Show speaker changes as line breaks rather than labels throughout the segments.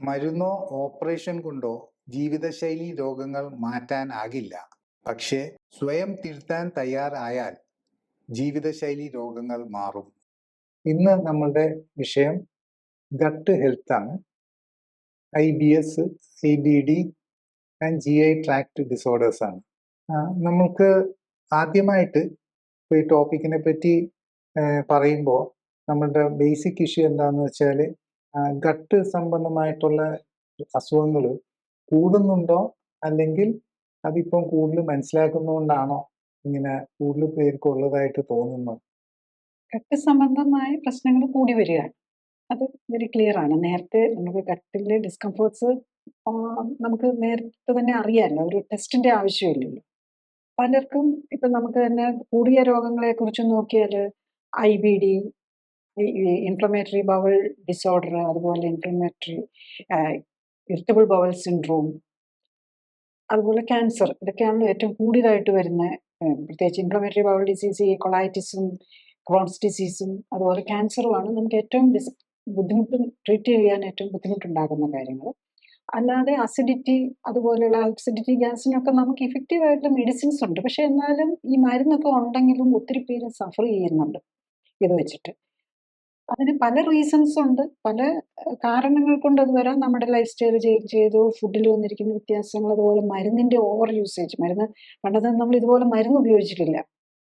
മരുന്നോ operation കൊണ്ടോ ജീവിതശൈലി രോഗങ്ങൾ മാറ്റാനാകില്ല. പക്ഷേ സ്വയം തിരുത്താൻ തയ്യാറായാൽ ജീവിതശൈലി രോഗങ്ങൾ മാറും. ഇന്ന് നമ്മളുടെ വിഷയം ഗട്ട് ഹെൽത്ത് ആണ്. IBS, CBD and GI tract disorders ആണ്. നമുക്ക് ആദ്യമായിട്ട് ഈ ടോപ്പിക്കിനെ പറ്റി പറയുമ്പോൾ നമ്മളുടെ ബേസിക് ഇഷ്യൂ എന്താണെന്ന് വെച്ചാൽ ഗട്ട് സംബന്ധമായിട്ടുള്ള അസുഖങ്ങൾ കൂടുന്നുണ്ടോ, അല്ലെങ്കിൽ അതിപ്പം കൂടുതൽ മനസ്സിലാക്കുന്നതുകൊണ്ടാണോ ഇങ്ങനെ കൂടുതൽ പേർക്ക് ഉള്ളതായിട്ട് തോന്നുന്നത്?
ഗട്ട് സംബന്ധമായ പ്രശ്നങ്ങൾ കൂടി വരികയാണ്. അത് വെരി ക്ലിയർ ആണ്. നേരത്തെ നമുക്ക് ഗട്ടിലെ ഡിസ്കംഫേർട്സ് നമുക്ക് നേരത്തെ തന്നെ അറിയാമല്ലോ, ഒരു ടെസ്റ്റിന്റെ ആവശ്യമില്ലല്ലോ. പലർക്കും ഇപ്പം നമുക്ക് തന്നെ കൂടിയ രോഗങ്ങളെ കുറിച്ച് നോക്കിയാൽ IBD, ഇൻഫ്ലമേറ്ററി ബവൽ ഡിസോർഡർ, അതുപോലെ ഇറിറ്റബിൾ ബവൽ സിൻഡ്രോം, അതുപോലെ ക്യാൻസർ, ഇതൊക്കെയാണല്ലോ ഏറ്റവും കൂടുതലായിട്ട് വരുന്ന. പ്രത്യേകിച്ച് ഇൻഫ്ലമേറ്ററി ബവൽ ഡിസീസ്, ഈ കൊളൈറ്റിസും ക്രോൺസ് ഡിസീസും അതുപോലെ ക്യാൻസറുമാണ് നമുക്ക് ഏറ്റവും ട്രീറ്റ് ചെയ്യാൻ ഏറ്റവും ബുദ്ധിമുട്ടുണ്ടാകുന്ന കാര്യങ്ങൾ. അല്ലാതെ അസിഡിറ്റി, അതുപോലെയുള്ള അസിഡിറ്റി ഗ്യാസിനൊക്കെ നമുക്ക് ഇഫക്റ്റീവ് ആയിട്ടുള്ള മെഡിസിൻസ് ഉണ്ട്. പക്ഷെ എന്നാലും ഈ മരുന്നൊക്കെ ഉണ്ടെങ്കിലും ഒത്തിരി പേര് സഫർ ചെയ്യുന്നുണ്ട് ഇത് വെച്ചിട്ട്. അതിന് പല റീസൺസ് ഉണ്ട്, പല കാരണങ്ങൾ കൊണ്ട് അത് വരാം. നമ്മുടെ ലൈഫ് സ്റ്റൈൽ ചേഞ്ച് ചെയ്തു, ഫുഡിൽ വന്നിരിക്കുന്ന വ്യത്യാസങ്ങൾ, അതുപോലെ മരുന്നിന്റെ ഓവർ യൂസേജ്. പണ്ടത്തെ നമ്മൾ ഇതുപോലെ മരുന്ന് ഉപയോഗിച്ചിട്ടില്ല.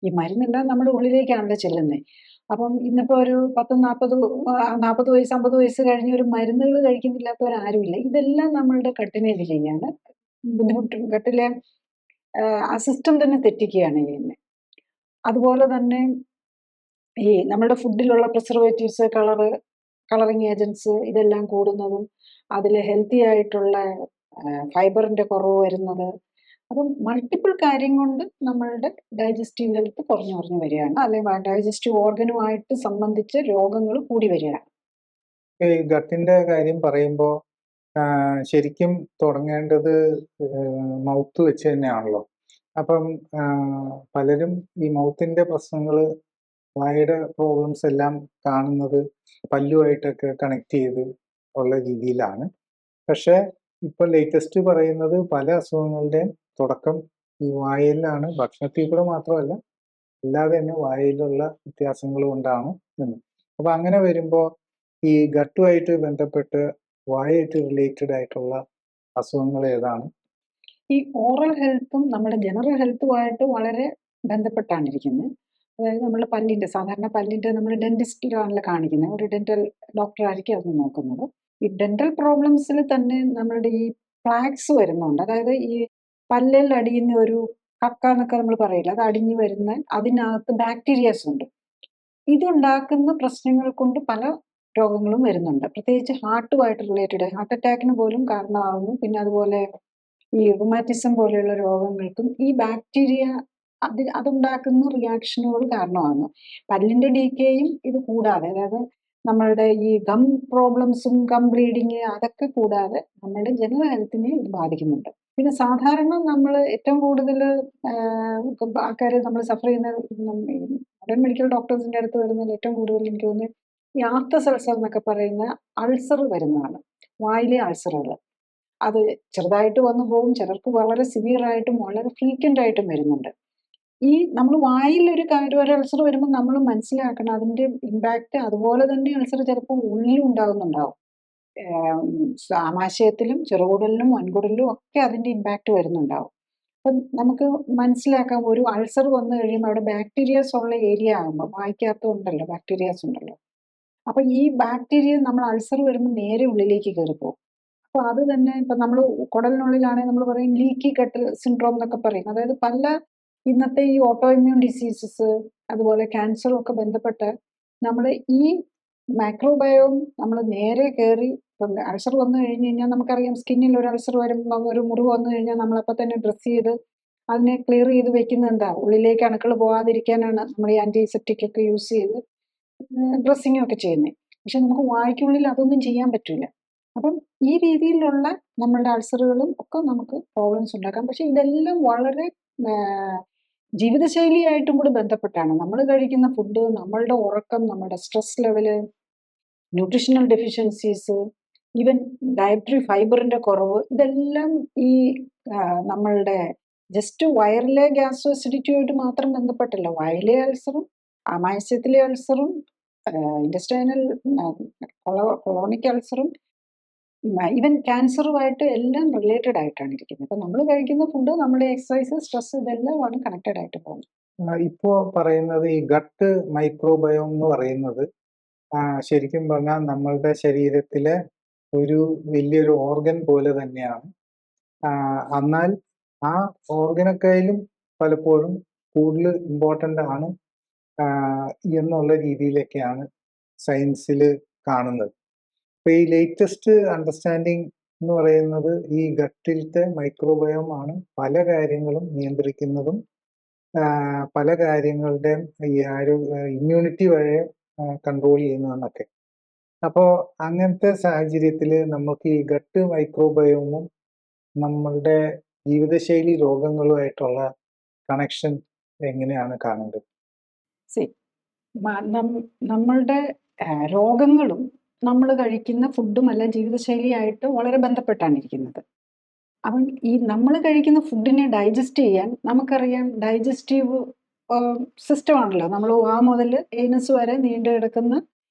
ഈ മരുന്നെല്ലാം നമ്മുടെ ഉള്ളിലേക്കാണല്ലോ ചെല്ലുന്നത്. അപ്പം ഇന്നിപ്പോൾ ഒരു 40 വയസ്സ് 50 വയസ്സ് കഴിഞ്ഞ ഒരു മരുന്നുകൾ കഴിക്കുന്നില്ലാത്തവരാരുമില്ല. ഇതെല്ലാം നമ്മളുടെ ഗട്ടിനെ ഇത് ചെയ്യാണ് ബുദ്ധിമുട്ട്. ഗട്ടിലെ ആ സിസ്റ്റം തന്നെ തെറ്റിക്കുകയാണ് ചെയ്യുന്നത്. അതുപോലെ തന്നെ ഈ നമ്മുടെ ഫുഡിലുള്ള പ്രിസർവേറ്റീവ്സ്, കളറിങ് ഏജൻസ്, ഇതെല്ലാം കൂടുന്നതും അതിൽ ഹെൽത്തി ആയിട്ടുള്ള ഫൈബറിന്റെ കുറവ് വരുന്നത്, അപ്പം മൾട്ടിപ്പിൾ കാര്യം കൊണ്ട് നമ്മളുടെ ഡൈജസ്റ്റീവ് ഹെൽത്ത് കുറഞ്ഞു വരികയാണ്, അല്ലെങ്കിൽ ഡൈജസ്റ്റീവ് ഓർഗനുമായിട്ട് സംബന്ധിച്ച രോഗങ്ങൾ കൂടി വരികയാണ്.
ഈ ഗട്ടിന്റെ കാര്യം പറയുമ്പോൾ ശരിക്കും തുടങ്ങേണ്ടത് മൗത്ത് വെച്ച് തന്നെയാണല്ലോ. അപ്പം പലരും ഈ മൗത്തിന്റെ പ്രശ്നങ്ങൾ, വായുടെ പ്രോബ്ലംസ് എല്ലാം കാണുന്നത് പല്ലുമായിട്ടൊക്കെ കണക്ട് ചെയ്ത് ഉള്ള രീതിയിലാണ്. പക്ഷെ ഇപ്പൊ ലേറ്റസ്റ്റ് പറയുന്നത് പല അസുഖങ്ങളുടെയും തുടക്കം ഈ വായയിലാണ്. ഭക്ഷണത്തിൽ കൂടെ മാത്രമല്ല, അല്ലാതെ തന്നെ വായയിലുള്ള വ്യത്യാസങ്ങൾ കൊണ്ടാണ് എന്ന്. അപ്പൊ അങ്ങനെ വരുമ്പോൾ ഈ ഗട്ടുമായിട്ട് ബന്ധപ്പെട്ട് വായായിട്ട് റിലേറ്റഡ് ആയിട്ടുള്ള അസുഖങ്ങൾ ഏതാണ്?
ഈ ഓറൽ ഹെൽത്തും നമ്മുടെ ജനറൽ ഹെൽത്തുമായിട്ട് വളരെ ബന്ധപ്പെട്ടാണ് ഇരിക്കുന്നത്. അതായത് നമ്മുടെ സാധാരണ പല്ലിന്റെ നമ്മൾ ഡെന്റിസ്റ്റിലാണല്ലോ കാണിക്കുന്നത്, ഒരു ഡെന്റൽ ഡോക്ടർ ആയിരിക്കും അത് നോക്കുന്നത്. ഈ ഡെന്റൽ പ്രോബ്ലംസിൽ തന്നെ നമ്മളുടെ ഈ പ്ലാക്സ് വരുന്നുണ്ട്. അതായത് ഈ പല്ലിൽ അടിയുന്ന ഒരു കക്ക എന്നൊക്കെ നമ്മൾ പറയില്ല, അത് അടിഞ്ഞു വരുന്ന, അതിനകത്ത് ബാക്ടീരിയാസ് ഉണ്ട്. ഇതുണ്ടാക്കുന്ന പ്രശ്നങ്ങൾ കൊണ്ട് പല രോഗങ്ങളും വരുന്നുണ്ട്. പ്രത്യേകിച്ച് ഹാർട്ടുമായിട്ട് റിലേറ്റഡ്, ഹാർട്ട് അറ്റാക്കിന് പോലും കാരണമാകുന്നു. പിന്നെ അതുപോലെ ഈ റുമാറ്റിസം പോലെയുള്ള രോഗങ്ങൾക്കും ഈ ബാക്ടീരിയ അതുണ്ടാക്കുന്ന റിയാക്ഷനുകൾ കാരണമാകുന്നു. പല്ലിന്റെ ഡീക്കേയും ഇത് കൂടാതെ, അതായത് നമ്മളുടെ ഈ ഗം പ്രോബ്ലംസും ഗം ബ്ലീഡിങ്, അതൊക്കെ കൂടാതെ നമ്മളുടെ ജനറൽ ഹെൽത്തിനെ ഇത് ബാധിക്കുന്നുണ്ട്. പിന്നെ സാധാരണ നമ്മൾ ഏറ്റവും കൂടുതൽ ആൾക്കാർ നമ്മൾ സഫർ ചെയ്യുന്ന മോഡേൺ മെഡിക്കൽ ഡോക്ടേഴ്സിന്റെ അടുത്ത് വരുന്നതിൽ ഏറ്റവും കൂടുതൽ എനിക്ക് തോന്നുന്നത് ഈ ആർത്തസ് അൾസർ എന്നൊക്കെ പറയുന്ന അൾസർ വരുന്നതാണ്. വായിലെ അൾസറുകൾ അത് ചെറുതായിട്ട് വന്നു പോകും, ചിലർക്ക് വളരെ സിവിയർ ആയിട്ടും വളരെ ഫ്രീക്വന്റ് ആയിട്ടും വരുന്നുണ്ട്. ഈ നമ്മൾ വായിൽ ഒരു അൾസർ വരുമ്പോൾ നമ്മൾ മനസ്സിലാക്കണം അതിന്റെ ഇമ്പാക്റ്റ്. അതുപോലെ തന്നെ അൾസർ ചിലപ്പോൾ ഉള്ളിലും ഉണ്ടാകുന്നുണ്ടാവും. ആമാശയത്തിലും ചെറുകുടലിലും വൻകുടലിലും ഒക്കെ അതിന്റെ ഇമ്പാക്റ്റ് വരുന്നുണ്ടാവും. അപ്പം നമുക്ക് മനസ്സിലാക്കാം, ഒരു അൾസർ വന്നു കഴിയുമ്പോൾ അവിടെ ബാക്ടീരിയാസ് ഉള്ള ഏരിയ ആകുമ്പോൾ, വായിക്കകത്തുണ്ടല്ലോ ബാക്ടീരിയാസ് ഉണ്ടല്ലോ, അപ്പൊ ഈ ബാക്ടീരിയ നമ്മൾ അൾസർ വരുമ്പോൾ നേരെ ഉള്ളിലേക്ക് കയറിപ്പോകും. അപ്പൊ അത് തന്നെ ഇപ്പൊ നമ്മൾ കുടലിനുള്ളിലാണെങ്കിൽ നമ്മൾ പറയും ലീക്കി ഗട്ട് സിൻഡ്രോം എന്നൊക്കെ പറയും. അതായത് പല ഇന്നത്തെ ഈ ഓട്ടോ ഇമ്മ്യൂൺ ഡിസീസസ്, അതുപോലെ ക്യാൻസറും ഒക്കെ ബന്ധപ്പെട്ട് നമ്മൾ ഈ മൈക്രോബയോം നമ്മൾ നേരെ കയറി. ഇപ്പം അൾസർ വന്നു കഴിഞ്ഞ് കഴിഞ്ഞാൽ നമുക്കറിയാം, സ്കിന്നിൽ ഒരു അൾസർ വരുമ്പോൾ, ഒരു മുറിവ് വന്നു കഴിഞ്ഞാൽ നമ്മളപ്പോൾ തന്നെ ഡ്രസ്സ് ചെയ്ത് അതിനെ ക്ലിയർ ചെയ്ത് വെക്കുന്നത് എന്താ, ഉള്ളിലേക്ക് അണുക്കൾ പോകാതിരിക്കാനാണ് നമ്മൾ ഈ ആന്റിസെപ്റ്റിക് ഒക്കെ യൂസ് ചെയ്ത് ഡ്രസ്സിങ്ങും ഒക്കെ ചെയ്യുന്നത്. പക്ഷെ നമുക്ക് വായ്ക്കുള്ളിൽ അതൊന്നും ചെയ്യാൻ പറ്റില്ല. അപ്പം ഈ രീതിയിലുള്ള നമ്മളുടെ അൾസറുകളും ഒക്കെ നമുക്ക് പ്രോബ്ലംസ് ഉണ്ടാക്കാം. പക്ഷെ ഇതെല്ലാം വളരെ ജീവിതശൈലിയായിട്ടും കൂടി ബന്ധപ്പെട്ടാണ്. നമ്മൾ കഴിക്കുന്ന ഫുഡ്, നമ്മളുടെ ഉറക്കം, നമ്മുടെ stress level, nutritional deficiencies, even dietary ഫൈബറിന്റെ കുറവ്, ഇതെല്ലാം ഈ നമ്മളുടെ ജസ്റ്റ് വയറിലെ ഗ്യാസ് അസിഡിറ്റിയുമായിട്ട് മാത്രം ബന്ധപ്പെട്ടല്ല. വയറിലെ അൾസറും ആമാശയത്തിലെ അൾസറും ഇൻഡസ്റ്റൈനൽ ക്രോണിക് അൾസറും ഈവൻ ക്യാൻസറുമായിട്ട് എല്ലാം റിലേറ്റഡ് ആയിട്ടാണ് ഇരിക്കുന്നത്. അപ്പം നമ്മൾ കഴിക്കുന്ന ഫുഡ്, നമ്മുടെ എക്സസൈസ്, സ്ട്രെസ്, ഇതെല്ലാമാണ് കണക്റ്റഡ് ആയിട്ട് പോകുന്നത്.
ഇപ്പോൾ പറയുന്നത് ഈ ഗട്ട് മൈക്രോബയോം എന്ന് പറയുന്നത് ശരിക്കും പറഞ്ഞാൽ നമ്മളുടെ ശരീരത്തിലെ ഒരു വലിയൊരു ഓർഗൻ പോലെ തന്നെയാണ്. എന്നാൽ ആ ഓർഗനൊക്കെയും പലപ്പോഴും കൂടുതൽ ഇമ്പോർട്ടൻ്റ് ആണ് എന്നുള്ള രീതിയിലൊക്കെയാണ് സയൻസിൽ കാണുന്നത്. അപ്പോൾ ഈ ലേറ്റസ്റ്റ് അണ്ടർസ്റ്റാൻഡിങ് എന്ന് പറയുന്നത് ഈ ഗട്ടിലത്തെ മൈക്രോബയോം ആണ് പല കാര്യങ്ങളും നിയന്ത്രിക്കുന്നതും പല കാര്യങ്ങളുടെയും ഈ ഇമ്മ്യൂണിറ്റി വരെ കൺട്രോൾ ചെയ്യുന്നതെന്നൊക്കെ. അപ്പോൾ അങ്ങനത്തെ സാഹചര്യത്തിൽ നമുക്ക് ഈ ഗട്ട് മൈക്രോബയോമും നമ്മളുടെ ജീവിതശൈലി രോഗങ്ങളുമായിട്ടുള്ള കണക്ഷൻ എങ്ങനെയാണ് കാണേണ്ടത്?
നമ്മളുടെ രോഗങ്ങളും നമ്മൾ കഴിക്കുന്ന ഫുഡും എല്ലാം ജീവിതശൈലിയായിട്ട് വളരെ ബന്ധപ്പെട്ടാണ് ഇരിക്കുന്നത്. അപ്പം ഈ നമ്മൾ കഴിക്കുന്ന ഫുഡിനെ ഡൈജസ്റ്റ് ചെയ്യാൻ നമുക്കറിയാം, ഡൈജസ്റ്റീവ് സിസ്റ്റമാണല്ലോ. നമ്മൾ ആ മുതൽ ഏനസ് വരെ നീണ്ടു കിടക്കുന്ന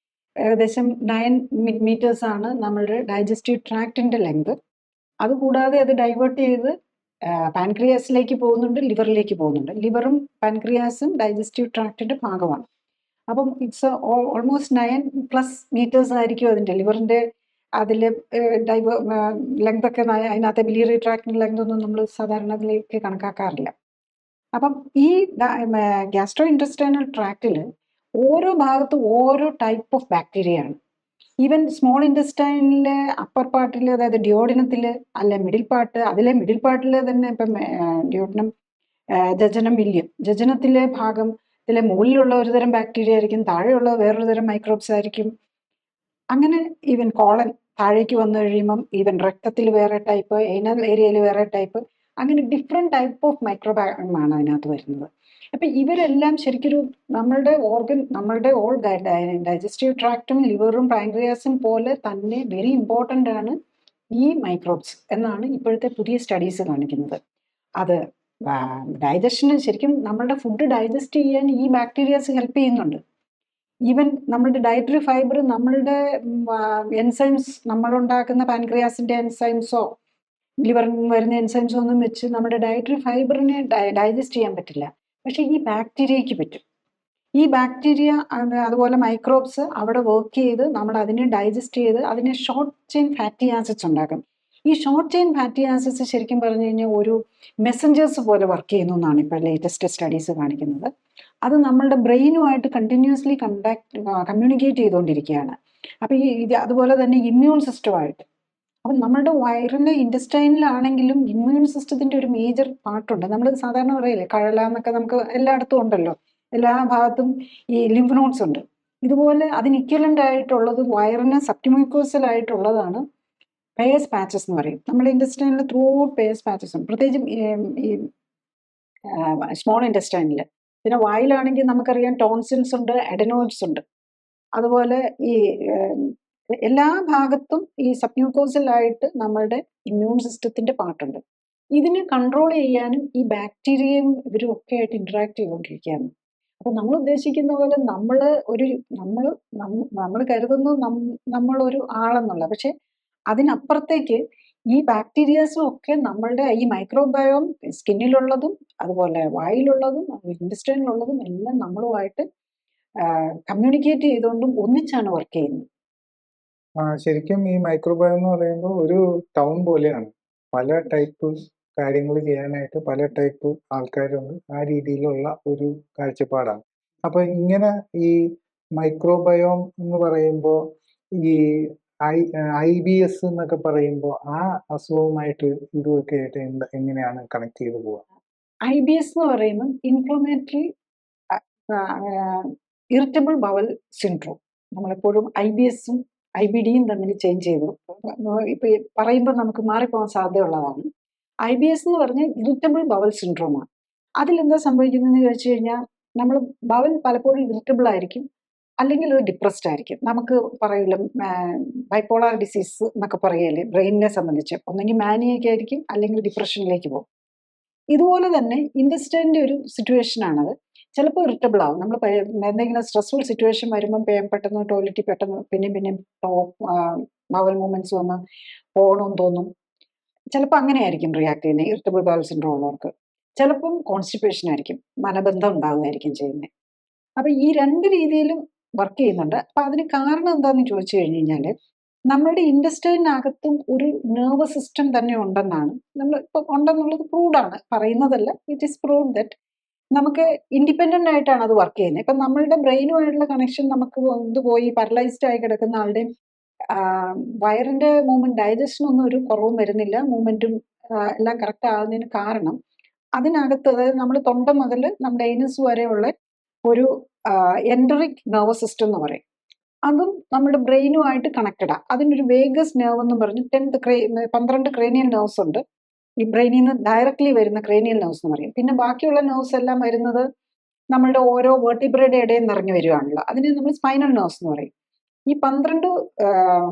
ഏകദേശം 9 മീറ്റേഴ്സാണ് നമ്മളുടെ ഡൈജസ്റ്റീവ് ട്രാക്റ്റിൻ്റെ ലെങ്ത്. അതുകൂടാതെ അത് ഡൈവേർട്ട് ചെയ്ത് പാൻക്രിയാസിലേക്ക് പോകുന്നുണ്ട്, ലിവറിലേക്ക് പോകുന്നുണ്ട്. ലിവറും പാൻക്രിയാസും ഡൈജസ്റ്റീവ് ട്രാക്റ്റിൻ്റെ ഭാഗമാണ്. അപ്പം ഇറ്റ്സ് ഓൾമോസ്റ്റ് 9+ മീറ്റേഴ്സ് ആയിരിക്കും അതിൻ്റെ ലിവറിൻ്റെ അതിൽ ലെങ്തൊക്കെ. അതിനകത്തെ ബിലിയറി ട്രാക്റ്റിൻ്റെ ലെങ്തൊന്നും നമ്മൾ സാധാരണ അതിലേക്ക് കണക്കാക്കാറില്ല. അപ്പം ഈ ഗ്യാസ്ട്രോ ഇൻറ്റസ്റ്റൈനൽ ട്രാക്റ്റിൽ ഓരോ ഭാഗത്തും ഓരോ ടൈപ്പ് ഓഫ് ബാക്ടീരിയയാണ്. ഈവൻ സ്മോൾ ഇൻറ്റസ്റ്റൈനിലെ അപ്പർ പാർട്ടിൽ, അതായത് ഡിയോഡിനത്തിൽ, അല്ലെ മിഡിൽ പാർട്ട്, അതിലെ മിഡിൽ പാർട്ടിൽ തന്നെ ഇപ്പം ഡിയോഡിനം, ജജനം, വില്യം, ജജനത്തിലെ ഭാഗം ഇതിലെ മുകളിലുള്ള ഒരു തരം ബാക്ടീരിയ ആയിരിക്കും, താഴെയുള്ള വേറൊരു തരം മൈക്രോബ്സ് ആയിരിക്കും. അങ്ങനെ ഈവൻ കോളൻ താഴേക്ക് വന്നു കഴിയുമ്പം ഈവൻ രക്തത്തിൽ വേറെ ടൈപ്പ്, ഏനൽ ഏരിയയിൽ വേറെ ടൈപ്പ്, അങ്ങനെ ഡിഫറെൻറ്റ് ടൈപ്പ് ഓഫ് മൈക്രോബാണ് അതിനകത്ത് വരുന്നത്. അപ്പം ഇവരെല്ലാം ശരിക്കൊരു നമ്മളുടെ ഓർഗൻ, നമ്മളുടെ ഓൾ ഡൈജസ്റ്റീവ് ട്രാക്റ്റും ലിവറും പാൻക്രിയാസും പോലെ തന്നെ വെരി ഇമ്പോർട്ടൻ്റ് ആണ് ഈ മൈക്രോബ്സ് എന്നാണ് ഇപ്പോഴത്തെ പുതിയ സ്റ്റഡീസ് കാണിക്കുന്നത്. അത് ഡൈജഷന് ശരിക്കും നമ്മളുടെ ഫുഡ് ഡൈജസ്റ്റ് ചെയ്യാൻ ഈ ബാക്ടീരിയാസ് ഹെൽപ്പ് ചെയ്യുന്നുണ്ട്. ഈവൻ നമ്മളുടെ ഡയറ്ററി ഫൈബർ, നമ്മളുടെ എൻസൈംസ്, നമ്മളുണ്ടാക്കുന്ന പാൻക്രിയാസിൻ്റെ എൻസൈംസോ ലിവറിൽ നിന്ന് വരുന്ന എൻസൈംസോ ഒന്നും വെച്ച് നമ്മുടെ ഡയറ്ററി ഫൈബറിനെ ഡൈജസ്റ്റ് ചെയ്യാൻ പറ്റില്ല. പക്ഷേ ഈ ബാക്ടീരിയയ്ക്ക് പറ്റും. ഈ ബാക്ടീരിയ അതുപോലെ മൈക്രോബ്സ് അവിടെ വർക്ക് ചെയ്ത് നമ്മൾ അതിനെ ഡൈജസ്റ്റ് ചെയ്ത് അതിനെ ഷോർട്ട് ചെയിൻ ഫാറ്റി ആസിഡ്സ് ഉണ്ടാക്കും. ഈ ഷോർട്ട് ചെയിൻ ഫാറ്റി ആസിഡ്സ് ശരിക്കും പറഞ്ഞു കഴിഞ്ഞാൽ ഒരു മെസ്സഞ്ചേഴ്സ് പോലെ വർക്ക് ചെയ്യുന്നു എന്നാണ് ഇപ്പോൾ ലേറ്റസ്റ്റ് സ്റ്റഡീസ് കാണിക്കുന്നത്. അത് നമ്മളുടെ ബ്രെയിനുമായിട്ട് കണ്ടിന്യൂസ്ലി കമ്മ്യൂണിക്കേറ്റ് ചെയ്തുകൊണ്ടിരിക്കുകയാണ്. അപ്പോൾ അതുപോലെ തന്നെ ഇമ്മ്യൂൺ സിസ്റ്റമായിട്ട്. അപ്പം നമ്മളുടെ വയറിൻ്റെ ഇൻറ്റസ്റ്റൈനിലാണെങ്കിലും ഇമ്മ്യൂൺ സിസ്റ്റത്തിൻ്റെ ഒരു മേജർ പാർട്ടുണ്ട്. നമ്മൾ സാധാരണ പറയില്ലേ കഴല എന്നൊക്കെ, നമുക്ക് എല്ലായിടത്തും ഉണ്ടല്ലോ, എല്ലാ ഭാഗത്തും ഈ ലിംഫ് നോഡ്സ് ഉണ്ട്. ഇതുപോലെ അതിന് ഇക്വലൻ്റ് ആയിട്ടുള്ളത് വയറിന് സബ്റ്റിമ്യൂക്കോസലായിട്ടുള്ളതാണ് പേയസ് പാച്ചസ് എന്ന് പറയും. നമ്മുടെ ഇൻറ്റസ്റ്റൈനിൽ ത്രൂ ഔട്ട് പേയസ് പാച്ചസ് ഉണ്ട്, പ്രത്യേകിച്ചും ഈ സ്മോൾ ഇൻറ്റസ്റ്റൈനിൽ. പിന്നെ വായിലാണെങ്കിൽ നമുക്കറിയാം ടോൺസിൽസ് ഉണ്ട്, അഡനോയിഡ്സ് ഉണ്ട്. അതുപോലെ ഈ എല്ലാ ഭാഗത്തും ഈ സബ്മ്യൂക്കോസലായിട്ട് നമ്മളുടെ ഇമ്മ്യൂൺ സിസ്റ്റത്തിൻ്റെ പാർട്ടുണ്ട്. ഇതിനെ കൺട്രോൾ ചെയ്യാനും ഈ ബാക്ടീരിയയും ഇവരും ഒക്കെ ആയിട്ട് ഇൻറ്ററാക്ട് ചെയ്തുകൊണ്ടിരിക്കുകയാണ്. അപ്പോൾ നമ്മൾ ഉദ്ദേശിക്കുന്ന പോലെ നമ്മൾ കരുതുന്നു നമ്മളൊരു ആളെന്നുള്ള, പക്ഷെ അതിനപ്പുറത്തേക്ക് ഈ ബാക്ടീരിയാസും ഒക്കെ നമ്മളുടെ ഈ മൈക്രോബയോം സ്കിന്നിലുള്ളതും അതുപോലെ വായിലുള്ളതും ഇൻറ്റസ്റ്റൈനിലുള്ളതും എല്ലാം നമ്മളുമായിട്ട് കമ്മ്യൂണിക്കേറ്റ് ചെയ്തുകൊണ്ടും ഒന്നിച്ചാണ് വർക്ക് ചെയ്യുന്നത്.
ശരിക്കും ഈ മൈക്രോബയോം എന്ന് പറയുമ്പോൾ ഒരു ടൗൺ പോലെയാണ്. പല ടൈപ്പ് കാര്യങ്ങൾ ചെയ്യാനായിട്ട് പല ടൈപ്പ് ആൾക്കാരുണ്ട്. ആ രീതിയിലുള്ള ഒരു കാഴ്ചപ്പാടാണ്. അപ്പോൾ ഇങ്ങനെ ഈ മൈക്രോബയോം എന്ന് പറയുമ്പോൾ ഈ IBS എന്നൊക്കെ പറയുമ്പോൾ ആ അസുഖവുമായിട്ട് ഇതുമൊക്കെ ആയിട്ട് എങ്ങനെയാണ് കണക്ട് ചെയ്ത് പോവുക?
IBS എന്ന് പറയുമ്പോൾ ഇൻഫ്ലമേറ്ററി ഇറിറ്റബിൾ ബവൽ സിൻഡ്രോം. നമ്മളെപ്പോഴും IBSഉം IBDയും തമ്മിൽ ചേഞ്ച് ചെയ്തു ഇപ്പോൾ പറയുമ്പോൾ നമുക്ക് മാറിപ്പോകാൻ സാധ്യതയുള്ളതാണ്. IBS എന്ന് പറഞ്ഞാൽ ഇറിറ്റബിൾ ബവൽ സിൻഡ്രോമാണ്. അതിലെന്താ സംഭവിക്കുന്നതെന്ന് ചോദിച്ചു കഴിഞ്ഞാൽ, നമ്മൾ ബവൽ പലപ്പോഴും ഇറിറ്റബിൾ ആയിരിക്കും, അല്ലെങ്കിൽ അത് ഡിപ്രസ്ഡ് ആയിരിക്കും. നമുക്ക് പറയില്ല ബൈപ്പോളാർ ഡിസീസ് എന്നൊക്കെ പറയല്ലേ ബ്രെയിനിനെ സംബന്ധിച്ച്, ഒന്നെങ്കിൽ മാനിയൊക്കെ ആയിരിക്കും അല്ലെങ്കിൽ ഡിപ്രഷനിലേക്ക് പോകും. ഇതുപോലെ തന്നെ ഇൻഡസ്റ്റൈൻ്റെ ഒരു സിറ്റുവേഷൻ ആണത്. ചിലപ്പോൾ ഇറിറ്റബിൾ ആവും. നമ്മൾ എന്തെങ്കിലും സ്ട്രെസ്ഫുൾ സിറ്റുവേഷൻ വരുമ്പം പെട്ടെന്ന് ടോയ്ലറ്റിൽ പെട്ടെന്ന് പിന്നെയും ബവൽ മൂവ്മെന്റ്സ് വന്ന് പോകണമെന്ന് തോന്നും. ചിലപ്പോൾ അങ്ങനെയായിരിക്കും റിയാക്ട് ചെയ്യുന്നത് ഇറിറ്റബിൾ ബവൽ സിൻഡ്രോം ഉള്ളവർക്ക്. ചിലപ്പം കോൺസ്റ്റിപ്പേഷൻ ആയിരിക്കും, മലബന്ധം ഉണ്ടാവുകയായിരിക്കും ചെയ്യുന്നത്. അപ്പം ഈ രണ്ട് രീതിയിലും വർക്ക് ചെയ്യുന്നുണ്ട്. അപ്പം അതിന് കാരണം എന്താണെന്ന് ചോദിച്ചു കഴിഞ്ഞ് കഴിഞ്ഞാൽ നമ്മുടെ ഇൻഡസ്റ്റൈനകത്തും ഒരു നെർവസ് സിസ്റ്റം തന്നെ ഉണ്ടെന്നാണ് നമ്മൾ ഇപ്പം ഉണ്ടെന്നുള്ളത് പ്രൂവ്ഡാണ്, പറയുന്നതല്ല, ഇറ്റ് ഈസ് പ്രൂവ്ഡ് ദറ്റ് നമുക്ക് ഇൻഡിപെൻഡൻ്റ് ആയിട്ടാണ് അത് വർക്ക് ചെയ്യുന്നത്. ഇപ്പം നമ്മളുടെ ബ്രെയിനുമായിട്ടുള്ള കണക്ഷൻ നമുക്ക് ഇത് പോയി പാരലൈസ്ഡ് ആയി കിടക്കുന്ന ആളുടെയും വയറിൻ്റെ മൂവ്മെൻറ്റ് ഡൈജഷനൊന്നും ഒരു കുറവും വരുന്നില്ല, മൂവ്മെൻറ്റും എല്ലാം കറക്റ്റ് ആകുന്നതിന് കാരണം അതിനകത്ത്, അതായത് നമ്മൾ തൊണ്ട മുതൽ നമ്മുടെ ഏനസ് വരെയുള്ള ഒരു എൻഡറിക് നെർവസ് സിസ്റ്റം എന്ന് പറയും, അതും നമ്മുടെ ബ്രെയിനുമായിട്ട് കണക്റ്റഡാണ്. അതിനൊരു വേഗസ് നെർവ് എന്ന് പറഞ്ഞ് 12 ക്രേനിയൽ നെർവ്സ് ഉണ്ട്. ഈ ബ്രെയിനിൽ നിന്ന് ഡയറക്റ്റ്ലി വരുന്ന ക്രേനിയൽ നെർവ്സ് എന്ന് പറയും. പിന്നെ ബാക്കിയുള്ള നെർവ്സ് എല്ലാം വരുന്നത് നമ്മളുടെ ഓരോ വെർട്ടിബ്രയുടെ ഇടയിൽ നിറഞ്ഞു വരുവാണല്ലോ, അതിനെ നമ്മൾ സ്പൈനൽ നെർവ്സ് എന്ന് പറയും. ഈ 12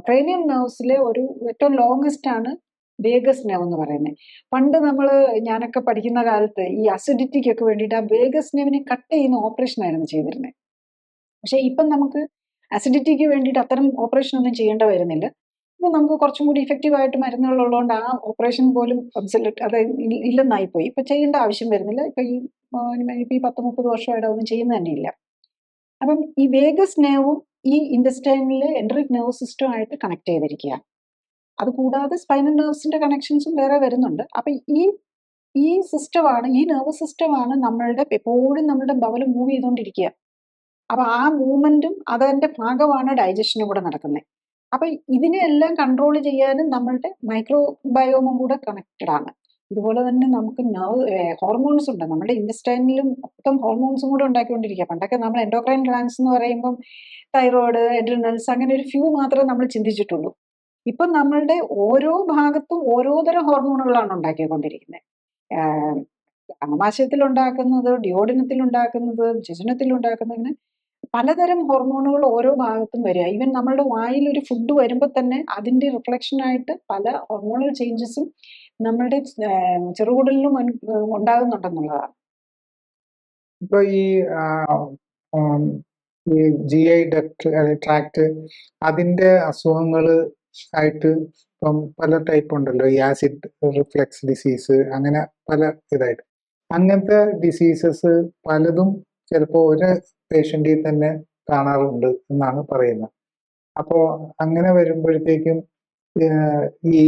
ക്രേനിയൽ നെർവ്സിലെ ഒരു ഏറ്റവും ലോങ്ങസ്റ്റ് ആണ് വേഗസ് നെർവ് എന്ന് പറയുന്നത്. പണ്ട് ഞാനൊക്കെ പഠിക്കുന്ന കാലത്ത് ഈ അസിഡിറ്റിക്കൊക്കെ വേണ്ടിയിട്ട് ആ വേഗസ് നെർവിനെ കട്ട് ചെയ്യുന്ന ഓപ്പറേഷൻ ആയിരുന്നു ചെയ്തിരുന്നത്. പക്ഷേ ഇപ്പം നമുക്ക് അസിഡിറ്റിക്ക് വേണ്ടിയിട്ട് അത്തരം ഓപ്പറേഷൻ ഒന്നും ചെയ്യേണ്ട വരുന്നില്ല. ഇപ്പം നമുക്ക് കുറച്ചും കൂടി ഇഫക്റ്റീവായിട്ട് മരുന്നുകളുള്ളതുകൊണ്ട് ആ ഓപ്പറേഷൻ പോലും അത് ഇല്ലെന്നായിപ്പോയി. ഇപ്പം ചെയ്യേണ്ട ആവശ്യം വരുന്നില്ല. ഇപ്പം ഈ 10-30 വർഷമായിട്ട് അതൊന്നും ചെയ്യുന്ന തന്നെയില്ല. അപ്പം ഈ വേഗസ് നെർവും ഈ ഇൻഡസ്റ്റൈനിലെ എൻഡറിക് നെർവ് സിസ്റ്റമായിട്ട് കണക്ട് ചെയ്തിരിക്കുക. അത് കൂടാതെ സ്പൈനൽ നെർവ്സിന്റെ കണക്ഷൻസും വേറെ വരുന്നുണ്ട്. അപ്പം ഈ സിസ്റ്റമാണ്, ഈ നെർവസ് സിസ്റ്റമാണ് നമ്മളുടെ എപ്പോഴും നമ്മുടെ ബവൽ മൂവ് ചെയ്തുകൊണ്ടിരിക്കുക. അപ്പൊ ആ മൂവ്മെന്റും അതിന്റെ ഭാഗമാണ് ഡൈജഷനും കൂടെ നടക്കുന്നത്. അപ്പൊ ഇതിനെല്ലാം കൺട്രോൾ ചെയ്യാനും നമ്മളുടെ മൈക്രോബയോമും കൂടെ കണക്റ്റഡ് ആണ്. ഇതുപോലെ തന്നെ നമുക്ക് ഹോർമോൺസ് ഉണ്ട് നമ്മുടെ ഇൻഡസ്റ്റൈനിലും, മൊത്തം ഹോർമോൺസും കൂടെ ഉണ്ടാക്കിക്കൊണ്ടിരിക്കുക. പണ്ടൊക്കെ നമ്മൾ എൻഡോക്രൈൻ ഗ്ലാൻസ് എന്ന് പറയുമ്പം തൈറോയിഡ്, എഡ്രിനൽസ്, അങ്ങനെ ഒരു ഫ്യൂ മാത്രമേ നമ്മൾ ചിന്തിച്ചിട്ടുള്ളൂ. ഇപ്പം നമ്മളുടെ ഓരോ ഭാഗത്തും ഓരോതരം ഹോർമോണുകളാണ് ഉണ്ടാക്കിക്കൊണ്ടിരിക്കുന്നത്. ആമാശയത്തിൽ ഉണ്ടാക്കുന്നത്, ഡിയോഡിനത്തിൽ ഉണ്ടാക്കുന്നത്, ജിജനത്തിൽ ഉണ്ടാക്കുന്നത്, ഇങ്ങനെ പലതരം ഹോർമോണുകൾ ഓരോ ഭാഗത്തും വരിക. ഈവൻ നമ്മളുടെ വായിൽ ഒരു ഫുഡ് വരുമ്പോൾ തന്നെ അതിൻ്റെ റിഫ്ലക്ഷനായിട്ട് പല ഹോർമോണൽ ചേഞ്ചസും നമ്മളുടെ ചെറുകുടലിലും ഉണ്ടാകുന്നുണ്ടെന്നുള്ളതാണ്.
ഇപ്പൊ ഈ GI ട്രാക്ട് അതിന്റെ അസുഖങ്ങൾ ആയിട്ട് ഇപ്പം പല ടൈപ്പ് ഉണ്ടല്ലോ, ഈ ആസിഡ് റിഫ്ലക്സ് ഡിസീസ്, അങ്ങനെ പല ഇതായിട്ട്. അങ്ങനത്തെ ഡിസീസസ് പലതും ചിലപ്പോൾ ഒരു പേഷ്യൻറ്റിൽ തന്നെ കാണാറുണ്ട് എന്നാണ് പറയുന്നത്. അപ്പോൾ അങ്ങനെ വരുമ്പോഴത്തേക്കും ഈ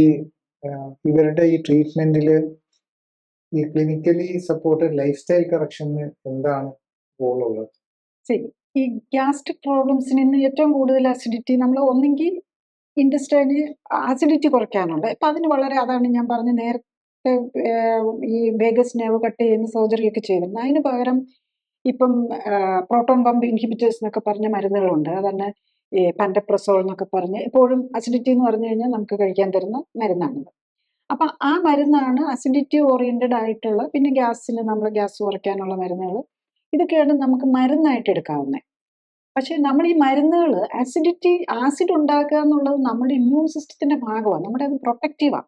ഇവരുടെ ഈ ട്രീറ്റ്മെന്റിൽ ഈ ക്ലിനിക്കലി സപ്പോർട്ടഡ് ലൈഫ് സ്റ്റൈൽ കറക്ഷന് എന്താണ് റോൾ ഉള്ളത്?
ഈ ഗ്യാസ്ട്രിക് പ്രോബ്ലംസിന് ഇന്ന് ഏറ്റവും കൂടുതൽ അസിഡിറ്റി, നമ്മൾ ഒന്നെങ്കിൽ ഇൻഡസ്റ്റൈന് അസിഡിറ്റി കുറയ്ക്കാനുണ്ട്. ഇപ്പം അതിന് അതാണ് ഞാൻ പറഞ്ഞ നേരത്തെ ഈ വേഗസ് നെർവ് കട്ട് ചെയ്യുന്ന സർജറി ഒക്കെ ചെയ്തിരുന്നത്. അതിന് പകരം ഇപ്പം പ്രോട്ടോൺ പമ്പ് ഇൻഹിബിറ്റേഴ്സ് എന്നൊക്കെ പറഞ്ഞ മരുന്നുകളുണ്ട്. അതന്നെ ഈ പാൻറ്റപ്രസോൾ എന്നൊക്കെ പറഞ്ഞ്, എപ്പോഴും അസിഡിറ്റി എന്ന് പറഞ്ഞു കഴിഞ്ഞാൽ നമുക്ക് കഴിക്കാൻ തരുന്ന മരുന്നാണിത്. അപ്പം ആ മരുന്നാണ് അസിഡിറ്റി ഓറിയൻറ്റഡ് ആയിട്ടുള്ള. പിന്നെ ഗ്യാസിന് നമ്മൾ ഗ്യാസ് കുറയ്ക്കാനുള്ള മരുന്നുകൾ, ഇതൊക്കെയാണ് നമുക്ക് മരുന്നായിട്ട് എടുക്കാവുന്നത്. പക്ഷേ നമ്മൾ ഈ മരുന്നുകൾ ആസിഡ് ഉണ്ടാക്കുക എന്നുള്ളത് നമ്മുടെ ഇമ്മ്യൂൺ സിസ്റ്റത്തിന്റെ ഭാഗമാണ്, നമ്മുടെ അത് പ്രൊട്ടക്റ്റീവാണ്.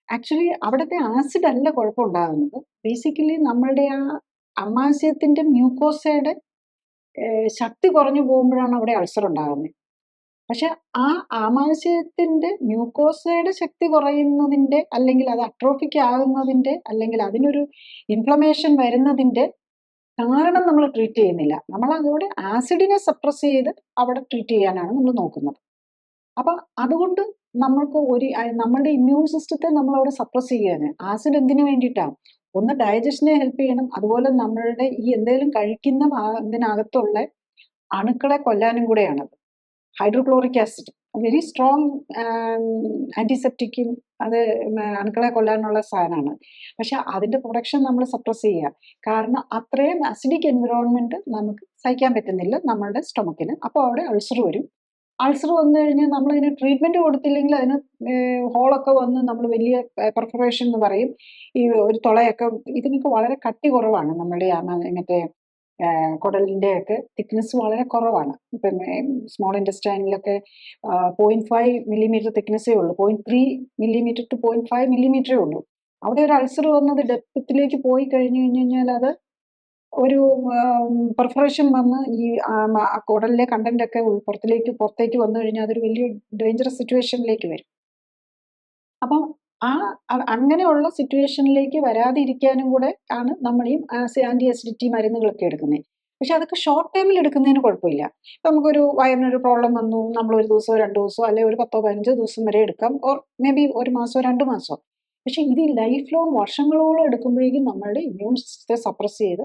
ആക്ച്വലി അവിടുത്തെ ആസിഡ് അല്ല കുഴപ്പമുണ്ടാകുന്നത്, ബേസിക്കലി നമ്മളുടെ ആ ആമാശയത്തിന്റെ മ്യൂക്കോസയുടെ ശക്തി കുറഞ്ഞു പോകുമ്പോഴാണ് അവിടെ അൾസർ ഉണ്ടാകുന്നത്. പക്ഷെ ആ ആമാശയത്തിന്റെ മ്യൂക്കോസയുടെ ശക്തി കുറയുന്നതിന്റെ, അല്ലെങ്കിൽ അത് അട്രോഫിക് ആകുന്നതിന്റെ, അല്ലെങ്കിൽ അതിനൊരു ഇൻഫ്ലമേഷൻ വരുന്നതിന്റെ കാരണം നമ്മൾ ട്രീറ്റ് ചെയ്യുന്നില്ല. നമ്മൾ അതോടെ ആസിഡിനെ സപ്രസ് ചെയ്ത് അവിടെ ട്രീറ്റ് ചെയ്യാനാണ് നമ്മൾ നോക്കുന്നത്. അപ്പം അതുകൊണ്ട് നമ്മൾക്ക് നമ്മുടെ ഇമ്മ്യൂൺ സിസ്റ്റത്തെ നമ്മൾ അവിടെ സപ്രസ് ചെയ്യുകയാണ്. ആസിഡ് എന്തിനു വേണ്ടിയിട്ടാണ്? ഒന്ന് ഡൈജഷനെ ഹെൽപ്പ് ചെയ്യണം, അതുപോലെ നമ്മളുടെ ഈ എന്തെങ്കിലും കഴിക്കുന്ന ഇതിനകത്തുള്ള അണുക്കളെ കൊല്ലാനും കൂടെയാണത്. ഹൈഡ്രോക്ലോറിക് ആസിഡ് വെരി സ്ട്രോങ് ആൻറ്റിസെപ്റ്റിക്കും, അത് അണുക്കളെ കൊല്ലാനുള്ള സാധനമാണ്. പക്ഷെ അതിൻ്റെ പ്രൊഡക്ഷൻ നമ്മൾ സപ്രസ് ചെയ്യുക, കാരണം അത്രയും അസിഡിക് എൻവിറോൺമെൻറ്റ് നമുക്ക് സഹിക്കാൻ പറ്റുന്നില്ല നമ്മളുടെ സ്റ്റൊമക്കിന്. അപ്പോൾ അവിടെ അൾസർ വരും. അൾസർ വന്നു കഴിഞ്ഞാൽ നമ്മളതിന് ട്രീറ്റ്മെൻറ്റ് കൊടുത്തില്ലെങ്കിൽ അതിന് ഹോളൊക്കെ വന്ന് നമ്മൾ വലിയ പെർഫറേഷൻ എന്ന് പറയും, ഈ ഒരു തുളയൊക്കെ. ഇതിനൊക്കെ വളരെ കട്ടി കുറവാണ് നമ്മളുടെ മറ്റേ കുടലിൻ്റെയൊക്കെ തിക്നെസ് വളരെ കുറവാണ്. ഇപ്പം സ്മോൾ ഇൻറ്റസ്റ്റൈനിലൊക്കെ 0.5 mm തിക്നെസ്സേ ഉള്ളൂ, 0.3 mm to 0.5 mm ഉള്ളൂ. അവിടെ ഒരു അൾസർ വന്നത് ഡെപ്തിലേക്ക് പോയി കഴിഞ്ഞു കഴിഞ്ഞാൽ അത് ഒരു പെർഫറേഷൻ വന്ന് ഈ കുടലിലെ കണ്ടന്റ് ഒക്കെ പുറത്തേക്ക് വന്നു കഴിഞ്ഞാൽ അതൊരു വലിയ ഡേഞ്ചറസ് സിറ്റുവേഷനിലേക്ക് വരും. അപ്പം അങ്ങനെയുള്ള സിറ്റുവേഷനിലേക്ക് വരാതിരിക്കാനും കൂടെ ആണ് നമ്മൾ ഈ ആൻറ്റി അസിഡിറ്റി മരുന്നുകളൊക്കെ എടുക്കുന്നത്. പക്ഷെ അതൊക്കെ ഷോർട്ട് ടൈമിൽ എടുക്കുന്നതിന് കുഴപ്പമില്ല. നമുക്കൊരു വയറിനൊരു പ്രോബ്ലം വന്നു, നമ്മൾ ഒരു ദിവസമോ 2 ദിവസമോ അല്ലെങ്കിൽ ഒരു 10-15 ദിവസം വരെ എടുക്കാം, ഓർ മേ ബി 1 മാസമോ 2 മാസമോ. പക്ഷെ ഇത് ലൈഫ് ലോങ് വർഷങ്ങളോളം എടുക്കുമ്പോഴേക്കും നമ്മളുടെ ഇമ്മ്യൂൺ സിസ്റ്റത്തെ സപ്രസ് ചെയ്ത്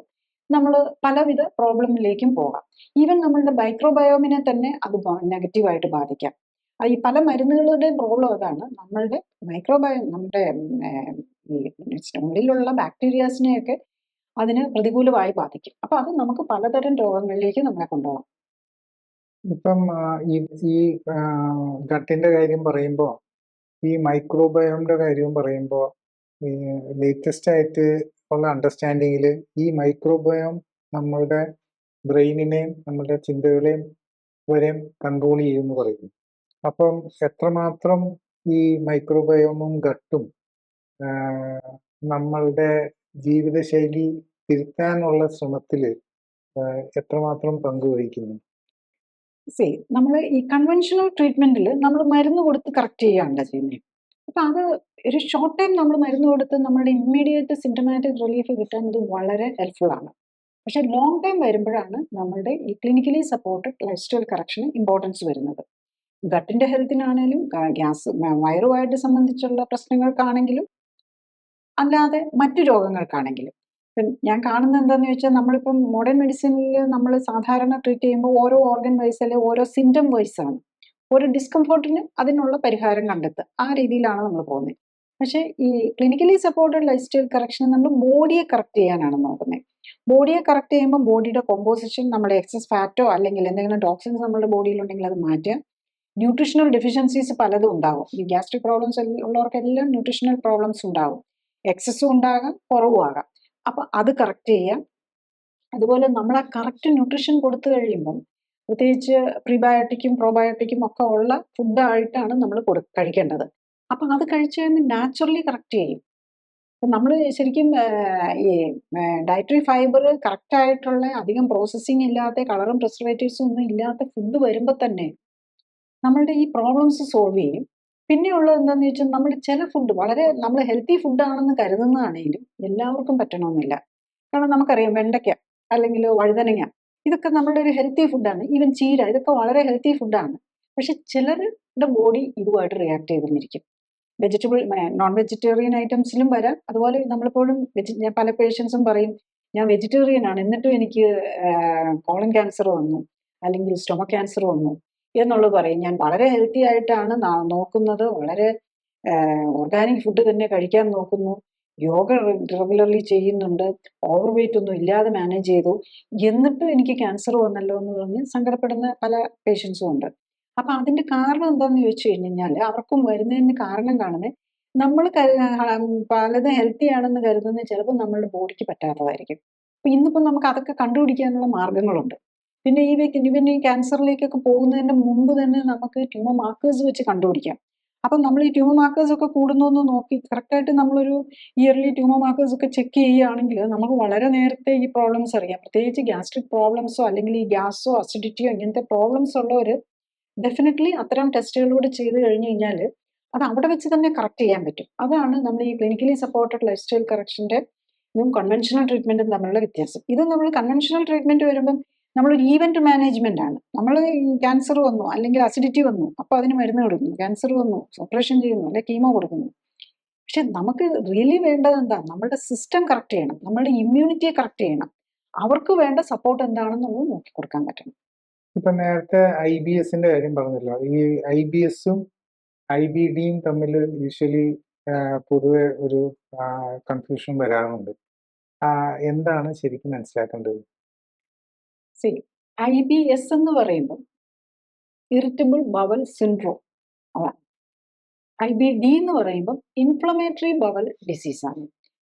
നമ്മൾ പലവിധ പ്രോബ്ലമിലേക്കും പോകാം. ഈവൻ നമ്മളുടെ മൈക്രോബയോമിനെ തന്നെ അത് നെഗറ്റീവായിട്ട് ബാധിക്കാം. ഈ പല മരുന്നുകളുടെയും പ്രോബ്ലം അതാണ്, നമ്മളുടെ മൈക്രോബയോം, നമ്മുടെ ഈ ഉള്ളിലുള്ള ബാക്ടീരിയാസിനെയൊക്കെ അതിന് പ്രതികൂലമായി ബാധിക്കും. അപ്പൊ അത് നമുക്ക് പലതരം രോഗങ്ങളിലേക്ക് നമ്മളെ കൊണ്ടുപോകാം.
ഇപ്പം ഈ ഗട്ടിന്റെ കാര്യം പറയുമ്പോൾ, ഈ മൈക്രോബയോമിന്റെ കാര്യം പറയുമ്പോൾ, ഈ ലേറ്റസ്റ്റ് ആയിട്ട് ഉള്ള അണ്ടർസ്റ്റാൻഡിങ്ങിൽ ഈ മൈക്രോബയോം നമ്മളുടെ ബ്രെയിനിനെയും നമ്മളുടെ ചിന്തകളെയും വരെയും കൺട്രോൾ ചെയ്യുമെന്ന് പറയുന്നു. അപ്പം എത്രമാത്രം ഈ മൈക്രോബയോമും ഗട്ടും നമ്മളുടെ ജീവിതശൈലി തിരുത്താനുള്ള ശ്രമത്തിൽ എത്രമാത്രം പങ്കുവഹിക്കുന്നു?
നമ്മൾ ഈ കൺവെൻഷണൽ ട്രീറ്റ്മെന്റിൽ നമ്മൾ മരുന്ന് കൊടുത്ത് കറക്റ്റ് ചെയ്യുകയാണല്ലോ ചെയ്യുന്നത്. അപ്പൊ അത് ഒരു ഷോർട്ട് ടൈം നമ്മൾ മരുന്ന് കൊടുത്ത് നമ്മുടെ ഇമ്മീഡിയറ്റ് സിംറ്റമാറ്റിക് റിലീഫ് കിട്ടാൻ ഇത് വളരെ ഹെൽപ്ഫുൾ ആണ്. പക്ഷെ ലോങ് ടൈം വരുമ്പോഴാണ് നമ്മളുടെ ഈ clinically supported lifestyle correction importance വരുന്നത്. ഗട്ടിന്റെ ഹെൽത്തിനാണേലും ഗ്യാസ് വയറുമായിട്ട് സംബന്ധിച്ചുള്ള പ്രശ്നങ്ങൾക്കാണെങ്കിലും അല്ലാതെ മറ്റു രോഗങ്ങൾക്കാണെങ്കിലും. ഇപ്പം ഞാൻ കാണുന്നത് എന്താണെന്ന് ചോദിച്ചാൽ, നമ്മളിപ്പം മോഡേൺ മെഡിസിനിൽ നമ്മൾ സാധാരണ ട്രീറ്റ് ചെയ്യുമ്പോൾ ഓരോ ഓർഗൻ വൈസ് അല്ലെങ്കിൽ ഓരോ സിംറ്റം വൈസ് ആണ്. ഒരു ഡിസ്കംഫോർട്ടിന് അതിനുള്ള പരിഹാരം കണ്ടെത്തുക, ആ രീതിയിലാണ് നമ്മൾ പോകുന്നത്. പക്ഷേ ഈ clinically supported lifestyle correction നമ്മൾ ബോഡിയെ കറക്റ്റ് ചെയ്യാനാണ് നോക്കുന്നത്. ബോഡിയെ കറക്റ്റ് ചെയ്യുമ്പോൾ ബോഡിയുടെ കോമ്പോസിഷൻ, നമ്മുടെ എക്സസ് ഫാറ്റോ അല്ലെങ്കിൽ എന്തെങ്കിലും ടോക്സിൻസ് നമ്മുടെ ബോഡിയിലുണ്ടെങ്കിൽ അത് മാറ്റുക. ന്യൂട്രീഷണൽ ഡെഫിഷ്യൻസീസ് പലതും ഉണ്ടാകും. ഈ ഗ്യാസ്ട്രിക് പ്രോബ്ലംസ് ഉള്ളവർക്കെല്ലാം ന്യൂട്രീഷണൽ പ്രോബ്ലംസ് ഉണ്ടാകും. എക്സസും ഉണ്ടാകാം, കുറവും ആകാം. അപ്പം അത് കറക്റ്റ് ചെയ്യാം. അതുപോലെ നമ്മൾ ആ കറക്റ്റ് ന്യൂട്രീഷൻ കൊടുത്തു കഴിയുമ്പം, പ്രത്യേകിച്ച് പ്രീബയോട്ടിക്കും പ്രോബയോട്ടിക്കും ഒക്കെ ഉള്ള ഫുഡായിട്ടാണ് നമ്മൾ കഴിക്കേണ്ടത്. അപ്പം അത് കഴിച്ചു കഴിയുമ്പോൾ നാച്ചുറലി കറക്റ്റ് ചെയ്യും. അപ്പം നമ്മൾ ശരിക്കും ഈ ഡയറ്ററി ഫൈബർ കറക്റ്റായിട്ടുള്ള, അധികം പ്രോസസ്സിങ് ഇല്ലാത്ത, കളറും പ്രിസർവേറ്റീവ്സും ഒന്നും ഇല്ലാത്ത ഫുഡ് വരുമ്പോൾ തന്നെ നമ്മളുടെ ഈ പ്രോബ്ലംസ് സോൾവ് ചെയ്യും. പിന്നെയുള്ളത് എന്താണെന്ന് വെച്ചാൽ, നമ്മുടെ ചില ഫുഡ് വളരെ നമ്മൾ ഹെൽത്തി ഫുഡാണെന്ന് കരുതുന്നതാണെങ്കിലും എല്ലാവർക്കും പറ്റണമെന്നില്ല. കാരണം നമുക്കറിയാം, വെണ്ടയ്ക്ക അല്ലെങ്കിൽ വഴുതനങ്ങ ഇതൊക്കെ നമ്മുടെ ഒരു ഹെൽത്തി ഫുഡാണ്. ഈവൻ ചീര, ഇതൊക്കെ വളരെ ഹെൽത്തി ഫുഡാണ്. പക്ഷെ ചിലരുടെ ബോഡി ഇതുമായിട്ട് റിയാക്ട് ചെയ്തെന്നിരിക്കും. നോൺ വെജിറ്റേറിയൻ ഐറ്റംസിലും വരാം. അതുപോലെ നമ്മളെപ്പോഴും ഞാൻ പല പേഷ്യൻസും പറയും, ഞാൻ വെജിറ്റേറിയൻ ആണ് എന്നിട്ടും എനിക്ക് കോളൻ ക്യാൻസർ വന്നു അല്ലെങ്കിൽ സ്റ്റൊമക് ക്യാൻസർ വന്നു എന്നുള്ളത് പറയും. ഞാൻ വളരെ ഹെൽത്തി ആയിട്ടാണ് നോക്കുന്നത്, വളരെ ഓർഗാനിക് ഫുഡ് തന്നെ കഴിക്കാൻ നോക്കുന്നു, യോഗ റെഗുലർലി ചെയ്യുന്നുണ്ട്, ഓവർ വെയിറ്റ് ഒന്നും ഇല്ലാതെ മാനേജ് ചെയ്തു, എന്നിട്ടും എനിക്ക് ക്യാൻസർ വന്നല്ലോ എന്ന് പറഞ്ഞ് സങ്കടപ്പെടുന്ന പല പേഷ്യൻസും ഉണ്ട്. അപ്പം അതിൻ്റെ കാരണം എന്താണെന്ന് ചോദിച്ചു കഴിഞ്ഞാൽ, അവർക്കും വരുന്നതിന് കാരണം കാണുന്നത്, നമ്മൾ പലതും ഹെൽത്തി ആണെന്ന് കരുതുന്നത് ചിലപ്പോൾ നമ്മളുടെ ബോഡിക്ക് പറ്റാത്തതായിരിക്കും. അപ്പം ഇന്നിപ്പം നമുക്ക് അതൊക്കെ കണ്ടുപിടിക്കാനുള്ള മാർഗങ്ങളുണ്ട്. പിന്നെ ഈ ക്യാൻസറിലേക്കൊക്കെ പോകുന്നതിന് മുമ്പ് തന്നെ നമുക്ക് ട്യൂമർ മാർക്കേഴ്സ് വെച്ച് കണ്ടുപിടിക്കാം. അപ്പം നമ്മൾ ഈ ട്യൂമർ മാർക്കേഴ്സ് ഒക്കെ കൂടുന്നോന്ന് നോക്കി കറക്റ്റായിട്ട് നമ്മളൊരു ഇയർലി ട്യൂമർ മാർക്കേഴ്സ് ഒക്കെ ചെക്ക് ചെയ്യുകയാണെങ്കിൽ നമുക്ക് വളരെ നേരത്തെ ഈ പ്രോബ്ലംസ് അറിയാം. പ്രത്യേകിച്ച് ഗ്യാസ്ട്രിക് പ്രോബ്ലംസോ അല്ലെങ്കിൽ ഈ ഗ്യാസോ അസിഡിറ്റിയോ ഇങ്ങനത്തെ പ്രോബ്ലംസ് ഉള്ളവർ ഡെഫിനറ്റ്ലി അത്തരം ടെസ്റ്റുകളിലൂടെ ചെയ്ത് കഴിഞ്ഞ് കഴിഞ്ഞാൽ അത് അവിടെ വെച്ച് തന്നെ കറക്റ്റ് ചെയ്യാൻ പറ്റും. അതാണ് നമ്മൾ ഈ ക്ലിനിക്കലി സപ്പോർട്ടഡ് ലൈഫ് സ്റ്റൈൽ കറക്ഷൻ്റെ ഇതും കൺവെൻഷണൽ ട്രീറ്റ്മെൻറ്റും തമ്മിലുള്ള വ്യത്യാസം. ഇത് നമ്മൾ കൺവെൻഷണൽ ട്രീറ്റ്മെൻറ്റ് വരുമ്പം നമ്മളൊരു ഈവൻറ്റ് മാനേജ്മെൻ്റ് ആണ്. നമ്മൾ ക്യാൻസർ വന്നു അല്ലെങ്കിൽ അസിഡിറ്റി വന്നു, അപ്പോൾ അതിന് മരുന്ന് കൊടുക്കുന്നു. ക്യാൻസർ വന്നു, ഓപ്പറേഷൻ ചെയ്യുന്നു, അല്ലെങ്കിൽ കീമോ കൊടുക്കുന്നു. പക്ഷെ നമുക്ക് റിയലി വേണ്ടത് എന്താ? നമ്മളുടെ സിസ്റ്റം കറക്റ്റ് ചെയ്യണം, നമ്മളുടെ ഇമ്മ്യൂണിറ്റിയെ കറക്റ്റ് ചെയ്യണം. അവർക്ക് വേണ്ട സപ്പോർട്ട് എന്താണെന്ന് നമ്മൾ നോക്കി കൊടുക്കാൻ പറ്റണം.
ഇപ്പൊ നേരത്തെ IBSന്റെ കാര്യം പറഞ്ഞല്ലോ. ഈ IBSും IBDയും തമ്മിൽ യൂഷ്വലി പൊതുവെ ഒരു കൺഫ്യൂഷൻ വരാറുണ്ട്. എന്താണ് ശരിക്കും മനസ്സിലാക്കേണ്ടത്?
IBS എന്ന് പറയുമ്പോൾ ഇറിറ്റബിൾ ബവൽ സിൻഡ്രോം അതാണ്. IBD എന്ന് പറയുമ്പോൾ ഇൻഫ്ലമേറ്ററി ബവൽ ഡിസീസാണ്.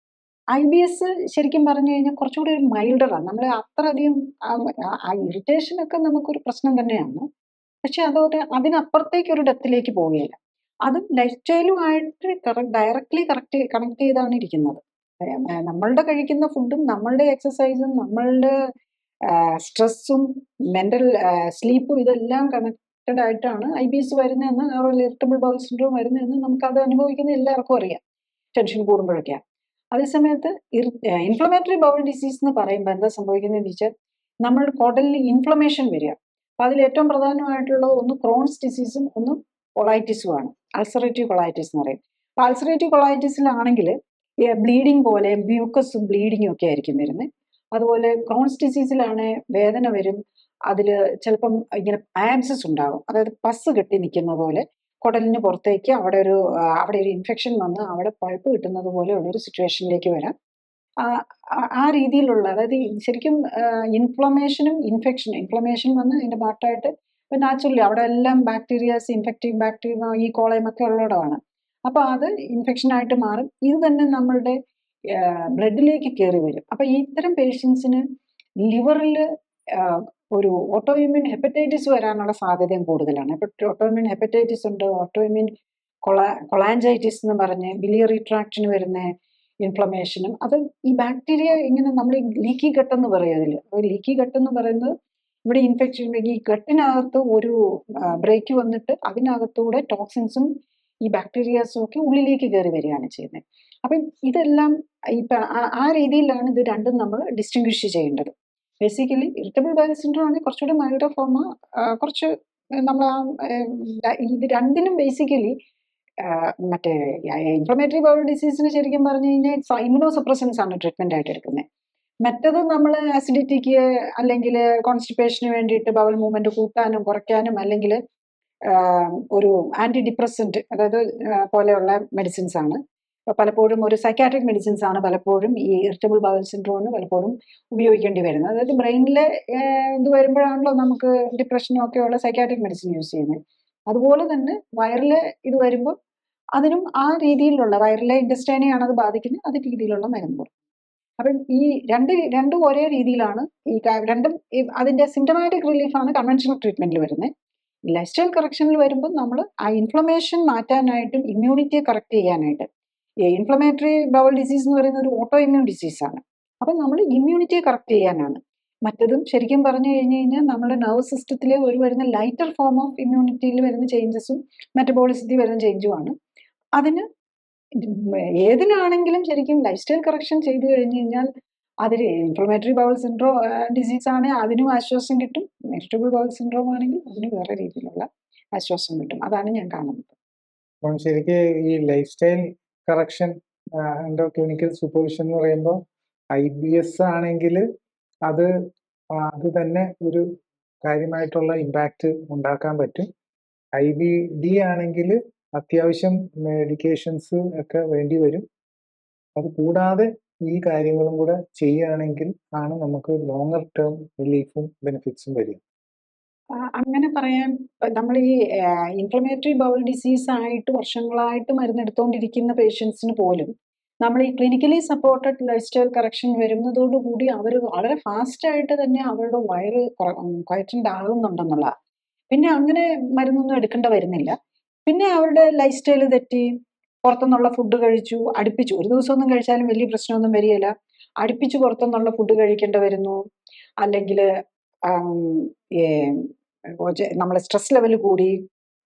IBS ശരിക്കും പറഞ്ഞു കഴിഞ്ഞാൽ കുറച്ചുകൂടി ഒരു മൈൽഡറാണ്. നമ്മളെ അത്രയധികം ആ ഇറിറ്റേഷനൊക്കെ നമുക്കൊരു പ്രശ്നം തന്നെയാണ്. പക്ഷെ അതിനപ്പുറത്തേക്ക് ഒരു ഡെപ്തിലേക്ക് പോവുകയില്ല. അതും ലൈഫ് സ്റ്റൈലുമായിട്ട് ഡയറക്ട്ലി കണക്ട് ചെയ്താണ് ഇരിക്കുന്നത്. നമ്മളുടെ കഴിക്കുന്ന ഫുഡും നമ്മളുടെ എക്സസൈസും നമ്മളുടെ സ്ട്രെസ്സും മെന്റൽ സ്ലീപ്പും ഇതെല്ലാം കണക്റ്റഡ് ആയിട്ടാണ് IBS വരുന്നതെന്ന്, ഇറിറ്റബിൾ ബൗൾ സിൻഡ്രോം വരുന്നതെന്ന് നമുക്കത് അനുഭവിക്കുന്ന എല്ലാവർക്കും അറിയാം, ടെൻഷൻ കൂടുമ്പോഴൊക്കെയാണ്. അതേസമയത്ത് ഇൻഫ്ലമേറ്ററി ബൗൾ ഡിസീസ് എന്ന് പറയുമ്പോൾ എന്താ സംഭവിക്കുന്നതെന്ന് വെച്ചാൽ നമ്മുടെ കുടലിൽ ഇൻഫ്ലമേഷൻ വരിക. അപ്പം അതിൽ ഏറ്റവും പ്രധാനമായിട്ടുള്ളത് ഒന്ന് ക്രോൺസ് ഡിസീസും ഒന്ന് കൊളൈറ്റിസുമാണ്. അൾസറേറ്റീവ് കൊളൈറ്റിസ് എന്ന് പറയും. അപ്പോൾ അൾസറേറ്റീവ് കൊളൈറ്റിസിലാണെങ്കിൽ ബ്ലീഡിങ് പോലെ മ്യൂക്കസും ബ്ലീഡിങ്ങും ഒക്കെ ആയിരിക്കും വരുന്നത്. അതുപോലെ ക്രോൺസ് ഡിസീസിലാണ് വേദന വരും. അതിൽ ചിലപ്പം ഇങ്ങനെ ആബ്സസ് ഉണ്ടാകും, അതായത് പസ് കെട്ടി നിൽക്കുന്ന പോലെ കുടലിന് പുറത്തേക്ക് അവിടെ ഒരു ഇൻഫെക്ഷൻ വന്ന് അവിടെ പഴുപ്പ് കിട്ടുന്നത് പോലെയുള്ളൊരു സിറ്റുവേഷനിലേക്ക് വരാം. ആ രീതിയിലുള്ള, അതായത് ശരിക്കും ഇൻഫ്ലമേഷൻ വന്ന് അതിൻ്റെ പാർട്ടായിട്ട് ഇപ്പം നാച്ചുറലി അവിടെ എല്ലാം ബാക്ടീരിയാസ്, ഇൻഫെക്റ്റീവ് ബാക്ടീരിയ, ഈ കോളയമൊക്കെ ഉള്ളിടമാണ്. അപ്പോൾ അത് ഇൻഫെക്ഷനായിട്ട് മാറും. ഇത് തന്നെ നമ്മളുടെ ബ്ലഡിലേക്ക് കയറി വരും. അപ്പോൾ ഇത്തരം പേഷ്യൻസിന് ലിവറിൽ ഒരു ഓട്ടോഇമ്യൂൺ ഹെപ്പറ്റൈറ്റിസ് വരാനുള്ള സാധ്യതയും കൂടുതലാണ്. ഇപ്പോൾ ഓട്ടോഇമ്യൂൺ ഹെപ്പറ്റൈറ്റിസ് ഉണ്ട്, ഓട്ടോഇമ്യൂൺ കൊളാഞ്ചൈറ്റിസ് എന്ന് പറഞ്ഞ് ബിലിയറി ട്രാക്റ്റിന് വരുന്ന ഇൻഫ്ലമേഷനും. അത് ഈ ബാക്ടീരിയ ഇങ്ങനെ നമ്മൾ ലീക്കി ഗട്ട് എന്ന് പറയും. അതിൽ ലീക്കി ഗട്ട് എന്ന് പറയുന്നത് ഇവിടെ ഇൻഫെക്ഷൻ, ഈ ഗട്ടിനകത്ത് ഒരു ബ്രേക്ക് വന്നിട്ട് അതിനകത്തൂടെ ടോക്സിൻസും ഈ ബാക്ടീരിയാസും ഒക്കെ ഉള്ളിലേക്ക് കയറി വരികയാണ് ചെയ്യുന്നത്. അപ്പം ഇതെല്ലാം ഇപ്പം ആ രീതിയിലാണ് ഇത് രണ്ടും നമ്മൾ ഡിസ്റ്റിങ്വിഷ് ചെയ്യേണ്ടത്. ബേസിക്കലി ഇറിറ്റബിൾ ബൗൾ സിൻഡ്രോം ആണെങ്കിൽ കുറച്ചുകൂടി മൈൽഡർ ഫോമ, കുറച്ച് നമ്മൾ ഇത് രണ്ടിനും ബേസിക്കലി മറ്റേ ഇൻഫ്ലമേറ്ററി ബൗൾ ഡിസീസിന് ശരിക്കും പറഞ്ഞു കഴിഞ്ഞാൽ ഇമ്യൂണോ സപ്രസൻസ് ആണ് ട്രീറ്റ്മെന്റ് ആയിട്ട് എടുക്കുന്നത്. മറ്റത് നമ്മൾ ആസിഡിറ്റിക്ക് അല്ലെങ്കിൽ കോൺസ്റ്റിപ്പേഷന് വേണ്ടിയിട്ട് ബൗൾ മൂവ്മെന്റ് കൂട്ടാനും കുറയ്ക്കാനും അല്ലെങ്കിൽ ഒരു ആന്റി ഡിപ്രസന്റ്, അതായത് പോലെയുള്ള മെഡിസിൻസ് ആണ്. പലപ്പോഴും ഒരു സൈക്കാട്രിക് മെഡിസിൻസ് ആണ് പലപ്പോഴും ഈ ഇറിറ്റബിൾ ബൗൾ സിൻഡ്രോമിന് പലപ്പോഴും ഉപയോഗിക്കേണ്ടി വരുന്നത്. അതായത് ബ്രെയിനിലെ ഇത് വരുമ്പോഴാണല്ലോ നമുക്ക് ഡിപ്രഷനും ഒക്കെയുള്ള സൈക്കാട്രിക് മെഡിസിൻ യൂസ് ചെയ്യുന്നത്. അതുപോലെ തന്നെ വയറിലെ ഇത് വരുമ്പോൾ അതിനും ആ രീതിയിലുള്ള വയറിലെ ഇൻറ്റസ്റ്റൈനെയാണ് അത് ബാധിക്കുന്നത്, അതേ രീതിയിലുള്ള മരുന്ന് കൊടുക്കും. അപ്പം ഈ രണ്ടും ഒരേ രീതിയിലാണ് രണ്ടും അതിൻ്റെ സിംറ്റമാറ്റിക് റിലീഫാണ് കൺവെൻഷണൽ ട്രീറ്റ്മെന്റിൽ വരുന്നത്. ലൈഫ് സ്റ്റൈൽ കറക്ഷനിൽ വരുമ്പോൾ നമ്മൾ ആ ഇൻഫ്ലമേഷൻ മാറ്റാനായിട്ടും ഇമ്മ്യൂണിറ്റിയെ കറക്റ്റ് ചെയ്യാനായിട്ട്, ഇൻഫ്ലമേറ്ററി ബൗൾ ഡിസീസ് എന്ന് പറയുന്ന ഒരു ഓട്ടോ ഇമ്മ്യൂൺ ഡിസീസാണ്. അപ്പം നമ്മൾ ഇമ്മ്യൂണിറ്റിയെ കറക്റ്റ് ചെയ്യാനാണ്. മറ്റതും ശരിക്കും പറഞ്ഞു കഴിഞ്ഞു കഴിഞ്ഞാൽ നമ്മുടെ നെർവസ് സിസ്റ്റത്തിൽ വരുന്ന ലൈറ്റർ ഫോം ഓഫ് ഇമ്മ്യൂണിറ്റിയിൽ വരുന്ന ചേഞ്ചസും മെറ്റബോളിസത്തിൽ വരുന്ന ചേഞ്ചുമാണ്. അതിന് ഏതിനാണെങ്കിലും ശരിക്കും ലൈഫ് സ്റ്റൈൽ കറക്ഷൻ ചെയ്തു കഴിഞ്ഞു കഴിഞ്ഞാൽ അതിൽ ഇൻഫ്ലമേറ്ററി ബൗൾ സിൻഡ്രോം ഡിസീസ് ആണെങ്കിൽ അതിനും ആശ്വാസം കിട്ടും, ഇറിറ്റബിൾ ബൗൾ സിൻഡ്രോം ആണെങ്കിൽ അതിന് വേറെ രീതിയിലുള്ള ആശ്വാസം കിട്ടും. അതാണ് ഞാൻ കാണുന്നത്.
അപ്പം ശരിക്കും ഈ life style correction clinical supervision എന്ന് പറയുമ്പോൾ IBS ആണെങ്കിൽ അത് തന്നെ ഒരു കാര്യമായിട്ടുള്ള ഇമ്പാക്റ്റ് ഉണ്ടാക്കാൻ പറ്റും. IBD ആണെങ്കിൽ അത്യാവശ്യം മെഡിക്കേഷൻസ് ഒക്കെ വേണ്ടി വരും. അത് കൂടാതെ ഈ കാര്യങ്ങളും കൂടെ ചെയ്യുകയാണെങ്കിൽ ആണ് നമുക്ക് ലോങ്ങർ ടേം റിലീഫും ബെനിഫിറ്റ്സും വരിക.
അങ്ങനെ പറയാൻ, നമ്മൾ ഈ ഇൻഫ്ലമേറ്ററി ബൗൾ ഡിസീസ് ആയിട്ട് വർഷങ്ങളായിട്ട് മരുന്നെടുത്തുകൊണ്ടിരിക്കുന്ന പേഷ്യൻസിന് പോലും നമ്മൾ ഈ clinically supported lifestyle correction വരുന്നതോടുകൂടി അവർ വളരെ ഫാസ്റ്റായിട്ട് തന്നെ അവരുടെ വയറ് ക്വയറ്റൻഡ് ആകുന്നുണ്ടെന്നുള്ള, പിന്നെ അങ്ങനെ മരുന്നൊന്നും എടുക്കേണ്ട വരുന്നില്ല. പിന്നെ അവരുടെ ലൈഫ് സ്റ്റൈൽ തെറ്റി പുറത്തുനിന്നുള്ള ഫുഡ് കഴിച്ചു, അടുപ്പിച്ചു ഒരു ദിവസമൊന്നും കഴിച്ചാലും വലിയ പ്രശ്നമൊന്നും വരികയില്ല, അടുപ്പിച്ച് പുറത്തുനിന്നുള്ള ഫുഡ് കഴിക്കേണ്ടി വരുന്നു. അല്ലെങ്കിൽ നമ്മളെ സ്ട്രെസ് ലെവൽ കൂടി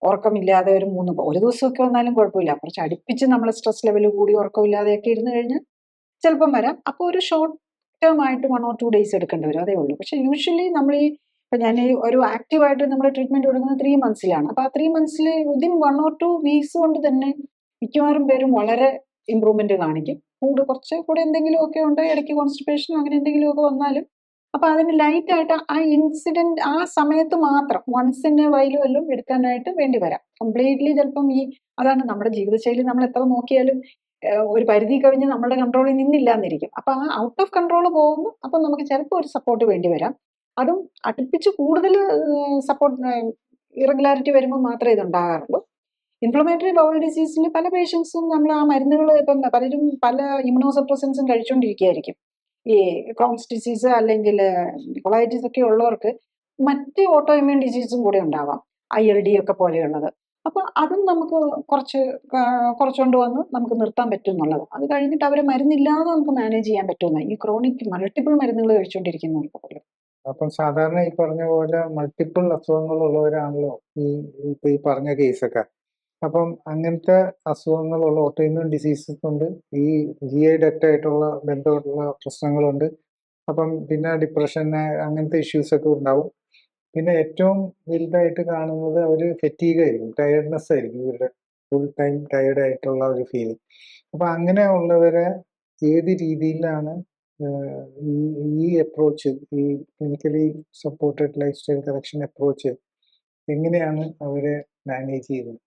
ഉറക്കമില്ലാതെ ഒരു ദിവസമൊക്കെ വന്നാലും കുഴപ്പമില്ല, കുറച്ച് അടുപ്പിച്ച് നമ്മളെ സ്ട്രെസ് ലെവൽ കൂടി ഉറക്കമില്ലാതെയൊക്കെ ഇരുന്ന് കഴിഞ്ഞാൽ ചിലപ്പം വരാം. അപ്പോൾ ഒരു ഷോർട്ട് ടേം ആയിട്ട് 1 or 2 days എടുക്കേണ്ടി വരും, അതേ ഉള്ളൂ. പക്ഷെ യൂഷ്വലി നമ്മൾ ഇപ്പം ഞാൻ ഒരു ആക്റ്റീവായിട്ട് നമ്മൾ ട്രീറ്റ്മെന്റ് കൊടുക്കുന്നത് 3 monthsലാണ്. അപ്പോൾ ആ 3 months വിതിൻ 1 or 2 weeks കൊണ്ട് തന്നെ മിക്കവാറും പേരും വളരെ ഇമ്പ്രൂവ്മെന്റ് കാണിക്കും. കുറച്ച് കൂടെ എന്തെങ്കിലുമൊക്കെ ഉണ്ട്, ഇടയ്ക്ക് കോൺസ്റ്റിപ്പേഷൻ അങ്ങനെ എന്തെങ്കിലുമൊക്കെ വന്നാലും അപ്പോൾ അതിന് ലൈറ്റായിട്ട് ആ ഇൻസിഡന്റ് ആ സമയത്ത് മാത്രം വൺസ് ഇൻ എ വൈലും എല്ലാം എടുക്കാനായിട്ട് വേണ്ടി വരാം. കംപ്ലീറ്റ്ലി ചിലപ്പം അതാണ് നമ്മുടെ ജീവിതശൈലി, നമ്മൾ എത്ര നോക്കിയാലും ഒരു പരിധി കഴിഞ്ഞ് നമ്മുടെ കൺട്രോളിൽ നിന്നില്ല എന്നിരിക്കും. അപ്പോൾ ആ ഔട്ട് ഓഫ് കൺട്രോൾ പോകുമ്പോൾ അപ്പം നമുക്ക് ചിലപ്പോൾ ഒരു സപ്പോർട്ട് വേണ്ടി വരാം. അതും അടുപ്പിച്ച് കൂടുതൽ സപ്പോർട്ട് ഇറഗുലാരിറ്റി വരുമ്പോൾ മാത്രമേ ഇതുണ്ടാകാറുള്ളൂ. ഇൻഫ്ലമേറ്ററി ബൗൾ ഡിസീസിന് പല പേഷ്യൻസും നമ്മൾ ആ മരുന്നുകൾ ഇപ്പം പലരും പല ഇമ്മ്യൂണോസപ്രസൻസും കഴിച്ചുകൊണ്ടിരിക്കുകയായിരിക്കും. ഈ ക്രോൺസ് ഡിസീസ് അല്ലെങ്കിൽ കൊളൈറ്റിസ് ഒക്കെ ഉള്ളവർക്ക് മറ്റ് ഓട്ടോ ഇമ്മ്യൂൺ ഡിസീസും കൂടെ ഉണ്ടാവാം, ILD ഒക്കെ പോലെയുള്ളത്. അപ്പോൾ അതും നമുക്ക് കുറച്ചുകൊണ്ട് വന്ന് നമുക്ക് നിർത്താൻ പറ്റും എന്നുള്ളത്. അത് കഴിഞ്ഞിട്ട് അവരെ മരുന്നില്ലാതെ നമുക്ക് മാനേജ് ചെയ്യാൻ പറ്റുന്ന ഈ ക്രോണിക് മൾട്ടിപ്പിൾ മരുന്നുകൾ കഴിച്ചുകൊണ്ടിരിക്കുന്നവർക്ക് പോലും.
അപ്പം സാധാരണ ഈ പറഞ്ഞ പോലെ മൾട്ടിപ്പിൾ അസുഖങ്ങളുള്ളവരാണല്ലോ ഇപ്പൊ ഈ പറഞ്ഞ കേസൊക്കെ. അപ്പം അങ്ങനത്തെ അസുഖങ്ങളുള്ള ഓട്ടോ ഇമ്മ്യൂൺ ഡിസീസസ് ഉണ്ട്, ഈ GI ഡക്റ്റ് ആയിട്ടുള്ള ബന്ധമുള്ള പ്രശ്നങ്ങളുണ്ട്. അപ്പം പിന്നെ ഡിപ്രഷൻ അങ്ങനത്തെ ഇഷ്യൂസ് ഒക്കെ ഉണ്ടാവും. പിന്നെ ഏറ്റവും വലുതായിട്ട് കാണുന്നത് അവർ ഫെറ്റീഗ് ആയിരിക്കും, ടയർഡ്നെസ് ആയിരിക്കും, ഇവരുടെ ഫുൾ ടൈം ടയർഡ് ആയിട്ടുള്ള ഒരു ഫീലിംഗ്. അപ്പം അങ്ങനെ ഉള്ളവരെ ഏത് രീതിയിലാണ് ഈ ഈ അപ്രോച്ച്, ഈ clinically supported lifestyle correction approach എങ്ങനെയാണ് അവരെ മാനേജ് ചെയ്യുന്നത്?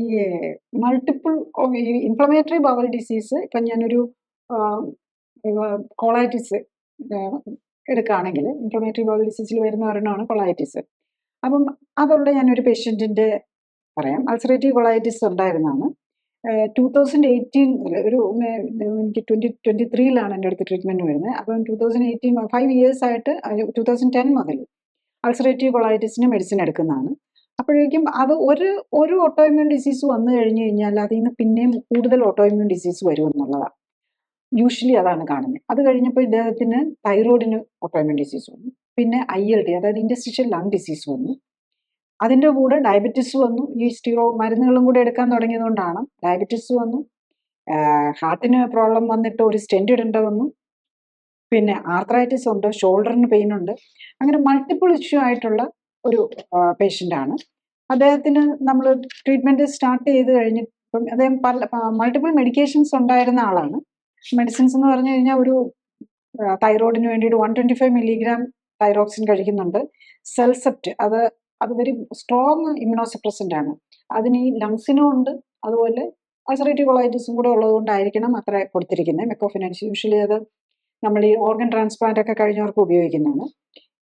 ഈ മൾട്ടിപ്പിൾ ഇൻഫ്ലമേറ്ററി ബവൽ ഡിസീസ് ഇപ്പം ഞാനൊരു കൊളൈറ്റിസ് എടുക്കുകയാണെങ്കിൽ, ഇൻഫ്ലമേറ്ററി ബവൽ ഡിസീസിൽ വരുന്ന ഒരെണ്ണമാണ് കൊളൈറ്റിസ്. അപ്പം അതുള്ള ഞാനൊരു പേഷ്യൻറ്റിൻ്റെ പറയാം. അൾസറേറ്റീവ് കൊളൈറ്റിസ് ഉണ്ടായിരുന്നതാണ്. 2018 ഒരു എനിക്ക് 2023 എൻ്റെ അടുത്ത് ട്രീറ്റ്മെൻറ്റ് വരുന്നത്. അപ്പം 2018 5 years ആയിട്ട് 2010 മുതൽ അൾസറേറ്റീവ് കൊളൈറ്റിസിന് മെഡിസിൻ എടുക്കുന്നതാണ്. അപ്പോഴേക്കും അത് ഒരു ഓട്ടോ ഇമ്മ്യൂൺ ഡിസീസ് വന്നു കഴിഞ്ഞു കഴിഞ്ഞാൽ അതിൽ നിന്ന് പിന്നെയും കൂടുതൽ ഓട്ടോ ഇമ്മ്യൂൺ ഡിസീസ് വരുമെന്നുള്ളതാണ് യൂഷ്വലി അതാണ് കാണുന്നത്. അത് കഴിഞ്ഞപ്പോൾ ഇദ്ദേഹത്തിന് തൈറോയിഡിന് ഓട്ടോ ഇമ്മ്യൂൺ ഡിസീസ് വന്നു, പിന്നെ ILD അതായത് ഇൻറ്റർസ്റ്റിഷ്യൽ ലങ് ഡിസീസ് വന്നു, അതിൻ്റെ കൂടെ ഡയബറ്റിസ് വന്നു. ഈ മരുന്നുകളും കൂടെ എടുക്കാൻ തുടങ്ങിയതുകൊണ്ടാണ് ഡയബറ്റിസ് വന്നു, ഹാർട്ടിന് പ്രോബ്ലം വന്നിട്ട് ഒരു സ്റ്റെൻറ്റ് ഇടേണ്ട വന്നു, പിന്നെ ആർത്രൈറ്റിസ് ഉണ്ട്, ഷോൾഡറിന് പെയിൻ ഉണ്ട്. അങ്ങനെ മൾട്ടിപ്പിൾ ഇഷ്യൂ ആയിട്ടുള്ള ഒരു പേഷ്യൻ്റാണ്. അദ്ദേഹത്തിന് നമ്മൾ ട്രീറ്റ്മെൻറ്റ് സ്റ്റാർട്ട് ചെയ്ത് കഴിഞ്ഞിപ്പം അദ്ദേഹം മൾട്ടിപ്പിൾ മെഡിക്കേഷൻസ് ഉണ്ടായിരുന്ന ആളാണ്. മെഡിസിൻസ് എന്ന് പറഞ്ഞു കഴിഞ്ഞാൽ ഒരു തൈറോയിഡിന് വേണ്ടിയിട്ട് 125 milligram തൈറോക്സിൻ കഴിക്കുന്നുണ്ട്. സെൽസെപ്റ്റ് അത് വെരി സ്ട്രോങ് ഇമ്മ്യൂണോസപ്രസൻ്റ് ആണ്. അതിന് ഈ ലങ്സിനും ഉണ്ട്, അതുപോലെ അൾസറേറ്റീവ് കൊളൈറ്റിസും കൂടെ ഉള്ളതുകൊണ്ടായിരിക്കണം അത്ര കൊടുത്തിരിക്കുന്നത്. മെക്കോഫിനാൻസ് യൂഷ്വലി അത് നമ്മൾ ഈ ഓർഗൻ ട്രാൻസ്പ്ലാന്റ് ഒക്കെ കഴിഞ്ഞവർക്ക് ഉപയോഗിക്കുന്നതാണ്.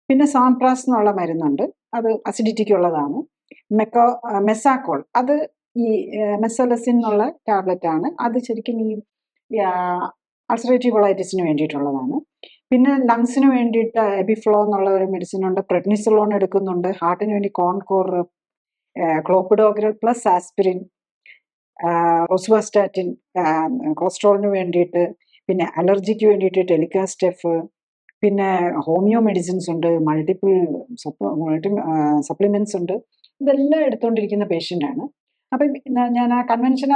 പിന്നെ സാംപ്രാസ് എന്നുള്ള മരുന്നുണ്ട്, അത് അസിഡിറ്റിക്കുള്ളതാണ്. മെസാക്കോൾ അത് ഈ മെസലസിൻ എന്നുള്ള ടാബ്ലറ്റ് ആണ്. അത് ശരിക്കും ഈ അൾസറേറ്റീവ് കൊളൈറ്റിസിന് വേണ്ടിയിട്ടുള്ളതാണ്. പിന്നെ ലങ്സിന് വേണ്ടിയിട്ട് എബിഫ്ലോ എന്നുള്ള ഒരു മെഡിസിൻ ഉണ്ട്, പ്രെഡ്നിസോളോൺ എടുക്കുന്നുണ്ട്. ഹാർട്ടിന് വേണ്ടി കോൺകോർ, ക്ലോപ്പിഡോഗ്രൽ പ്ലസ് ആസ്പിരിൻ, റോസുവാസ്റ്റാറ്റിൻ കൊളസ്ട്രോളിന് വേണ്ടിയിട്ട്, പിന്നെ അലർജിക്ക് വേണ്ടിയിട്ട് ടെലിക്കാസ്റ്റെഫ്, പിന്നെ ഹോമിയോ മെഡിസിൻസ് ഉണ്ട്, മൾട്ടിപ്പിൾ സപ്ലിമെൻറ്റ്സ് ഉണ്ട്. ഇതെല്ലാം എടുത്തുകൊണ്ടിരിക്കുന്ന പേഷ്യൻ്റാണ്. അപ്പം ഞാൻ ആ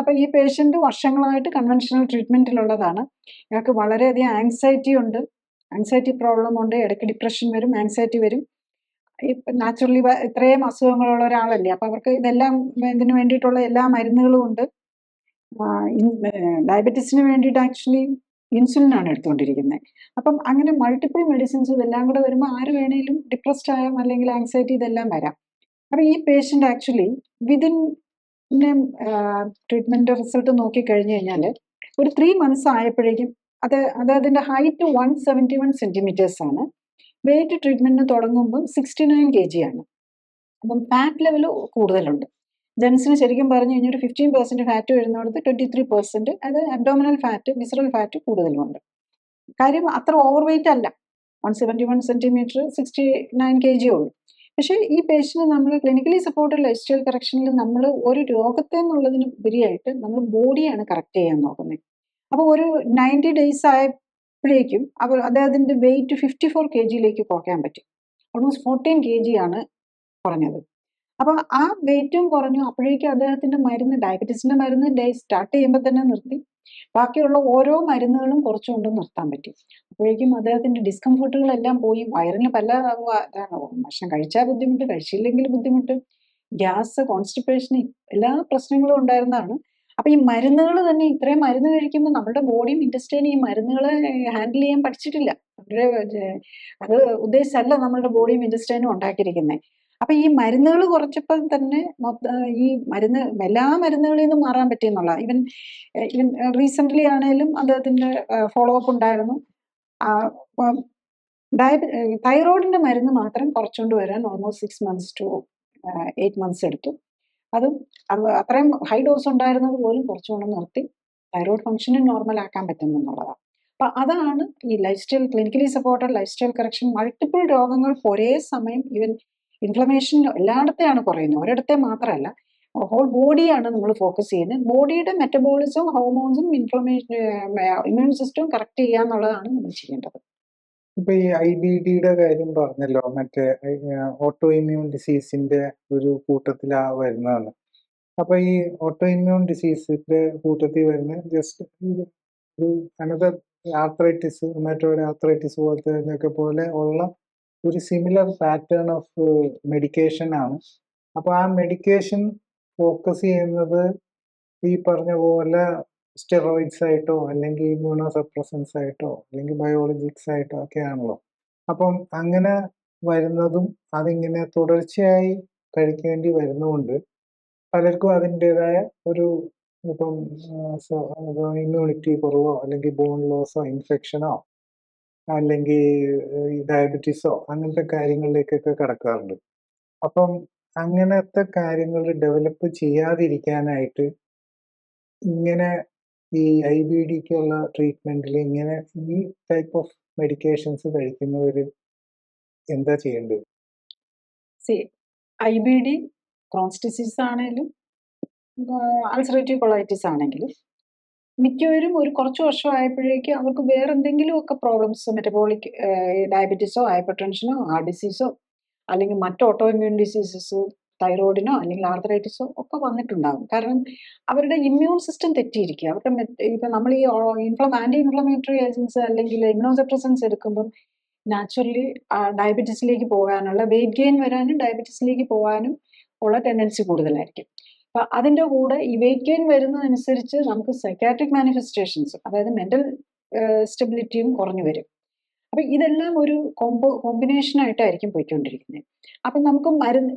അപ്പം ഈ പേഷ്യൻ്റ് വർഷങ്ങളായിട്ട് കൺവെൻഷണൽ ട്രീറ്റ്മെൻറ്റിലുള്ളതാണ്. ഇയാൾക്ക് വളരെയധികം ആങ്സൈറ്റി ഉണ്ട്, ആങ്സൈറ്റി പ്രോബ്ലം ഉണ്ട്, ഇടയ്ക്ക് ഡിപ്രഷൻ വരും, ആങ്സൈറ്റി വരും. ഇപ്പം നാച്ചുറലി ഇത്രയും അസുഖങ്ങളുള്ള ഒരാളല്ലേ, അപ്പം അവർക്ക് ഇതെല്ലാം ഇതിന് വേണ്ടിയിട്ടുള്ള എല്ലാ മരുന്നുകളും ഉണ്ട്. ഡയബറ്റീസിന് വേണ്ടിയിട്ട് ആക്ച്വലി ഇൻസുലിനാണ് എടുത്തുകൊണ്ടിരിക്കുന്നത്. അപ്പം അങ്ങനെ മൾട്ടിപ്പിൾ മെഡിസിൻസ് ഇതെല്ലാം കൂടെ വരുമ്പോൾ ആര് വേണേലും ഡിപ്രസ്ഡ് ആയാം, അല്ലെങ്കിൽ ആങ്സൈറ്റി ഇതെല്ലാം വരാം. അപ്പം ഈ patient actually within treatment result നോക്കിക്കഴിഞ്ഞ് കഴിഞ്ഞാൽ ഒരു 3 months ആയപ്പോഴേക്കും അതിൻ്റെ ഹൈറ്റ് 171 centimeters ആണ്. വെയിറ്റ് ട്രീറ്റ്മെൻറ്റിന് തുടങ്ങുമ്പം 69 kg ആണ്. അപ്പം ഫാറ്റ് ലെവൽ കൂടുതലുണ്ട്. ജെൻസിന് ശരിക്കും പറഞ്ഞു കഴിഞ്ഞാൽ ഒരു 15% ഫാറ്റ് വരുന്നിടത്ത് 23% അത് അബ്ഡോമിനൽ ഫാറ്റ്, വിസറൽ ഫാറ്റ് കൂടുതലുമുണ്ട്. കാര്യം അത്ര ഓവർ വെയിറ്റ് അല്ല, 171 centimeter 69 kg ഉള്ളൂ. പക്ഷേ ഈ പേഷ്യന് നമ്മൾ ക്ലിനിക്കലി സപ്പോർട്ടഡ് ലൈഫ് സ്റ്റൈൽ കറക്ഷനിൽ നമ്മൾ ഒരു രോഗത്തെ എന്നുള്ളതിന് ഉപരിയായിട്ട് നമ്മൾ ബോഡിയാണ് കറക്റ്റ് ചെയ്യാൻ നോക്കുന്നത്. അപ്പോൾ ഒരു 90 days ആയപ്പോഴേക്കും അദ്ദേഹത്തിൻ്റെ വെയിറ്റ് 54 kg കുറയ്ക്കാൻ പറ്റും. ഓൾമോസ്റ്റ് 14 kg ആണ് കുറഞ്ഞത്. അപ്പോൾ ആ വെയിറ്റും കുറഞ്ഞു. അപ്പോഴേക്കും അദ്ദേഹത്തിൻ്റെ മരുന്ന്, ഡയബറ്റീസിൻ്റെ മരുന്ന് സ്റ്റാർട്ട് ചെയ്യുമ്പോൾ തന്നെ നിർത്തി. ബാക്കിയുള്ള ഓരോ മരുന്നുകളും കുറച്ചുകൊണ്ട് നിർത്താൻ പറ്റി. അപ്പോഴേക്കും അദ്ദേഹത്തിൻ്റെ ഡിസ്കംഫർട്ടുകളെല്ലാം പോയി. വയറിന് പല ഭക്ഷണം കഴിച്ചാൽ ബുദ്ധിമുട്ട്, കഴിച്ചില്ലെങ്കിൽ ബുദ്ധിമുട്ട്, ഗ്യാസ്, കോൺസ്റ്റിപ്പേഷൻ, എല്ലാ പ്രശ്നങ്ങളും ഉണ്ടായിരുന്നതാണ്. അപ്പം ഈ മരുന്നുകൾ തന്നെ ഇത്രയും മരുന്ന് കഴിക്കുമ്പോൾ നമ്മുടെ ബോഡിയും ഇൻറ്റസ്റ്റൈനും ഈ മരുന്നുകളെ ഹാൻഡിൽ ചെയ്യാൻ പഠിച്ചിട്ടില്ല. അത് ഉദ്ദേശിച്ചല്ല നമ്മളുടെ ബോഡിയും ഇൻറ്റസ്റ്റൈനും ഉണ്ടാക്കിയിരിക്കുന്നത്. അപ്പം ഈ മരുന്നുകൾ കുറച്ചപ്പോൾ തന്നെ ഈ എല്ലാ മരുന്നുകളിൽ നിന്നും മാറാൻ പറ്റിയെന്നുള്ള ഈവൻ റീസെൻ്റ്ലി ആണെങ്കിലും അദ്ദേഹത്തിൻ്റെ ഫോളോ അപ്പ് ഉണ്ടായിരുന്നു. തൈറോയിഡിൻ്റെ മരുന്ന് മാത്രം കുറച്ചുകൊണ്ട് വരാൻ ഓൾമോസ്റ്റ് 6 months to 8 months എടുത്തു. അതും അത്രയും ഹൈ ഡോസ് ഉണ്ടായിരുന്നത് പോലും കുറച്ചുകൊണ്ട് നിർത്തി തൈറോയ്ഡ് ഫംഗ്ഷനെ നോർമൽ ആക്കാൻ പറ്റുമെന്നുള്ളതാണ്. അപ്പം അതാണ് ഈ life style clinically supported lifestyle correction. Multiple രോഗങ്ങൾ ഒരേ സമയം ഈവൻ ഇൻഫ്ലമേഷൻ എല്ലായിടത്തെയാണ് കുറയുന്നത്, ഒരിടത്തെ മാത്രമല്ല, ഹോൾ ബോഡിയാണ് നമ്മൾ ഫോക്കസ് ചെയ്യുന്നത്. ബോഡിയുടെ മെറ്റബോളിസം, ഹോർമോൺസും ഇമ്മ്യൂൺ സിസ്റ്റവും കറക്റ്റ് ചെയ്യുക എന്നുള്ളതാണ് നമ്മൾ ചെയ്യേണ്ടത്.
ഇപ്പൊ ഈ IBDയുടെ കാര്യം പറഞ്ഞല്ലോ, മറ്റേ ഓട്ടോ ഇമ്മ്യൂൺ ഡിസീസിന്റെ ഒരു കൂട്ടത്തിലാ വരുന്നതാണ്. അപ്പൊ ഈ ഓട്ടോ ഇമ്മ്യൂൺ ഡിസീസിന്റെ കൂട്ടത്തിൽ വരുന്ന ജസ്റ്റ് ഒരു അനദർ ആർത്രൈറ്റിസ്, റുമറ്റോയ്ഡ് ആർത്രൈറ്റിസ് പോലത്തെ പോലെ ഉള്ള ഒരു സിമിലർ പാറ്റേൺ ഓഫ് മെഡിക്കേഷൻ ആണ്. അപ്പൊ ആ മെഡിക്കേഷൻ ഫോക്കസ് ചെയ്യുന്നത് ഈ പറഞ്ഞ പോലെ സ്റ്റെറോയിഡ്സ് ആയിട്ടോ അല്ലെങ്കിൽ ഇമ്മ്യൂണോ സപ്രസൻസ് ആയിട്ടോ അല്ലെങ്കിൽ ബയോളജിക്സ് ആയിട്ടോ ഒക്കെ ആണല്ലോ. അപ്പം അങ്ങനെ വരുന്നതും അതിങ്ങനെ തുടർച്ചയായി കഴിക്കേണ്ടി വരുന്നതുകൊണ്ട് പലർക്കും അതിൻ്റെതായ ഒരു ഇപ്പം ഇമ്മ്യൂണിറ്റി കുറവോ അല്ലെങ്കിൽ ബോൺ ലോസോ ഇൻഫെക്ഷനോ അല്ലെങ്കിൽ ഡയബറ്റീസോ അങ്ങനത്തെ കാര്യങ്ങളിലേക്കൊക്കെ കടക്കാറുണ്ട്. അപ്പം അങ്ങനത്തെ കാര്യങ്ങൾ ഡെവലപ്പ് ചെയ്യാതിരിക്കാനായിട്ട് ഇങ്ങനെ ഈ IBDക്കുള്ള ട്രീറ്റ്മെന്റിൽ ഇങ്ങനെ ഈ ടൈപ്പ് ഓഫ് മെഡിക്കേഷൻസ് കഴിക്കുന്നവർ എന്താ ചെയ്യേണ്ടത്?
IBD, ക്രോൺസ് ഡിസീസ് ആണെങ്കിലും അൾസറേറ്റീവ് കൊളൈറ്റിസ് ആണെങ്കിലും മിക്കവരും ഒരു കുറച്ച് വർഷമായപ്പോഴേക്ക് അവർക്ക് വേറെ എന്തെങ്കിലുമൊക്കെ പ്രോബ്ലംസ്, മെറ്റബോളിക് ഡയബറ്റീസോ ഹൈപ്പർ ടെൻഷനോ ഹാർട്ട് ഡിസീസോ അല്ലെങ്കിൽ മറ്റ് ഓട്ടോ ഇമ്മ്യൂൺ ഡിസീസസ്, തൈറോയിഡിനോ അല്ലെങ്കിൽ ആർത്രൈറ്റിസോ ഒക്കെ വന്നിട്ടുണ്ടാകും. കാരണം അവരുടെ ഇമ്മ്യൂൺ സിസ്റ്റം തെറ്റിയിരിക്കുക. അവരുടെ ഇപ്പം നമ്മൾ ഈ ആൻറ്റി ഇൻഫ്ലമേറ്ററി ഏജൻസ് അല്ലെങ്കിൽ ഇമ്മ്യൂണോസപ്രസൻസ് എടുക്കുമ്പം നാച്ചുറലി ഡയബറ്റീസിലേക്ക് പോകാനുള്ള, വെയിറ്റ് ഗെയിൻ വരാനും ഡയബറ്റീസിലേക്ക് പോകാനും ഉള്ള ടെൻഡൻസി കൂടുതലായിരിക്കും. അപ്പം അതിൻ്റെ കൂടെ ഈ വെയിറ്റ് ഗെയിൻ വരുന്നതനുസരിച്ച് നമുക്ക് സൈക്കാട്രിക് മാനിഫെസ്റ്റേഷൻസ്, അതായത് മെൻ്റൽ സ്റ്റെബിലിറ്റിയും കുറഞ്ഞു വരും. അപ്പം ഇതെല്ലാം ഒരു കോമ്പിനേഷൻ ആയിട്ടായിരിക്കും പോയിക്കൊണ്ടിരിക്കുന്നത്. അപ്പം നമുക്ക്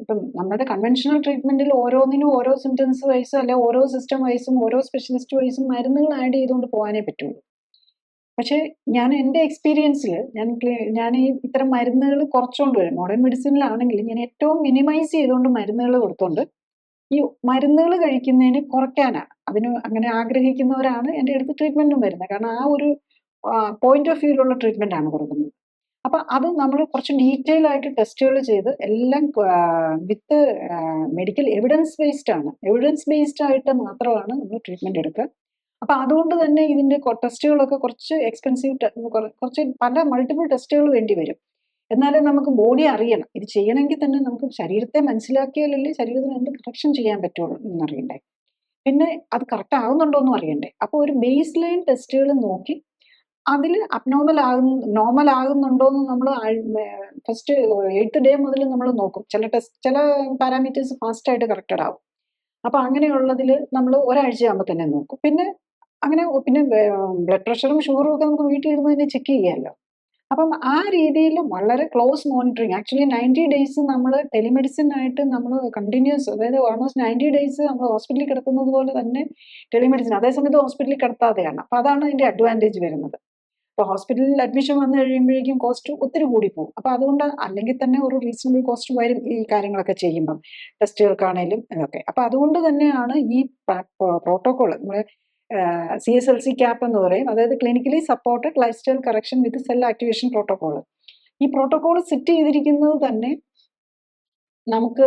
ഇപ്പം നമ്മുടെ കൺവെൻഷണൽ ട്രീറ്റ്മെൻറ്റിൽ ഓരോന്നിനും ഓരോ സിംറ്റംസ് വൈസും അല്ലെ ഓരോ സിസ്റ്റം വൈസും ഓരോ സ്പെഷ്യലിസ്റ്റ് വൈസും മരുന്നുകൾ ആഡ് ചെയ്തുകൊണ്ട് പോകാനേ പറ്റുള്ളൂ. പക്ഷേ എൻ്റെ എക്സ്പീരിയൻസിൽ ഞാൻ ഈ ഇത്തരം മരുന്നുകൾ കുറച്ചുകൊണ്ട് വരും. മോഡേൺ മെഡിസിനിലാണെങ്കിൽ ഞാൻ ഏറ്റവും മിനിമൈസ് ചെയ്തുകൊണ്ട് മരുന്നുകൾ കൊടുത്തുകൊണ്ട് ഈ മരുന്നുകൾ കഴിക്കുന്നതിന് കുറയ്ക്കാനാണ്, അതിന് അങ്ങനെ ആഗ്രഹിക്കുന്നവരാണ് എൻ്റെ അടുത്ത് ട്രീറ്റ്മെൻറ്റും വരുന്നത്. കാരണം ആ ഒരു പോയിന്റ് ഓഫ് വ്യൂയിലുള്ള ട്രീറ്റ്മെൻ്റ് ആണ് കൊടുക്കുന്നത്. അപ്പം അത് നമ്മൾ കുറച്ച് ഡീറ്റെയിൽ ആയിട്ട് ടെസ്റ്റുകൾ ചെയ്ത് എല്ലാം വിത്ത് മെഡിക്കൽ എവിഡൻസ് ബേസ്ഡ് ആണ്, എവിഡൻസ് ബേസ്ഡ് ആയിട്ട് മാത്രമാണ് നമ്മൾ ട്രീറ്റ്മെൻറ്റ് എടുക്കുക. അപ്പം അതുകൊണ്ട് തന്നെ ഇതിൻ്റെ ടെസ്റ്റുകളൊക്കെ കുറച്ച് എക്സ്പെൻസീവ്, കുറച്ച് മൾട്ടിപ്പിൾ ടെസ്റ്റുകൾ വേണ്ടി വരും. എന്നാലും നമുക്ക് ബോഡി അറിയണം. ഇത് ചെയ്യണമെങ്കിൽ തന്നെ നമുക്ക് ശരീരത്തെ മനസ്സിലാക്കിയാലല്ലേ ശരീരത്തിന് എന്ത് കറക്ഷൻ ചെയ്യാൻ പറ്റുള്ളൂ എന്നറിയണ്ടേ. പിന്നെ അത് കറക്റ്റ് ആകുന്നുണ്ടോ എന്നും അറിയണ്ടേ. അപ്പോൾ ഒരു ബേസ് ലൈൻ ടെസ്റ്റുകൾ നോക്കി അതിൽ നോർമൽ ആകുന്നുണ്ടോ എന്ന് നമ്മൾ ഫസ്റ്റ് 8th ഡേ മുതൽ നമ്മൾ നോക്കും. ചില പാരാമീറ്റേഴ്സ് ഫാസ്റ്റായിട്ട് കറക്റ്റഡ് ആവും. അപ്പോൾ അങ്ങനെയുള്ളതിൽ നമ്മൾ ഒരാഴ്ചയാകുമ്പോൾ തന്നെ നോക്കും. പിന്നെ ബ്ലഡ് പ്രഷറും ഷുഗറും ഒക്കെ നമുക്ക് വീട്ടിൽ ഇരുന്ന് തന്നെ ചെക്ക് ചെയ്യാമല്ലോ. അപ്പം ആ രീതിയിൽ വളരെ ക്ലോസ് മോണിറ്ററിങ്. ആക്ച്വലി 90 ഡേയ്സ് നമ്മൾ ടെലിമെഡിസിൻ ആയിട്ട് നമ്മൾ കണ്ടിന്യൂസ്, അതായത് ഓൾമോസ്റ്റ് 90 ഡേയ്സ് നമ്മൾ ഹോസ്പിറ്റലിൽ കിടക്കുന്നത് പോലെ തന്നെ ടെലിമെഡിസിൻ അതേസമയത്ത് ഹോസ്പിറ്റലിൽ കിടത്താതെയാണ്. അപ്പോൾ അതാണ് അതിൻ്റെ അഡ്വാൻറ്റേജ് വരുന്നത്. ഇപ്പോൾ ഹോസ്പിറ്റലിൽ അഡ്മിഷൻ വന്നു കഴിയുമ്പോഴേക്കും കോസ്റ്റ് ഒത്തിരി കൂടിപ്പോകും. അപ്പോൾ അതുകൊണ്ട് അല്ലെങ്കിൽ തന്നെ ഒരു റീസണബിൾ കോസ്റ്റ് വരും ഈ കാര്യങ്ങളൊക്കെ ചെയ്യുമ്പം, ടെസ്റ്റുകൾക്കാണേലും ഇതൊക്കെ. അപ്പോൾ അതുകൊണ്ട് തന്നെയാണ് ഈ പ്രോട്ടോകോൾ നമ്മൾ CSLC CAP എന്ന് പറയും, അതായത് clinically supported lifestyle correction with cell activation protocol. ഈ പ്രോട്ടോകോൾ സെറ്റ് ചെയ്തിരിക്കുന്നത് തന്നെ നമുക്ക്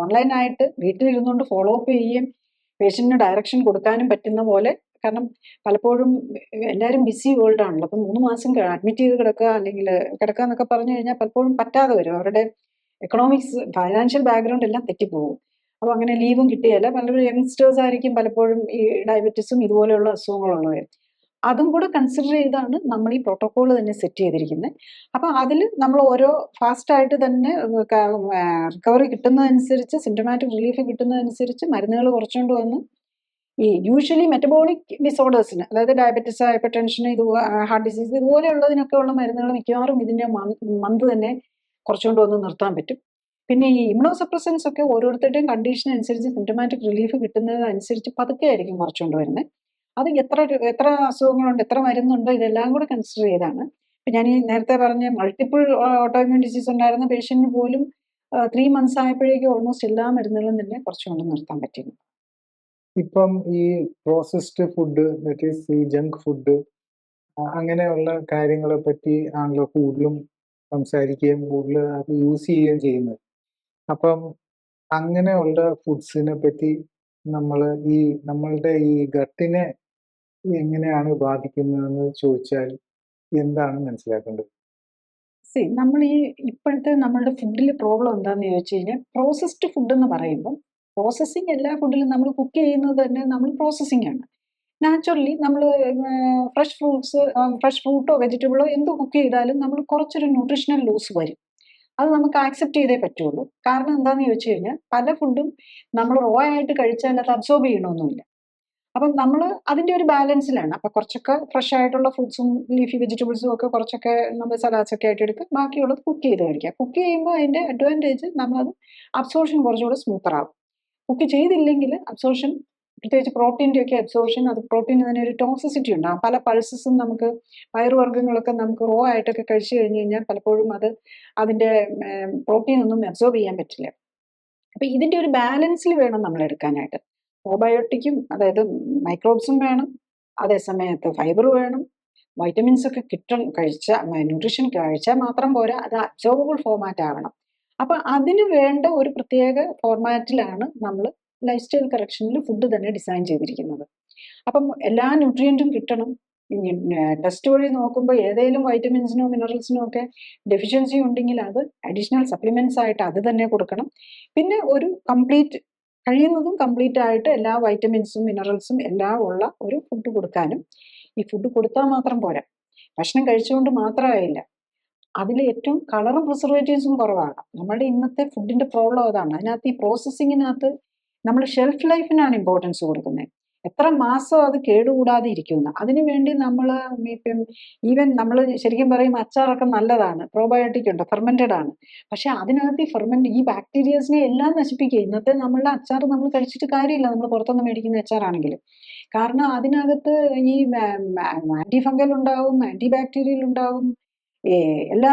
ഓൺലൈനായിട്ട് വീട്ടിലിരുന്നുകൊണ്ട് ഫോളോ അപ്പ് ചെയ്യുകയും പേഷ്യൻറ്റിന് ഡയറക്ഷൻ കൊടുക്കാനും പറ്റുന്ന പോലെ. കാരണം പലപ്പോഴും എല്ലാവരും ബിസി വേൾഡ് ആണല്ലോ. അപ്പം 3 മാസം അഡ്മിറ്റ് ചെയ്ത് കിടക്കുക അല്ലെങ്കിൽ കിടക്കുക എന്നൊക്കെ പറഞ്ഞു കഴിഞ്ഞാൽ പലപ്പോഴും പറ്റാതെ വരും. അവരുടെ എക്കണോമിക്സ്, ഫൈനാൻഷ്യൽ ബാക്ക്ഗ്രൗണ്ട് എല്ലാം തെറ്റിപ്പോകും. അപ്പോൾ അങ്ങനെ ലീവും കിട്ടുകയില്ല. പലപ്പോഴും യങ്സ്റ്റേഴ്സ് ആയിരിക്കും പലപ്പോഴും ഈ ഡയബറ്റീസും ഇതുപോലെയുള്ള അസുഖങ്ങളുള്ളവർ. അതും കൂടെ കൺസിഡർ ചെയ്താണ് നമ്മൾ ഈ പ്രോട്ടോകോൾ തന്നെ സെറ്റ് ചെയ്തിരിക്കുന്നത്. അപ്പം അതിൽ നമ്മൾ ഓരോ ഫാസ്റ്റായിട്ട് തന്നെ റിക്കവറി കിട്ടുന്നതനുസരിച്ച്, സിംറ്റമാറ്റിക് റിലീഫ് കിട്ടുന്നതനുസരിച്ച് മരുന്നുകൾ കുറച്ചുകൊണ്ട് വന്ന് ഈ യൂഷ്വലി മെറ്റബോളിക് ഡിസോർഡേഴ്സിന്, അതായത് diabetes, hypertension, heart disease ഇതുപോലെയുള്ളതിനൊക്കെ ഉള്ള മരുന്നുകൾ മിക്കവാറും ഇതിൻ്റെ മന്ത് തന്നെ കുറച്ചുകൊണ്ട് വന്ന് നിർത്താൻ പറ്റും. പിന്നെ ഈ ഇമ്മ്യൂണോസപ്രസൻസ് ഒക്കെ ഓരോരുത്തരുടെയും കണ്ടീഷൻ അനുസരിച്ച് സിംറ്റമാറ്റിക് റിലീഫ് കിട്ടുന്നതനുസരിച്ച് പതുക്കെ ആയിരിക്കും കുറച്ചുകൊണ്ട് വരുന്നത്. അത് എത്ര അസുഖങ്ങളുണ്ട്, എത്ര മരുന്നുണ്ട്, ഇതെല്ലാം കൂടെ കൺസിഡർ ചെയ്താണ്. ഇപ്പം ഞാൻ ഈ നേരത്തെ പറഞ്ഞ മൾട്ടിപ്പിൾ ഓട്ടോ ഇമ്മ്യൂൺ ഡിസീസ് ഉണ്ടായിരുന്ന പേഷ്യൻറ്റിന് പോലും 3 മന്ത്സ് ആയപ്പോഴേക്കും ഓൾമോസ്റ്റ് എല്ലാ മരുന്നുകളും തന്നെ കുറച്ചുകൊണ്ട് നിർത്താൻ പറ്റിയിരുന്നു.
ഇപ്പം ഈ പ്രോസസ്ഡ് ഫുഡ്, ദാറ്റ് ഈസ് ഈ ജങ്ക് ഫുഡ്, അങ്ങനെയുള്ള കാര്യങ്ങളെ പറ്റി ആണല്ലോ കൂടുതലും സംസാരിക്കുകയും കൂടുതൽ അത് യൂസ് ചെയ്യുകയും ചെയ്യുന്നത്. അപ്പം അങ്ങനെയുള്ള ഫുഡ്സിനെ പറ്റി നമ്മൾ നമ്മളുടെ ഈ ഗട്ടിനെ എങ്ങനെയാണ് ബാധിക്കുന്നതെന്ന് ചോദിച്ചാൽ എന്താണ് മനസ്സിലാക്കേണ്ടത്?
നമ്മൾ ഇപ്പോഴത്തെ നമ്മളുടെ ഫുഡിൽ പ്രോബ്ലം എന്താണെന്ന് ചോദിച്ചു കഴിഞ്ഞാൽ, പ്രോസസ്ഡ് ഫുഡ് എന്ന് പറയുമ്പം പ്രോസസ്സിങ് എല്ലാ ഫുഡിലും നമ്മൾ കുക്ക് ചെയ്യുന്നത് തന്നെ നമ്മൾ പ്രോസസ്സിംഗ് ആണ്. നാച്ചുറലി നമ്മൾ ഫ്രഷ് ഫ്രൂട്ടോ വെജിറ്റബിളോ എന്ത് കുക്ക് ചെയ്താലും നമ്മൾ കുറച്ചൊരു ന്യൂട്രീഷണൽ ലോസ് വരും. അത് നമുക്ക് ആക്സെപ്റ്റ് ചെയ്തേ പറ്റുള്ളൂ. കാരണം എന്താണെന്ന് ചോദിച്ചു കഴിഞ്ഞാൽ, പല ഫുഡും നമ്മൾ റോ ആയിട്ട് കഴിച്ചാൽ അത് അബ്സോർബ് ചെയ്യണമെന്നില്ല. അപ്പം നമ്മൾ അതിൻ്റെ ഒരു ബാലൻസിലാണ്. അപ്പം കുറച്ചൊക്കെ ഫ്രഷ് ആയിട്ടുള്ള ഫ്രൂട്ട്സും ലീഫി വെജിറ്റബിൾസും ഒക്കെ കുറച്ചൊക്കെ നമ്മൾ സലാഡ്സ് ഒക്കെ ആയിട്ട് എടുക്കുക, ബാക്കിയുള്ളത് കുക്ക് ചെയ്ത് കഴിക്കുക. കുക്ക് ചെയ്യുമ്പോൾ അതിൻ്റെ അഡ്വാൻറ്റേജ് നമ്മളത് അബ്സോർഷൻ കുറച്ചുകൂടെ സ്മൂത്തർ ആകും. കുക്ക് ചെയ്തില്ലെങ്കിൽ അബ്സോർഷൻ, പ്രത്യേകിച്ച് പ്രോട്ടീൻ്റെ ഒക്കെ അബ്സോർഷൻ, അത് പ്രോട്ടീന് തന്നെ ഒരു ടോക്സിസിറ്റി ഉണ്ടാകും. പല പൾസസും നമുക്ക് പയറുവർഗ്ഗങ്ങളൊക്കെ നമുക്ക് റോ ആയിട്ടൊക്കെ കഴിച്ചു കഴിഞ്ഞ് കഴിഞ്ഞാൽ പലപ്പോഴും അതിൻ്റെ പ്രോട്ടീൻ ഒന്നും അബ്സോർബ് ചെയ്യാൻ പറ്റില്ല. അപ്പം ഇതിൻ്റെ ഒരു ബാലൻസിൽ വേണം നമ്മൾ എടുക്കാനായിട്ട്. പ്രോബയോട്ടിക്കും, അതായത് മൈക്രോബ്സും വേണം, അതേസമയത്ത് ഫൈബർ വേണം, വൈറ്റമിൻസ് ഒക്കെ ന്യൂട്രീഷൻ കഴിച്ചാൽ മാത്രം പോരാ, അത് അബ്സോർബിൾ ഫോർമാറ്റ് ആവണം. അപ്പം അതിന് വേണ്ട ഒരു പ്രത്യേക ഫോർമാറ്റിലാണ് നമ്മൾ ലൈഫ് സ്റ്റൈൽ കറക്ഷനിൽ ഫുഡ് തന്നെ ഡിസൈൻ ചെയ്തിരിക്കുന്നത്. അപ്പം എല്ലാ ന്യൂട്രിയൻറ്റും കിട്ടണം. ടെസ്റ്റ് വഴി നോക്കുമ്പോൾ ഏതെങ്കിലും വൈറ്റമിൻസിനോ മിനറൽസിനോ ഒക്കെ ഡെഫിഷ്യൻസി ഉണ്ടെങ്കിൽ അത് അഡീഷണൽ സപ്ലിമെൻറ്റ്സ് ആയിട്ട് അത് തന്നെ കൊടുക്കണം. പിന്നെ ഒരു കഴിയുന്നതും കംപ്ലീറ്റ് ആയിട്ട് എല്ലാ വൈറ്റമിൻസും മിനറൽസും എല്ലാം ഉള്ള ഒരു ഫുഡ് കൊടുക്കാനും. ഈ ഫുഡ് കൊടുത്താൽ മാത്രം പോരാ, ഭക്ഷണം കഴിച്ചുകൊണ്ട് മാത്രമായില്ല, അതിൽ ഏറ്റവും കളറും പ്രിസർവേറ്റീവ്സും കുറവാണ്. നമ്മുടെ ഇന്നത്തെ ഫുഡിൻ്റെ പ്രോബ്ലം അതാണ്. അതിനകത്ത് ഈ പ്രോസസ്സിങ്ങിനകത്ത് നമ്മൾ ഷെൽഫ് ലൈഫിനാണ് ഇമ്പോർട്ടൻസ് കൊടുക്കുന്നത്. എത്ര മാസം അത് കേടുകൂടാതെ ഇരിക്കുന്നു. അതിനുവേണ്ടി നമ്മൾ ഇപ്പം ഈവൻ നമ്മൾ ശരിക്കും പറയും അച്ചാറൊക്കെ നല്ലതാണ്, പ്രോബയോട്ടിക് ഉണ്ട്, ഫെർമെൻറ്റഡ് ആണ്. പക്ഷെ അതിനകത്ത് ഈ ബാക്ടീരിയസിനെ എല്ലാം നശിപ്പിക്കുക. ഇന്നത്തെ നമ്മളുടെ അച്ചാർ നമ്മൾ കഴിച്ചിട്ട് കാര്യമില്ല, നമ്മൾ പുറത്തുനിന്ന് മേടിക്കുന്ന അച്ചാറാണെങ്കിലും. കാരണം അതിനകത്ത് ഈ ആൻറ്റി ഫംഗൽ ഉണ്ടാവും, ആൻറ്റി ബാക്ടീരിയൽ ഉണ്ടാവും, എല്ലാ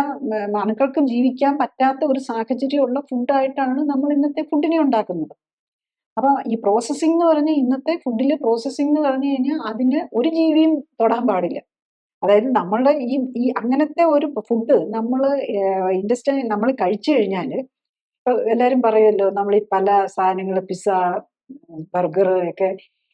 അണുക്കൾക്കും ജീവിക്കാൻ പറ്റാത്ത ഒരു സാഹചര്യമുള്ള ഫുഡായിട്ടാണ് നമ്മൾ ഇന്നത്തെ ഫുഡിനെ ഉണ്ടാക്കുന്നത്. അപ്പോൾ ഈ പ്രോസസ്സിംഗ് എന്ന് പറഞ്ഞാൽ, ഇന്നത്തെ ഫുഡിൽ പ്രോസസ്സിംഗ് എന്ന് പറഞ്ഞു കഴിഞ്ഞാൽ അതിന് ഒരു ജീവിയും തൊടാൻ പാടില്ല. അതായത് നമ്മളുടെ ഈ അങ്ങനത്തെ ഒരു ഫുഡ് നമ്മൾ ഇൻഡസ്ട്രി നമ്മൾ കഴിച്ചു കഴിഞ്ഞാൽ, എല്ലാവരും പറയുമല്ലോ, നമ്മൾ ഈ പല സാധനങ്ങൾ പിസ്സ, ബർഗർ ഒക്കെ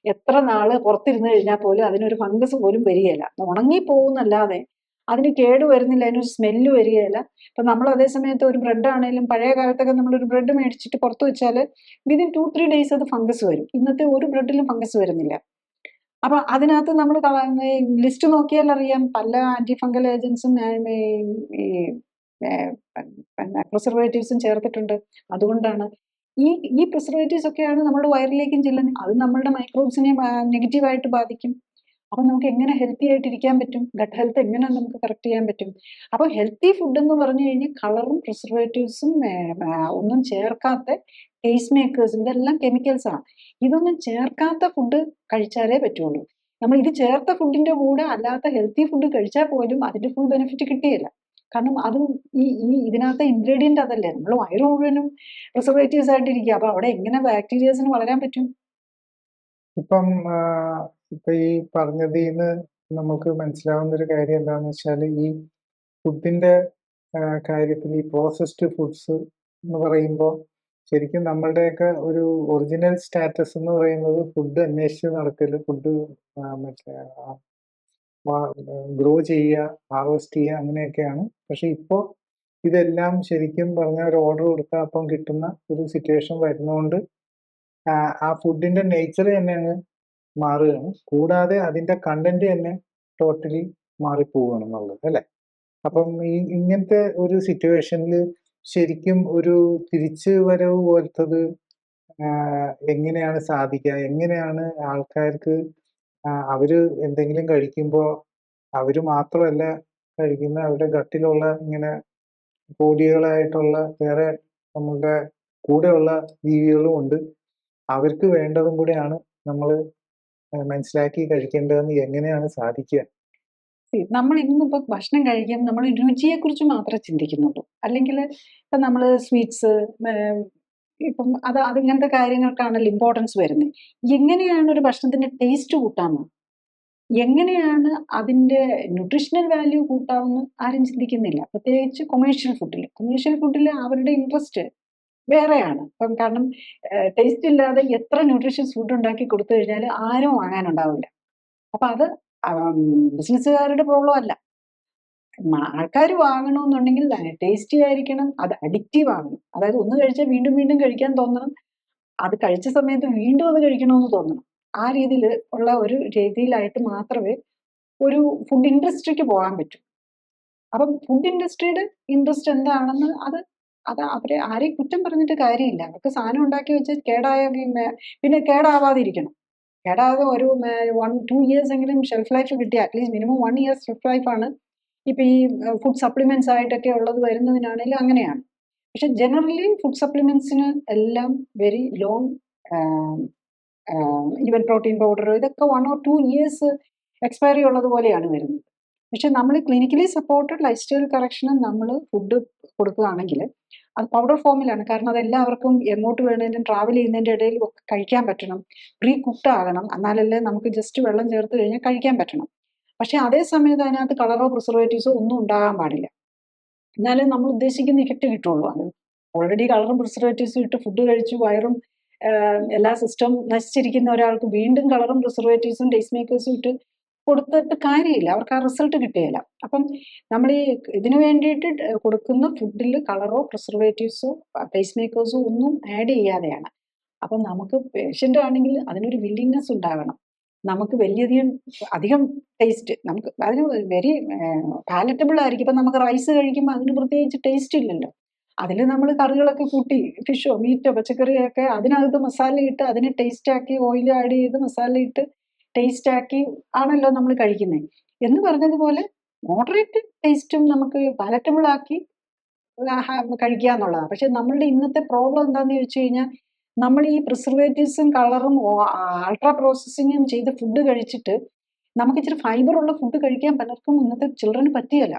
എത്ര നാള് പുറത്തിരുന്ന് കഴിഞ്ഞാൽ പോലും അതിനൊരു ഫംഗസ് പോലും വരികയില്ല. ഉണങ്ങിപ്പോകുന്നല്ലാതെ അതിന് കേട് വരുന്നില്ല, അതിനൊരു സ്മെല്ല് വരികയില്ല. ഇപ്പം നമ്മൾ അതേ സമയത്ത് ഒരു ബ്രെഡ് ആണെങ്കിലും, പഴയ കാലത്തൊക്കെ നമ്മളൊരു ബ്രെഡ് മേടിച്ചിട്ട് പുറത്ത് വെച്ചാൽ വിതിൻ 2-3 ഡേയ്സ് അത് ഫംഗസ് വരും. ഇന്നത്തെ ഒരു ബ്രെഡിലും ഫംഗസ് വരുന്നില്ല. അപ്പം അതിനകത്ത് നമ്മൾ ലിസ്റ്റ് നോക്കിയാൽ അറിയാം, പല ആൻറ്റി ഫംഗൽ ഏജൻസും ഈ പ്രിസർവേറ്റീവ്സും ചേർത്തിട്ടുണ്ട്. അതുകൊണ്ടാണ് ഈ പ്രിസർവേറ്റീവ്സ് ഒക്കെയാണ് നമ്മുടെ വയറിലേക്കും ചെല്ലുന്നത്. അത് നമ്മളുടെ മൈക്രോബ്സിനെ നെഗറ്റീവായിട്ട് ബാധിക്കും. അപ്പം നമുക്ക് എങ്ങനെ ഹെൽത്തി ആയിട്ട് ഇരിക്കാൻ പറ്റും? ഗട്ട് ഹെൽത്ത് എങ്ങനെ നമുക്ക് കറക്റ്റ് ചെയ്യാൻ പറ്റും? അപ്പോൾ ഹെൽത്തി ഫുഡ് എന്ന് പറഞ്ഞു കഴിഞ്ഞാൽ കളറും പ്രിസർവേറ്റീവ്സും ഒന്നും ചേർക്കാത്ത ടേസ്റ്റ് മേക്കേഴ്സും, ഇതെല്ലാം കെമിക്കൽസാണ്. ഇതൊന്നും ചേർക്കാത്ത ഫുഡ് കഴിച്ചാലേ പറ്റുള്ളൂ. നമ്മൾ ഇത് ചേർത്ത ഫുഡിൻ്റെ കൂടെ അല്ലാത്ത ഹെൽത്തി ഫുഡ് കഴിച്ചാൽ പോലും അതിൻ്റെ ഫുൾ ബെനിഫിറ്റ് കിട്ടിയില്ല. കാരണം അതും ഇതിനകത്തെ ഇൻഗ്രീഡിയൻ്റ് അതല്ലേ. നമ്മൾ വയറ് മുഴുവനും പ്രിസർവേറ്റീവ്സ് ആയിട്ടിരിക്കുക. അപ്പോൾ അവിടെ എങ്ങനെ ബാക്ടീരിയസിന് വളരാൻ പറ്റും?
ഇപ്പം ഈ പറഞ്ഞതിന്ന് നമുക്ക് മനസ്സിലാവുന്ന ഒരു കാര്യം എന്താണെന്ന് വെച്ചാൽ, ഈ ഫുഡിന്റെ കാര്യത്തിൽ ഈ പ്രോസസ്ഡ് ഫുഡ്സ് എന്ന് പറയുമ്പോൾ ശരിക്കും നമ്മളുടെയൊക്കെ ഒരു ഒറിജിനൽ സ്റ്റാറ്റസ് എന്ന് പറയുന്നത് ഫുഡ് അന്വേഷിച്ച് നടക്കൽ, ഫുഡ് ഗ്രോ ചെയ്യുക, ഹാർവെസ്റ്റ് ചെയ്യുക, അങ്ങനെയൊക്കെയാണ്. പക്ഷെ ഇപ്പോൾ ഇതെല്ലാം ശരിക്കും പറഞ്ഞാൽ ഒരു ഓർഡർ കൊടുത്താൽ അപ്പം കിട്ടുന്ന ഒരു സിറ്റുവേഷൻ വരുന്നതുകൊണ്ട് ആ ഫുഡിന്റെ നേച്ചർ തന്നെ അങ്ങ് മാറുകയാണ്. കൂടാതെ അതിന്റെ കണ്ടന്റ് തന്നെ ടോട്ടലി മാറിപ്പോവുകയാണ് എന്നുള്ളത് അല്ലേ? അപ്പം ഇങ്ങനത്തെ ഒരു സിറ്റുവേഷനിൽ ശരിക്കും ഒരു തിരിച്ചു വരവ് പോലത്തത് എങ്ങനെയാണ് സാധിക്കുക? എങ്ങനെയാണ് ആൾക്കാർക്ക് അവര് എന്തെങ്കിലും കഴിക്കുമ്പോൾ അവര് മാത്രമല്ല കഴിക്കുന്ന, അവരുടെ ഗട്ടിലുള്ള ഇങ്ങനെ കോടികളായിട്ടുള്ള വേറെ നമ്മളുടെ കൂടെയുള്ള ജീവികളും ഉണ്ട്. അവർക്ക് വേണ്ടതും കൂടെയാണ് നമ്മൾ മനസ്സിലാക്കി കഴിക്കേണ്ടതെന്ന് എങ്ങനെയാണ് സാധിക്കുക?
നമ്മൾ ഇന്നിപ്പോൾ ഭക്ഷണം കഴിക്കുമ്പോൾ നമ്മൾ രുചിയെക്കുറിച്ച് മാത്രമേ ചിന്തിക്കുന്നുള്ളൂ. അല്ലെങ്കിൽ ഇപ്പം നമ്മൾ സ്വീറ്റ്സ് ഇപ്പം അതിങ്ങനത്തെ കാര്യങ്ങൾക്കാണല്ലോ ഇമ്പോർട്ടൻസ് വരുന്നത്. എങ്ങനെയാണ് ഒരു ഭക്ഷണത്തിൻ്റെ ടേസ്റ്റ് കൂട്ടാമെന്ന്, എങ്ങനെയാണ് അതിൻ്റെ ന്യൂട്രീഷണൽ വാല്യൂ കൂട്ടാമെന്ന് ആരും ചിന്തിക്കുന്നില്ല. പ്രത്യേകിച്ച് കൊമേഴ്ഷ്യൽ ഫുഡിൽ. കൊമേഴ്ഷ്യൽ ഫുഡിൽ അവരുടെ ഇൻട്രസ്റ്റ് വേറെയാണ്. ഇപ്പം കാരണം ടേസ്റ്റ് ഇല്ലാതെ എത്ര ന്യൂട്രീഷ്യസ് ഫുഡ് ഉണ്ടാക്കി കൊടുത്തു കഴിഞ്ഞാൽ ആരും വാങ്ങാനുണ്ടാവില്ല. അപ്പം അത് ബിസിനസ്സുകാരുടെ പ്രോബ്ലം അല്ല. ആൾക്കാർ വാങ്ങണമെന്നുണ്ടെങ്കിൽ ടേസ്റ്റി ആയിരിക്കണം, അത് അഡിക്റ്റീവ് ആകണം. അതായത് ഒന്ന് കഴിച്ചാൽ വീണ്ടും വീണ്ടും കഴിക്കാൻ തോന്നണം, അത് കഴിച്ച സമയത്ത് വീണ്ടും അത് കഴിക്കണമെന്ന് തോന്നണം. ആ രീതിയിൽ ഉള്ള ഒരു രീതിയിലായിട്ട് മാത്രമേ ഒരു ഫുഡ് ഇൻഡസ്ട്രിക്ക് പോകാൻ പറ്റൂ. അപ്പം ഫുഡ് ഇൻഡസ്ട്രിയുടെ ഇൻട്രസ്റ്റ് എന്താണെന്ന് അത് അവരെ ആരെയും കുറ്റം പറഞ്ഞിട്ട് കാര്യമില്ല. അവർക്ക് സാധനം ഉണ്ടാക്കി വെച്ച് പിന്നെ കേടാവാതിരിക്കണം. കേടാതെ ഒരു 1-2 ഇയേഴ്സ് എങ്കിലും ഷെൽഫ് ലൈഫ് കിട്ടിയ അറ്റ്ലീസ്റ്റ് മിനിമം 1 ഇയർ ഷെൽഫ് ലൈഫാണ് ഇപ്പം ഈ ഫുഡ് സപ്ലിമെന്റ്സ് ആയിട്ടൊക്കെ ഉള്ളത് വരുന്നതിനാണെങ്കിലും അങ്ങനെയാണ്. പക്ഷെ ജനറലി ഫുഡ് സപ്ലിമെന്റ്സിന് എല്ലാം very long even protein powder ഇതൊക്കെ 1 or 2 ഇയേഴ്സ് എക്സ്പയറി ഉള്ളത് പോലെയാണ് വരുന്നത്. പക്ഷെ നമ്മൾ ക്ലിനിക്കലി സപ്പോർട്ടഡ് ലൈഫ് സ്റ്റൈൽ കറക്ഷന് നമ്മൾ ഫുഡ് കൊടുക്കുകയാണെങ്കിൽ അത് പൗഡർ ഫോമിലാണ്. കാരണം അത് എല്ലാവർക്കും എങ്ങോട്ട് വേണേലും ട്രാവൽ ചെയ്യുന്നതിൻ്റെ ഇടയിൽ ഒക്കെ കഴിക്കാൻ പറ്റണം, പ്രീ കുക്ക്ഡ് ആകണം, എന്നാലല്ലേ നമുക്ക് ജസ്റ്റ് വെള്ളം ചേർത്ത് കഴിഞ്ഞാൽ കഴിക്കാൻ പറ്റണം. പക്ഷെ അതേ സമയത്ത് അതിനകത്ത് കളറോ പ്രിസർവേറ്റീവ്സോ ഒന്നും ഉണ്ടാകാൻ പാടില്ല. എന്നാലേ നമ്മൾ ഉദ്ദേശിക്കുന്ന ഇഫക്റ്റ് കിട്ടുള്ളൂ. അത് ഓൾറെഡി കളറും പ്രിസർവേറ്റീവ്സും ഇട്ട് ഫുഡ് കഴിച്ചു വയറും എല്ലാ സിസ്റ്റം നശിച്ചിരിക്കുന്ന ഒരാൾക്ക് വീണ്ടും കളറും പ്രിസർവേറ്റീവ്സും ടേസ്റ്റ് മേക്കേഴ്സും ഇട്ട് കൊടുത്തിട്ട് കാര്യമില്ല, അവർക്ക് ആ റിസൾട്ട് കിട്ടുകയില്ല. അപ്പം നമ്മൾ ഈ ഇതിനു വേണ്ടിയിട്ട് കൊടുക്കുന്ന ഫുഡിൽ കളറോ പ്രിസർവേറ്റീവ്സോ ടേസ്റ്റ് മേക്കേഴ്സോ ഒന്നും ആഡ് ചെയ്യാതെയാണ്. അപ്പം നമുക്ക് പേഷ്യൻ്റ് ആണെങ്കിൽ അതിനൊരു വില്ലിങ്നെസ് ഉണ്ടാകണം. നമുക്ക് അധികം ടേസ്റ്റ് നമുക്ക് അതിന് വെരി പാലറ്റബിൾ ആയിരിക്കും. ഇപ്പം നമുക്ക് റൈസ് കഴിക്കുമ്പോൾ അതിന് പ്രത്യേകിച്ച് ടേസ്റ്റ് ഇല്ലല്ലോ. അതിൽ നമ്മൾ കറികളൊക്കെ കൂട്ടി ഫിഷോ മീറ്റോ പച്ചക്കറിയൊക്കെ അതിനകത്ത് മസാല ഇട്ട് അതിനെ ടേസ്റ്റാക്കി ഓയിൽ ആഡ് ചെയ്ത് മസാല ഇട്ട് ടേസ്റ്റാക്കി ആണല്ലോ നമ്മൾ കഴിക്കുന്നത്. എന്ന് പറഞ്ഞതുപോലെ മോഡറേറ്റ് ടേസ്റ്റും നമുക്ക് പാലറ്റബിൾ ആക്കി കഴിക്കുക എന്നുള്ളതാണ്. പക്ഷെ നമ്മളുടെ ഇന്നത്തെ പ്രോബ്ലം എന്താണെന്ന് ചോദിച്ചു കഴിഞ്ഞാൽ നമ്മൾ ഈ പ്രിസർവേറ്റീവ്സും കളറും അൾട്രാ പ്രോസസ്സിങ്ങും ചെയ്ത് ഫുഡ് കഴിച്ചിട്ട് നമുക്ക് ഇച്ചിരി ഫൈബറുള്ള ഫുഡ് കഴിക്കാൻ പലർക്കും ഇന്നത്തെ ചിൽഡ്രന് പറ്റുകയില്ല.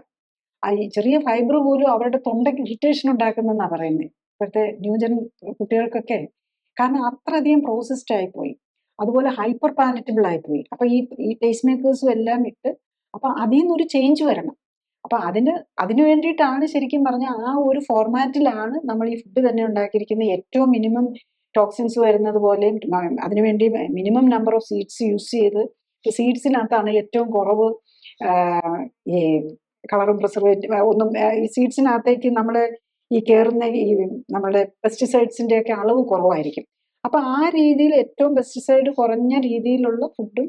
ഈ ചെറിയ ഫൈബർ പോലും അവരുടെ തൊണ്ടയ്ക്ക് ഇറിറ്റേഷൻ ഉണ്ടാക്കുന്നെന്നാണ് പറയുന്നത് ഇപ്പോഴത്തെ ന്യൂജൻ കുട്ടികൾക്കൊക്കെ. കാരണം അത്രയധികം പ്രോസസ്ഡ് ആയിപ്പോയി, അതുപോലെ ഹൈപ്പർ പാലറ്റബിൾ ആയിപ്പോയി. അപ്പം ഈ ടേസ്റ്റ് മേക്കേഴ്സും എല്ലാം ഇട്ട് അപ്പം അതിൽ നിന്നൊരു ചേഞ്ച് വരണം. അപ്പം അതിന് വേണ്ടിയിട്ടാണ് ശരിക്കും പറഞ്ഞാൽ ആ ഒരു ഫോർമാറ്റിലാണ് നമ്മൾ ഈ ഫുഡ് തന്നെ ഉണ്ടാക്കിയിരിക്കുന്നത്. ഏറ്റവും മിനിമം ടോക്സിൻസ് വരുന്നത് പോലെയും അതിനുവേണ്ടി minimum number of seeds use ചെയ്ത് സീഡ്സിനകത്താണ് ഏറ്റവും കുറവ് ഈ കളറും പ്രിസർവേറ്റീവ് ഒന്നും ഈ സീഡ്സിനകത്തേക്ക് നമ്മൾ ഈ കയറുന്ന ഈ നമ്മുടെ പെസ്റ്റിസൈഡ്സിൻ്റെ ഒക്കെ അളവ് കുറവായിരിക്കും. അപ്പം ആ രീതിയിൽ ഏറ്റവും പെസ്റ്റിസൈഡ് കുറഞ്ഞ രീതിയിലുള്ള ഫുഡും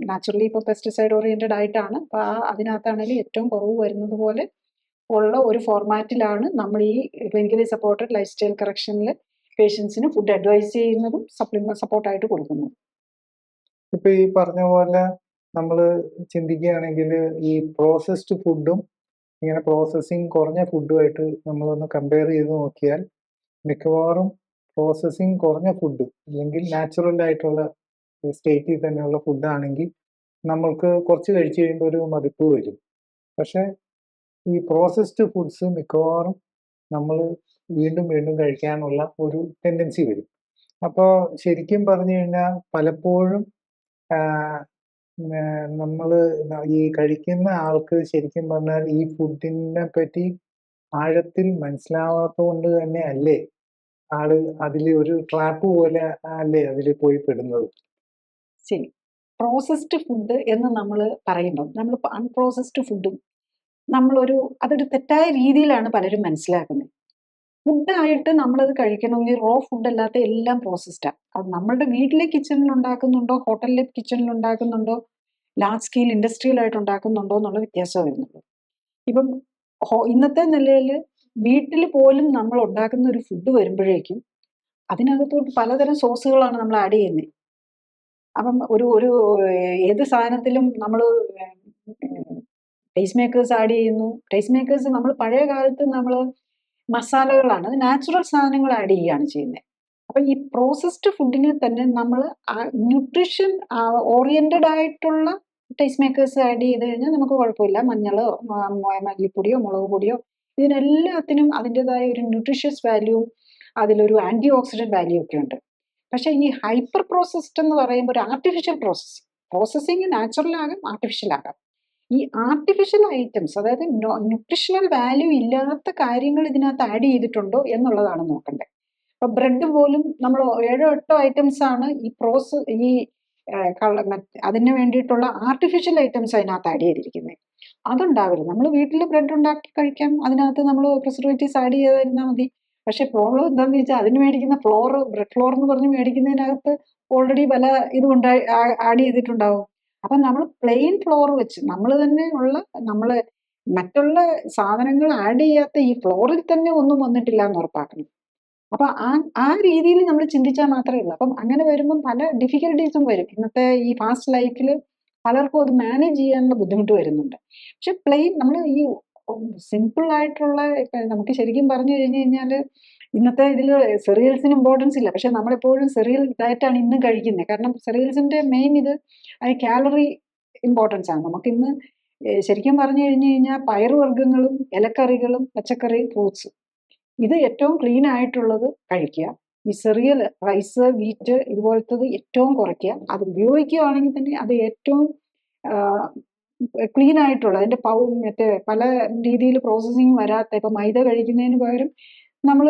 നാച്ചുറലി ഇപ്പോൾ പെസ്റ്റിസൈഡ് ഓറിയൻറ്റഡ് ആയിട്ടാണ്. അപ്പോൾ അതിനകത്താണെങ്കിലും ഏറ്റവും കുറവ് വരുന്നത് പോലെ ഉള്ള ഒരു ഫോർമാറ്റിലാണ് നമ്മൾ ഈ ക്ലിനിക്കലി സപ്പോർട്ടഡ് ലൈഫ് സ്റ്റൈൽ കറക്ഷനിൽ പേഷ്യൻസിന് ഫുഡ് അഡ്വൈസ് ചെയ്യുന്നതും സപ്പോർട്ടായിട്ട് കൊടുക്കുന്നതും.
ഇപ്പൊ ഈ പറഞ്ഞ പോലെ നമ്മൾ ചിന്തിക്കുകയാണെങ്കിൽ ഈ പ്രോസസ്ഡ് ഫുഡും ഇങ്ങനെ പ്രോസസ്സിങ് കുറഞ്ഞ ഫുഡുമായിട്ട് നമ്മളൊന്ന് കമ്പയർ ചെയ്ത് നോക്കിയാൽ മിക്കവാറും പ്രോസസ്സിങ് കുറഞ്ഞ ഫുഡ് അല്ലെങ്കിൽ നാച്ചുറൽ ആയിട്ടുള്ള സ്റ്റേറ്റിൽ തന്നെയുള്ള ഫുഡാണെങ്കിൽ നമ്മൾക്ക് കുറച്ച് കഴിച്ചു കഴിയുമ്പോൾ ഒരു മടുപ്പ് വരും. പക്ഷേ ഈ പ്രോസസ്ഡ് ഫുഡ്സ് മിക്കവാറും നമ്മൾ വീണ്ടും വീണ്ടും കഴിക്കാനുള്ള ഒരു ടെൻഡൻസി വരും. അപ്പോൾ ശരിക്കും പറഞ്ഞു കഴിഞ്ഞാൽ പലപ്പോഴും നമ്മൾ ഈ കഴിക്കുന്ന ആൾക്ക് ശരിക്കും പറഞ്ഞാൽ ഈ ഫുഡിനെ പറ്റി ആഴത്തിൽ മനസ്സിലാവാത്തത് കൊണ്ട് തന്നെ അല്ലേ ആള് അതിൽ ഒരു ട്രാപ്പ് പോലെ അല്ലേ അതിൽ പോയി പെടുന്നത്?
ശരി, പ്രോസസ്ഡ് ഫുഡ് എന്ന് നമ്മൾ പറയുമ്പോൾ നമ്മൾ അൺപ്രോസസ്ഡ് ഫുഡും അതൊരു തെറ്റായ രീതിയിലാണ് പലരും മനസ്സിലാക്കുന്നത്. ഫുഡായിട്ട് നമ്മളത് കഴിക്കണമെങ്കിൽ റോ ഫുഡ് അല്ലാത്ത എല്ലാം പ്രോസസ്ഡാണ്. അത് നമ്മളുടെ വീട്ടിലെ കിച്ചണിൽ ഉണ്ടാക്കുന്നുണ്ടോ ഹോട്ടലിലെ കിച്ചണിൽ ഉണ്ടാക്കുന്നുണ്ടോ ലാർജ് സ്കെയിൽ ഇൻഡസ്ട്രിയലായിട്ട് ഉണ്ടാക്കുന്നുണ്ടോ എന്നുള്ള വ്യത്യാസം വരുന്നുള്ളൂ. ഇപ്പം ഇന്നത്തെ നിലയിൽ വീട്ടിൽ പോലും നമ്മൾ ഉണ്ടാക്കുന്ന ഒരു ഫുഡ് വരുമ്പോഴേക്കും അതിനകത്തോട്ട് പലതരം സോസുകളാണ് നമ്മൾ ആഡ് ചെയ്യുന്നത്. അപ്പം ഒരു ഏത് സാധനത്തിലും നമ്മൾ ടേസ്റ്റ് മേക്കേഴ്സ് ആഡ് ചെയ്യുന്നു. ടേസ്റ്റ് മേക്കേഴ്സ് നമ്മൾ പഴയ കാലത്ത് നമ്മൾ മസാലകളാണ്, അത് നാച്ചുറൽ സാധനങ്ങൾ ആഡ് ചെയ്യുകയാണ് ചെയ്യുന്നത്. അപ്പം ഈ പ്രോസസ്ഡ് ഫുഡിനെ തന്നെ നമ്മൾ ന്യൂട്രീഷൻ ഓറിയൻറ്റഡ് ആയിട്ടുള്ള ടേസ്റ്റ് മേക്കേഴ്സ് ആഡ് ചെയ്ത് കഴിഞ്ഞാൽ നമുക്ക് കുഴപ്പമില്ല. മഞ്ഞളോ മല്ലിപ്പൊടിയോ മുളക് പൊടിയോ ഇതിനെല്ലാത്തിനും അതിൻ്റെതായ ഒരു ന്യൂട്രീഷ്യസ് വാല്യൂ, അതിലൊരു ആൻറ്റി ഓക്സിഡൻറ്റ് വാല്യൂ ഒക്കെ ഉണ്ട്. പക്ഷേ ഈ ഹൈപ്പർ പ്രോസസ്ഡ് എന്ന് പറയുമ്പോൾ ഒരു ആർട്ടിഫിഷ്യൽ പ്രോസസ്സിങ് നാച്ചുറൽ ആകാം, ആർട്ടിഫിഷ്യൽ ആകാം. ഈ ആർട്ടിഫിഷ്യൽ ഐറ്റംസ്, അതായത് ന്യൂട്രീഷണൽ വാല്യൂ ഇല്ലാത്ത കാര്യങ്ങൾ ഇതിനകത്ത് ആഡ് ചെയ്തിട്ടുണ്ടോ എന്നുള്ളതാണ് നോക്കേണ്ടത്. ഇപ്പൊ ബ്രെഡ് പോലും നമ്മൾ 7-8 ഐറ്റംസ് ആണ് ഈ അതിന് വേണ്ടിയിട്ടുള്ള ആർട്ടിഫിഷ്യൽ ഐറ്റംസ് അതിനകത്ത് ആഡ് ചെയ്തിരിക്കുന്നത്. അതുണ്ടാവരുത്. നമ്മൾ വീട്ടിൽ ബ്രെഡ് ഉണ്ടാക്കി കഴിക്കാം, അതിനകത്ത് നമ്മൾ പ്രിസർവേറ്റീവ്സ് ആഡ് ചെയ്തിരുന്നാൽ മതി. പക്ഷെ പ്രോബ്ലം എന്താണെന്ന് വെച്ചാൽ അതിന് മേടിക്കുന്ന ബ്രെഡ് ഫ്ലോർ എന്ന് പറഞ്ഞ് മേടിക്കുന്നതിനകത്ത് ഓൾറെഡി പല ഇതും ആഡ് ചെയ്തിട്ടുണ്ടാവും. അപ്പം നമ്മൾ പ്ലെയിൻ ഫ്ലോർ വെച്ച് നമ്മൾ തന്നെ നമ്മൾ മറ്റുള്ള സാധനങ്ങൾ ആഡ് ചെയ്യാത്ത ഈ ഫ്ലോറിൽ തന്നെ ഒന്നും വന്നിട്ടില്ല എന്ന് ഉറപ്പാക്കണം. അപ്പൊ ആ രീതിയിൽ നമ്മൾ ചിന്തിച്ചാൽ മാത്രമേ ഉള്ളൂ. അപ്പം അങ്ങനെ വരുമ്പം പല ഡിഫിക്കൽട്ടീസും വരും. ഇന്നത്തെ ഈ ഫാസ്റ്റ് ലൈഫിൽ പലർക്കും അത് മാനേജ് ചെയ്യാനുള്ള ബുദ്ധിമുട്ട് വരുന്നുണ്ട്. പക്ഷെ പ്ലെയിൻ നമ്മൾ ഈ സിമ്പിൾ ആയിട്ടുള്ള നമുക്ക് ശരിക്കും പറഞ്ഞു കഴിഞ്ഞു കഴിഞ്ഞാൽ ഇന്നത്തെ ഇതിൽ സെറിയൽസിന് ഇമ്പോർട്ടൻസ് ഇല്ല. പക്ഷെ നമ്മളെപ്പോഴും സെറിയൽ ഡയറ്റാണ് ഇന്നും കഴിക്കുന്നത്. കാരണം സെറിയൽസിന്റെ മെയിൻ ഇത് കാലറി ഇമ്പോർട്ടൻസ് ആണ്. നമുക്കിന്ന് ശരിക്കും പറഞ്ഞു കഴിഞ്ഞു കഴിഞ്ഞാൽ പയറുവർഗ്ഗങ്ങളും ഇലക്കറികളും പച്ചക്കറി ഫ്രൂട്ട്സും ഇത് ഏറ്റവും ക്ലീൻ ആയിട്ടുള്ളത് കഴിക്കുക. ഈ സെറിയൽ റൈസ് വീറ്റ് ഇതുപോലത്തത് ഏറ്റവും കുറയ്ക്കുക. അത് ഉപയോഗിക്കുകയാണെങ്കിൽ തന്നെ അത് ഏറ്റവും ക്ലീൻ ആയിട്ടുള്ള അതിൻ്റെ മറ്റേ പല രീതിയിൽ പ്രോസസ്സിങ് വരാത്ത, ഇപ്പം മൈദ കഴിക്കുന്നതിന് പകരം നമ്മൾ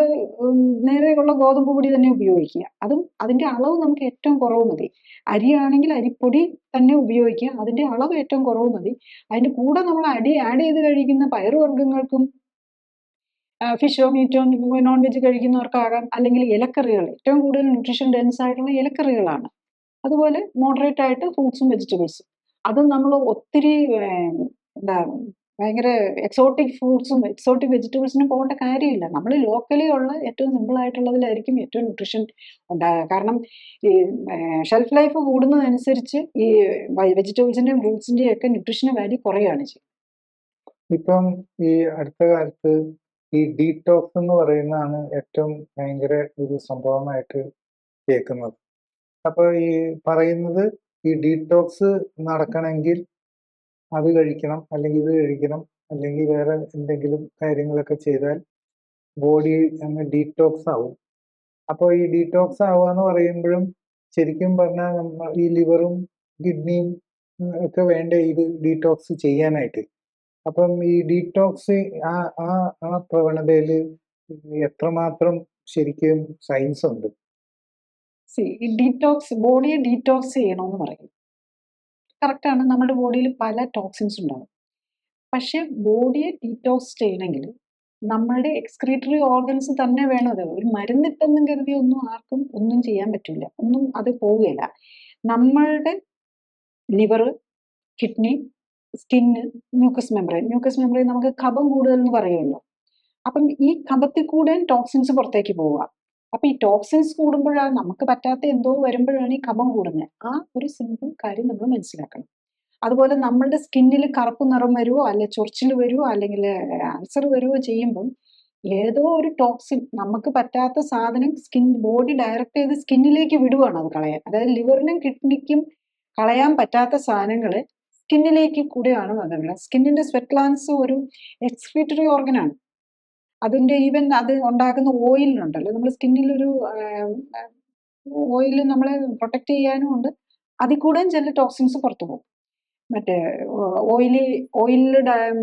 നേരെയുള്ള ഗോതമ്പ് പൊടി തന്നെ ഉപയോഗിക്കുക. അതും അതിൻ്റെ അളവ് നമുക്ക് ഏറ്റവും കുറവ് മതി. അരിയാണെങ്കിൽ അരിപ്പൊടി തന്നെ ഉപയോഗിക്കുക, അതിൻ്റെ അളവ് ഏറ്റവും കുറവ് മതി. അതിൻ്റെ കൂടെ നമ്മൾ ആഡ് ചെയ്ത് കഴിക്കുന്ന പയറുവർഗ്ഗങ്ങൾക്കും ഫിഷോ മീറ്റോ നോൺ വെജ് കഴിക്കുന്നവർക്കാകാം, അല്ലെങ്കിൽ ഇലക്കറികൾ ഏറ്റവും കൂടുതൽ ന്യൂട്രീഷൻ ഡെൻസ് ആയിട്ടുള്ള ഇലക്കറികളാണ്. അതുപോലെ മോഡറേറ്റ് ആയിട്ട് ഫ്രൂട്ട്സും വെജിറ്റബിൾസും. അതും നമ്മൾ ഒത്തിരി എന്താ ഭയങ്കര എക്സോട്ടിക് ഫ്രൂട്ട്സും എക്സോട്ടിക് വെജിറ്റബിൾസിനും പോകേണ്ട കാര്യമില്ല. നമ്മൾ ലോക്കലി ഉള്ള ഏറ്റവും സിമ്പിൾ ആയിട്ടുള്ളതിലായിരിക്കും ഏറ്റവും ന്യൂട്രീഷൻ ഉണ്ടാകുക. കാരണം ഈ ഷെൽഫ് ലൈഫ് കൂടുന്നതനുസരിച്ച് ഈ വെജിറ്റബിൾസിൻ്റെയും ഫ്രൂട്ട്സിൻ്റെയും ഒക്കെ ന്യൂട്രീഷൻ വാല്യൂ കുറയുകയാണ് ചെയ്യുന്നത്.
ഇപ്പം ഈ അടുത്ത കാലത്ത് ഈ ഡീടോക്സ് എന്ന് പറയുന്നതാണ് ഏറ്റവും ഭയങ്കര ഒരു സംഭവമായിട്ട് കേൾക്കുന്നത്. അപ്പോൾ ഈ പറയുന്നത് ഈ ഡീടോക്സ് നടക്കണമെങ്കിൽ അത് കഴിക്കണം, അല്ലെങ്കിൽ ഇത് കഴിക്കണം, അല്ലെങ്കിൽ വേറെ എന്തെങ്കിലും കാര്യങ്ങളൊക്കെ ചെയ്താൽ ബോഡി അങ്ങ് ഡീടോക്സ് ആവും. അപ്പോൾ ഈ ഡീടോക്സ് ആവുക എന്ന് പറയുമ്പോഴും ശരിക്കും പറഞ്ഞാൽ നമ്മൾ ഈ ലിവറും കിഡ്നിയും ഒക്കെ വേണ്ട ഇത് ഡീടോക്സ് ചെയ്യാനായിട്ട്. അപ്പം ഈ ഡീടോക്സ് ആ ആ ആ പ്രവണതയിൽ എത്രമാത്രം ശരിക്കും സയൻസ് ഉണ്ട്?
ഈ ബോഡിയെ ഡീടോക്സ് ചെയ്യണമെന്ന് പറയും. കറക്റ്റാണ്, നമ്മുടെ ബോഡിയിൽ പല ടോക്സിൻസ് ഉണ്ടാകും. പക്ഷെ ബോഡിയെ ഡീടോക്സ് ചെയ്യണമെങ്കിൽ നമ്മളുടെ എക്സ്ക്രീറ്ററി ഓർഗൻസ് തന്നെ വേണം. അത് ഒരു മരുന്നിട്ടെന്നും കരുതി ആർക്കും ഒന്നും ചെയ്യാൻ പറ്റില്ല, അത് പോവുകയില്ല. നമ്മളുടെ liver, kidney, skin, mucus membrane നമുക്ക് കഫം കൂടുതൽ എന്ന് പറയുമല്ലോ. അപ്പം ഈ കഫത്തിൽ കൂടെ ടോക്സിൻസ് പുറത്തേക്ക് പോവുക. അപ്പൊ ഈ ടോക്സിൻസ് കൂടുമ്പോഴാണ് നമുക്ക് പറ്റാത്ത എന്തോ വരുമ്പോഴാണ് ഈ കഫം കൂടുന്നത്. ആ ഒരു സിമ്പിൾ കാര്യം നമ്മൾ മനസ്സിലാക്കണം. അതുപോലെ നമ്മളുടെ സ്കിന്നിൽ കറുപ്പ് നിറം വരുവോ, അല്ലെ ചൊറിച്ചിൽ വരുവോ, അല്ലെങ്കിൽ ആൻസർ വരുവോ ചെയ്യുമ്പം ഏതോ ഒരു ടോക്സിൻ, നമുക്ക് പറ്റാത്ത സാധനം ബോഡി ഡയറക്റ്റ് ചെയ്ത് സ്കിന്നിലേക്ക് വിടുവാണ് അത് കളയാൻ. അതായത് ലിവറിനും കിഡ്നിക്കും കളയാൻ പറ്റാത്ത സാധനങ്ങള് സ്കിന്നിലേക്ക് കൂടെയാണ് വന്നിട്ടുള്ളത്. സ്കിന്നിന്റെ സ്വെറ്റ് ഗ്ലാൻസ് ഒരു എക്സ്ക്രീറ്ററി ഓർഗനാണ്. അതിന്റെ ഈവൻ അത് ഉണ്ടാക്കുന്ന ഓയിലുണ്ടല്ലോ, നമ്മൾ സ്കിന്നിലൊരു ഓയിൽ നമ്മളെ പ്രൊട്ടക്ട് ചെയ്യാനും ഉണ്ട്. അതിൽ കൂടെ ചില ടോക്സിൻസ് പുറത്തു പോകും. മറ്റേ ഓയിലിൽ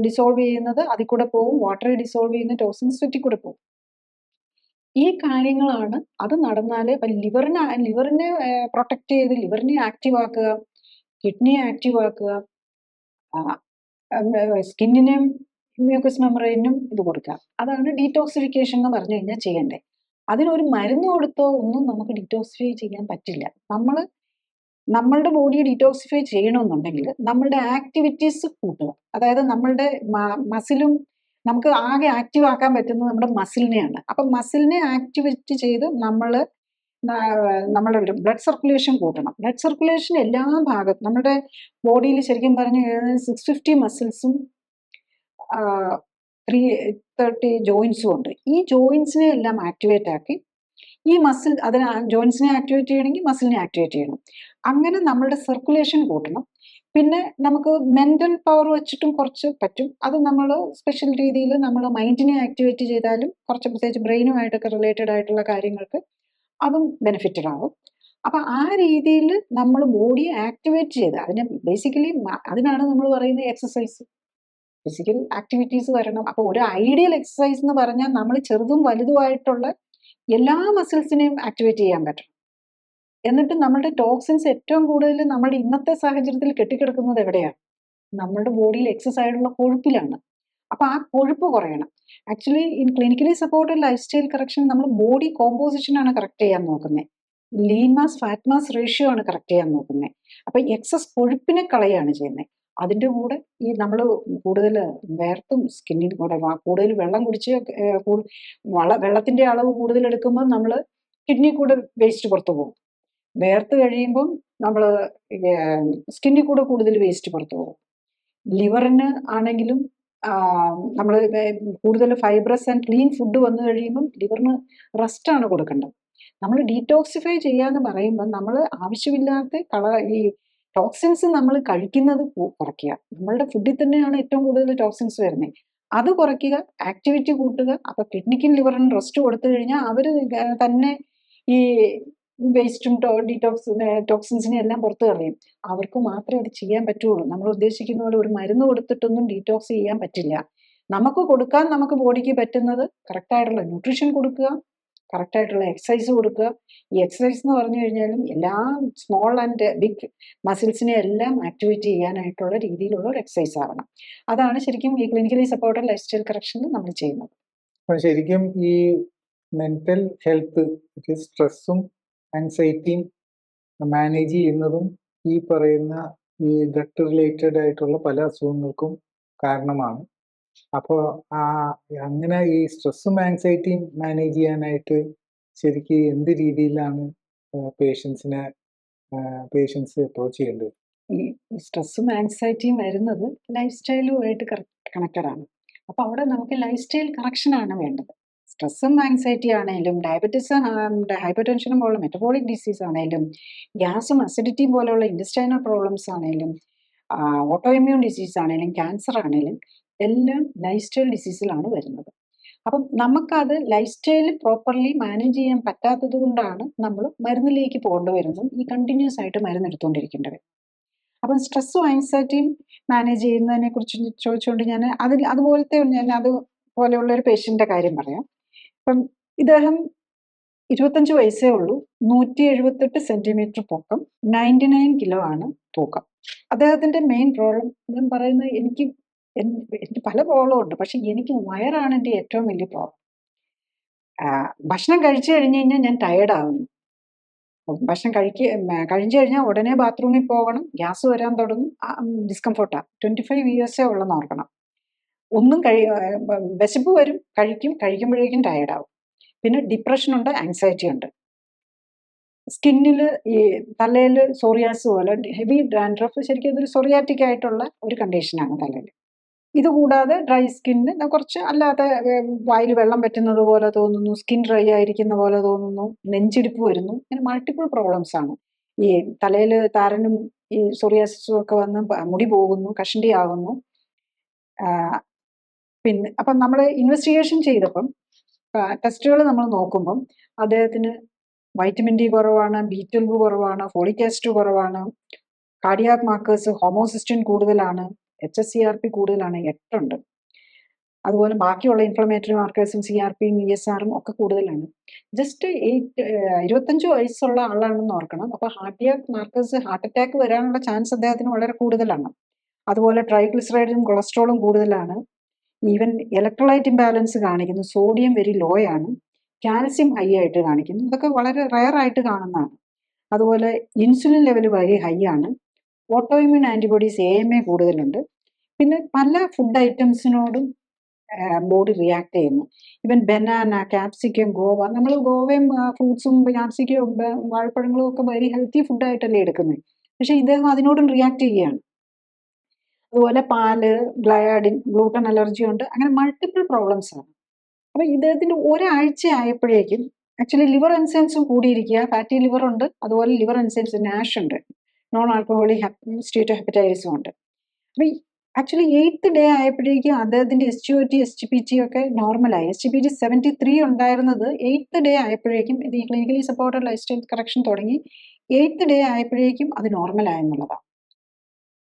ഡിസോൾവ് ചെയ്യുന്നത് അതിൽ കൂടെ പോകും, വാട്ടറിൽ ഡിസോൾവ് ചെയ്യുന്ന ടോക്സിൻസ് സ്വെറ്റിൽ കൂടെ പോകും. ഈ കാര്യങ്ങളാണ് അത് നടന്നാലേ ഇപ്പം ലിവറിനെ പ്രൊട്ടക്ട് ചെയ്ത് ലിവറിനെ ആക്റ്റീവ് ആക്കുക, കിഡ്നിയെ ആക്റ്റീവ് ആക്കുക, സ്കിന്നിനും മ്യൂക്കസ് മെമ്പറൈനും ഇത് കൊടുക്കുക. അതാണ് ഡീടോക്സിഫിക്കേഷൻ എന്ന് പറഞ്ഞു കഴിഞ്ഞാൽ ചെയ്യേണ്ടത്. അതിനൊരു മരുന്ന് കൊടുത്തോ ഒന്നും നമുക്ക് ഡീടോക്സിഫൈ ചെയ്യാൻ പറ്റില്ല. നമ്മളുടെ ബോഡിയെ ഡീടോക്സിഫൈ ചെയ്യണമെന്നുണ്ടെങ്കിൽ നമ്മളുടെ ആക്ടിവിറ്റീസ് കൂട്ടുക. അതായത് നമ്മളുടെ മസിലും നമുക്ക് ആകെ ആക്റ്റീവ് ആക്കാൻ പറ്റുന്നത് നമ്മുടെ മസിലിനെയാണ്. അപ്പം മസിലിനെ ആക്ടിവേറ്റ് ചെയ്ത് നമ്മുടെ ബ്ലഡ് സർക്കുലേഷൻ കൂട്ടണം. ബ്ലഡ് സർക്കുലേഷൻ എല്ലാ ഭാഗത്തും നമ്മുടെ ബോഡിയിൽ ശരിക്കും പറഞ്ഞു കഴിഞ്ഞാൽ 650 മസിൽസും 330 ജോയിൻസും ഉണ്ട്. ഈ ജോയിൻസിനെ എല്ലാം ആക്ടിവേറ്റ് ആക്കി ഈ ജോയിൻസിനെ ആക്ടിവേറ്റ് ചെയ്യണമെങ്കിൽ മസിലിനെ ആക്ടിവേറ്റ് ചെയ്യണം. അങ്ങനെ നമ്മളുടെ സർക്കുലേഷൻ കൂട്ടണം. പിന്നെ നമുക്ക് മെന്റൽ പവർ വെച്ചിട്ടും കുറച്ച് പറ്റും. അത് നമ്മൾ സ്പെഷ്യൽ രീതിയിൽ നമ്മൾ മൈൻഡിനെ ആക്ടിവേറ്റ് ചെയ്താലും കുറച്ച് പ്രത്യേകിച്ച് ബ്രെയിനുമായിട്ടൊക്കെ റിലേറ്റഡ് ആയിട്ടുള്ള കാര്യങ്ങൾക്ക് അതും ബെനിഫിറ്റഡ് ആവും. അപ്പൊ ആ രീതിയിൽ നമ്മൾ ബോഡിയെ ആക്ടിവേറ്റ് ചെയ്ത് അതിനെ ബേസിക്കലി അതിനാണ് നമ്മൾ പറയുന്നത് എക്സസൈസ്, ഫിസിക്കൽ ആക്ടിവിറ്റീസ് വരണം. അപ്പൊ ഒരു ഐഡിയൽ എക്സസൈസ് എന്ന് പറഞ്ഞാൽ നമ്മൾ ചെറുതും വലുതുമായിട്ടുള്ള എല്ലാ മസിൽസിനെയും ആക്ടിവേറ്റ് ചെയ്യാൻ പറ്റണം. എന്നിട്ട് നമ്മളുടെ ടോക്സിൻസ് ഏറ്റവും കൂടുതൽ നമ്മുടെ ഇന്നത്തെ സാഹചര്യത്തിൽ കെട്ടിക്കിടക്കുന്നത് എവിടെയാണ്? നമ്മുടെ ബോഡിയിൽ എക്സസ് ആയിട്ടുള്ള കൊഴുപ്പിലാണ്. അപ്പൊ ആ കൊഴുപ്പ് കുറയണം. Actually in clinically supported lifestyle correction നമ്മൾ ബോഡി കോമ്പോസിഷൻ ആണ് കറക്റ്റ് ചെയ്യാൻ നോക്കുന്നത്. Lean mass fat mass ratio ആണ് കറക്റ്റ് ചെയ്യാൻ നോക്കുന്നത്. അപ്പൊ എക്സസ് കൊഴുപ്പിനെ കളയാണ് ചെയ്യുന്നത്. അതിൻ്റെ കൂടെ ഈ നമ്മൾ കൂടുതൽ വേർത്തും സ്കിന്നിന് കൂടെ കൂടുതൽ വെള്ളം കുടിച്ച് വെള്ളത്തിന്റെ അളവ് കൂടുതൽ എടുക്കുമ്പോൾ നമ്മൾ കിഡ്നി കൂടെ വേസ്റ്റ് പുറത്തു പോകും. വേർത്ത് കഴിയുമ്പം നമ്മൾ സ്കിന്നിൽ കൂടെ കൂടുതൽ വേസ്റ്റ് പുറത്തു പോകും. ലിവറിന് ആണെങ്കിലും നമ്മൾ കൂടുതൽ ഫൈബ്രസ് ആൻഡ് ക്ലീൻ ഫുഡ് വന്നു കഴിയുമ്പം ലിവറിന് റെസ്റ്റാണ് കൊടുക്കേണ്ടത്. നമ്മൾ ഡീടോക്സിഫൈ ചെയ്യാന്ന് പറയുമ്പോൾ നമ്മൾ ആവശ്യമില്ലാത്ത ഈ ടോക്സിൻസ് നമ്മൾ കഴിക്കുന്നത് കുറയ്ക്കുക. നമ്മളുടെ ഫുഡിൽ തന്നെയാണ് ഏറ്റവും കൂടുതൽ ടോക്സിൻസ് വരുന്നത്. അത് കുറയ്ക്കുക, ആക്ടിവിറ്റി കൂട്ടുക. അപ്പൊ കിഡ്നിക്കും ലിവറിനും റെസ്റ്റ് കൊടുത്തു കഴിഞ്ഞാൽ അവർ തന്നെ ഈ വേസ്റ്റും ടോക്സിൻസിനെ എല്ലാം പുറത്തു കളയും. അവർക്ക് മാത്രമേ അത് ചെയ്യാൻ പറ്റുള്ളൂ. നമ്മൾ ഉദ്ദേശിക്കുന്ന പോലെ ഒരു മരുന്ന് കൊടുത്തിട്ടൊന്നും ഡീടോക്സ് ചെയ്യാൻ പറ്റില്ല. നമുക്ക് ബോഡിക്ക് പറ്റുന്നത് കറക്റ്റായിട്ടുള്ള ന്യൂട്രീഷൻ കൊടുക്കുക, കറക്റ്റായിട്ടുള്ള എക്സസൈസ് കൊടുക്കുക. ഈ എക്സസൈസ് എന്ന് പറഞ്ഞു കഴിഞ്ഞാലും എല്ലാ സ്മോൾ ആൻഡ് ബിഗ് മസിൽസിനെ എല്ലാം ആക്ടിവേറ്റ് ചെയ്യാനായിട്ടുള്ള രീതിയിലുള്ള ഒരു എക്സസൈസ് ആവണം. അതാണ് ശരിക്കും ഈ ക്ലിനിക്കലി സപ്പോർട്ടഡ് ലൈഫ് സ്റ്റൈൽ കറക്ഷനിൽ നമ്മൾ ചെയ്യുന്നത്.
അപ്പൊ ശരിക്കും ഈ മെന്റൽ ഹെൽത്ത്, സ്ട്രെസ്സും ആൻസൈറ്റിയും മാനേജ് ചെയ്യുന്നതും ഈ പറയുന്ന ഈ ഗട്ട് റിലേറ്റഡ് ആയിട്ടുള്ള പല അസുഖങ്ങൾക്കും കാരണമാണ്. അപ്പോൾ അങ്ങനെ ഈ സ്ട്രെസ്സും ആൻസൈറ്റിയും മാനേജ് ചെയ്യാനായിട്ട് ശരിക്കും എന്ത് രീതിയിലാണ് പേഷ്യൻസ് അപ്രോച്ച് ചെയ്യേണ്ടത്?
ഈ സ്ട്രെസ്സും ആൻസൈറ്റിയും വരുന്നത് ലൈഫ് സ്റ്റൈലുമായിട്ട് കണക്റ്റഡ് ആണ്. അപ്പൊ അവിടെ നമുക്ക് ലൈഫ് സ്റ്റൈൽ കറക്ഷനാണ് വേണ്ടത്. സ്ട്രെസ്സും ആൻസൈറ്റി ആണെങ്കിലും ഡയബറ്റീസ്, ഹൈപ്പർ ടെൻഷനും പോലുള്ള മെറ്റബോളിക് ഡിസീസ് ആണെങ്കിലും ഗ്യാസും അസിഡിറ്റിയും പോലുള്ള ഇൻഡസ്റ്റൈനൽ പ്രോബ്ലംസ് ആണെങ്കിലും ഓട്ടോ ഇമ്മ്യൂൺ ഡിസീസ് ആണെങ്കിലും ക്യാൻസർ ആണെങ്കിലും എല്ലാം ലൈഫ് സ്റ്റൈൽ ഡിസീസിലാണ് വരുന്നത്. അപ്പം നമുക്കത് ലൈഫ് സ്റ്റൈൽ പ്രോപ്പർലി മാനേജ് ചെയ്യാൻ പറ്റാത്തത് കൊണ്ടാണ് നമ്മൾ മരുന്നിലേക്ക് പോകേണ്ടി വരുന്നതും ഈ കണ്ടിന്യൂസ് ആയിട്ട് മരുന്ന് എടുത്തുകൊണ്ടിരിക്കേണ്ടത്. അപ്പം സ്ട്രെസ്സും ആൻസൈറ്റിയും മാനേജ് ചെയ്യുന്നതിനെ കുറിച്ച് ചോദിച്ചുകൊണ്ട് ഞാൻ അതുപോലെയുള്ള ഒരു പേഷ്യൻ്റെ കാര്യം പറയാം. അപ്പം ഇദ്ദേഹം 25 വയസ്സേ ഉള്ളൂ, 178 സെന്റിമീറ്റർ പൊക്കം, 99 കിലോ ആണ് തൂക്കം. അദ്ദേഹത്തിന്റെ മെയിൻ പ്രോബ്ലം ഞാൻ പറയുന്നത്, എനിക്ക് പല പ്രോബ്ലം ഉണ്ട്, പക്ഷെ എനിക്ക് വയറാണ് എൻ്റെ ഏറ്റവും വലിയ പ്രോബ്ലം. ഭക്ഷണം കഴിച്ചു കഴിഞ്ഞ് കഴിഞ്ഞാൽ ഞാൻ ടയേർഡാകുന്നു. ഭക്ഷണം കഴിച്ചു കഴിഞ്ഞാൽ ഉടനെ ബാത്റൂമിൽ പോകണം, ഗ്യാസ് വരാൻ തുടങ്ങും, ഡിസ്കംഫോർട്ടാണ്. 25 ഇയേഴ്സേ ഉള്ളെന്ന് ഓർക്കണം. വിശപ്പ് വരും, കഴിക്കുമ്പോഴേക്കും ടയേർഡാവും. പിന്നെ ഡിപ്രഷനുണ്ട്, ആങ്സൈറ്റി ഉണ്ട്. സ്കിന്നിൽ ഈ തലയിൽ സോറിയാസ് പോലെ ഹെവി ഡാൻഡ്രഫ്, ശരിക്കും അതൊരു സൊറിയാറ്റിക് ആയിട്ടുള്ള ഒരു കണ്ടീഷനാണ് തലയിൽ. ഇതുകൂടാതെ ഡ്രൈ സ്കിന്നിന് കുറച്ച് അല്ലാതെ വായിൽ വെള്ളം പറ്റുന്നത് പോലെ തോന്നുന്നു, സ്കിൻ ഡ്രൈ ആയിരിക്കുന്ന പോലെ തോന്നുന്നു, നെഞ്ചിടിപ്പ് വരുന്നു. ഇങ്ങനെ മൾട്ടിപ്പിൾ പ്രോബ്ലംസ് ആണ്. ഈ തലയിൽ താരനും ഈ സോറിയാസിസും ഒക്കെ വന്ന് മുടി പോകുന്നു, കഷണ്ടി ആകുന്നു. പിന്നെ അപ്പം നമ്മൾ ഇൻവെസ്റ്റിഗേഷൻ ചെയ്തപ്പം ടെസ്റ്റുകൾ നമ്മൾ നോക്കുമ്പം അദ്ദേഹത്തിന് വൈറ്റമിൻ ഡി കുറവാണ്, B12 കുറവാണ്, ഫോളിക് ആസിഡ് കുറവാണ്, കാർഡിയാക് മാർക്കേഴ്സ് ഹോമോസിസ്റ്റിൻ കൂടുതലാണ്, HSCRP കൂടുതലാണ്, 8 ഉണ്ട്. അതുപോലെ ബാക്കിയുള്ള ഇൻഫ്ലമേറ്ററി മാർക്കേഴ്സും CRPയും ESRും ഒക്കെ കൂടുതലാണ്. ജസ്റ്റ് 25 വയസ്സുള്ള ആളാണെന്ന് ഓർക്കണം. അപ്പോൾ കാർഡിയാക് മാർക്കേഴ്സ്, ഹാർട്ട് അറ്റാക്ക് വരാനുള്ള ചാൻസ് അദ്ദേഹത്തിന് വളരെ കൂടുതലാണ്. അതുപോലെ ട്രൈഗ്ലിസറൈഡും കൊളസ്ട്രോളും കൂടുതലാണ്. ഈവൻ ഇലക്ട്രോലൈറ്റ് ഇംബാലൻസ് കാണിക്കുന്നു, സോഡിയം വെരി ലോ ആണ്, കാൽസ്യം ഹൈ ആയിട്ട് കാണിക്കുന്നു. ഇതൊക്കെ വളരെ റയർ ആയിട്ട് കാണുന്നതാണ്. അതുപോലെ ഇൻസുലിൻ ലെവൽ വെരി ഹൈ ആണ്. ഓട്ടോ ഇമ്മ്യൂൺ ആൻറ്റിബോഡീസ് AMA കൂടുതലുണ്ട്. പിന്നെ പല ഫുഡ് ഐറ്റംസിനോടും ബോഡി റിയാക്ട് ചെയ്യുന്നു. ഈവൻ ബനാന, ക്യാപ്സിക്കം, ഗോവ, നമ്മൾ ഗോവയും ഫ്രൂട്ട്സും ക്യാപ്സിക്കവും വാഴപ്പഴങ്ങളും ഒക്കെ വെരി ഹെൽത്തി ഫുഡായിട്ടല്ലേ എടുക്കുന്നത്, പക്ഷെ ഇദ്ദേഹം അതിനോടും റിയാക്ട് ചെയ്യുകയാണ്. അതുപോലെ പാല്, ഗ്ലൂട്ടൺ അലർജി ഉണ്ട്. അങ്ങനെ മൾട്ടിപ്പിൾ പ്രോബ്ലംസ് ആണ്. അപ്പം ഇദ്ദേഹത്തിന് ഒരാഴ്ച ആയപ്പോഴേക്കും ആക്ച്വലി ലിവർ എൻസൈംസും കൂടിയിരിക്കുക, ഫാറ്റി ലിവർ ഉണ്ട്, അതുപോലെ ലിവർ എൻസൈംസ് നാഷ് ഉണ്ട്. നോൺ ആൽക്കഹോളിക് സ്റ്റേറ്റ് ഹെപ്പറ്റൈറ്റിസും ഉണ്ട്. അപ്പോൾ ആക്ച്വലി 8th ഡേ ആയപ്പോഴേക്കും അദ്ദേഹത്തിൻ്റെ SGOT SGPT ഒക്കെ നോർമലായി. SGPT 73 ഉണ്ടായിരുന്നത് 8th ഡേ ആയപ്പോഴേക്കും ഇത് ഈ clinically supported lifestyle correction തുടങ്ങി 8th ഡേ ആയപ്പോഴേക്കും അത് നോർമലായെന്നുള്ളതാണ്.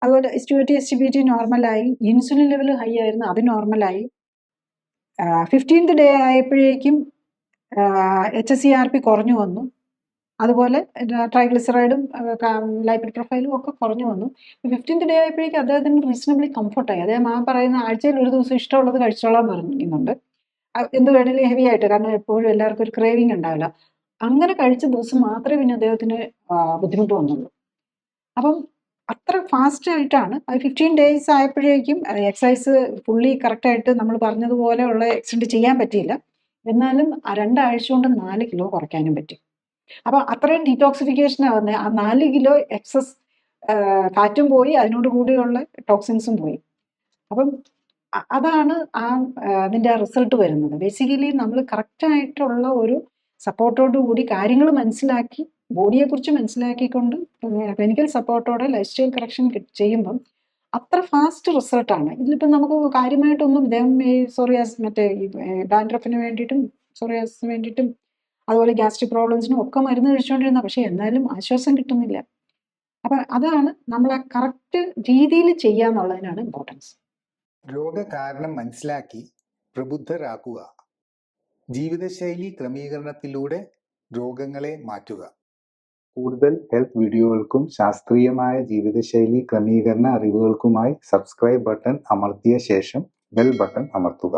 അതുപോലെ SGOT SGPT നോർമലായി, ഇൻസുലിൻ ലെവൽ ഹൈ ആയിരുന്നു, അത് നോർമലായി. 15th ഡേ ആയപ്പോഴേക്കും HSCRP കുറഞ്ഞു വന്നു. അതുപോലെ ട്രൈഗ്ലിസറൈഡും ലൈപ്പിഡ് പ്രൊഫൈലും ഒക്കെ കുറഞ്ഞു വന്നു. 15th ഡേ ആയപ്പോഴേക്കും അദ്ദേഹത്തിന് റീസണബിളി കംഫർട്ടായി. അദ്ദേഹം ആ പറയുന്ന ആഴ്ചയിൽ ഒരു ദിവസം ഇഷ്ടമുള്ളത് കഴിച്ചോളാൻ പറയുന്നുണ്ട്. എന്ത് വേണമെങ്കിലും ഹെവി ആയിട്ട്, കാരണം എപ്പോഴും എല്ലാവർക്കും ഒരു ക്രേവിങ് ഉണ്ടാവില്ല. അങ്ങനെ കഴിച്ച ദിവസം മാത്രമേ പിന്നെ അദ്ദേഹത്തിന് ബുദ്ധിമുട്ട് വന്നുള്ളൂ. അപ്പം അത്ര ഫാസ്റ്റ് ആയിട്ടാണ് 15 ഡേയ്സ് ആയപ്പോഴേക്കും എക്സസൈസ് ഫുള്ളി കറക്റ്റായിട്ട് നമ്മൾ പറഞ്ഞതുപോലെയുള്ള എക്സ്റ്റെൻഡ് ചെയ്യാൻ പറ്റിയില്ല. എന്നാലും 2 ആഴ്ച കൊണ്ട് 4 കിലോ കുറയ്ക്കാനും പറ്റി. അപ്പം അത്രയും ഡീറ്റോക്സിഫിക്കേഷൻ ആവുന്നത്, ആ 4 കിലോ എക്സസ് ഫാറ്റും പോയി, അതിനോട് കൂടിയുള്ള ടോക്സിൻസും പോയി. അപ്പം അതാണ് അതിൻ്റെ റിസൾട്ട് വരുന്നത്. ബേസിക്കലി നമ്മൾ കറക്റ്റായിട്ടുള്ള ഒരു സപ്പോർട്ടോടു കൂടി കാര്യങ്ങൾ മനസ്സിലാക്കി, ബോഡിയെക്കുറിച്ച് മനസ്സിലാക്കിക്കൊണ്ട് ക്ലിനിക്കൽ സപ്പോർട്ടോടെ ലൈഫ് സ്റ്റൈൽ കറക്ഷൻ ചെയ്യുമ്പം അത്ര ഫാസ്റ്റ് റിസൾട്ടാണ്. ഇതിലിപ്പം നമുക്ക് കാര്യമായിട്ടൊന്നും ഇദ്ദേഹം ഈ മറ്റേ ഡാൻഡ്രഫിന് വേണ്ടിയിട്ടും സോറിയാസിന് വേണ്ടിയിട്ടും അതുപോലെ ഗ്യാസ്ട്രിക് പ്രോബ്ലംസിനും ഒക്കെ മരുന്ന് കഴിച്ചുകൊണ്ടിരുന്ന, പക്ഷേ എന്നാലും ആശ്വാസം കിട്ടുന്നില്ല. അപ്പം അതാണ് നമ്മൾ ആ കറക്റ്റ് രീതിയിൽ ചെയ്യുക എന്നുള്ളതിനാണ് ഇമ്പോർട്ടൻസ്.
രോഗകാരണം മനസ്സിലാക്കി പ്രബുദ്ധരാക്കുക. ജീവിതശൈലി ക്രമീകരണത്തിലൂടെ രോഗങ്ങളെ മാറ്റുക. കൂടുതൽ ഹെൽത്ത് വീഡിയോകൾക്കും ശാസ്ത്രീയമായ ജീവിതശൈലി ക്രമീകരണ അറിവുകൾക്കുമായി സബ്സ്ക്രൈബ് ബട്ടൺ അമർത്തിയ ശേഷം ബെൽ ബട്ടൺ അമർത്തുക.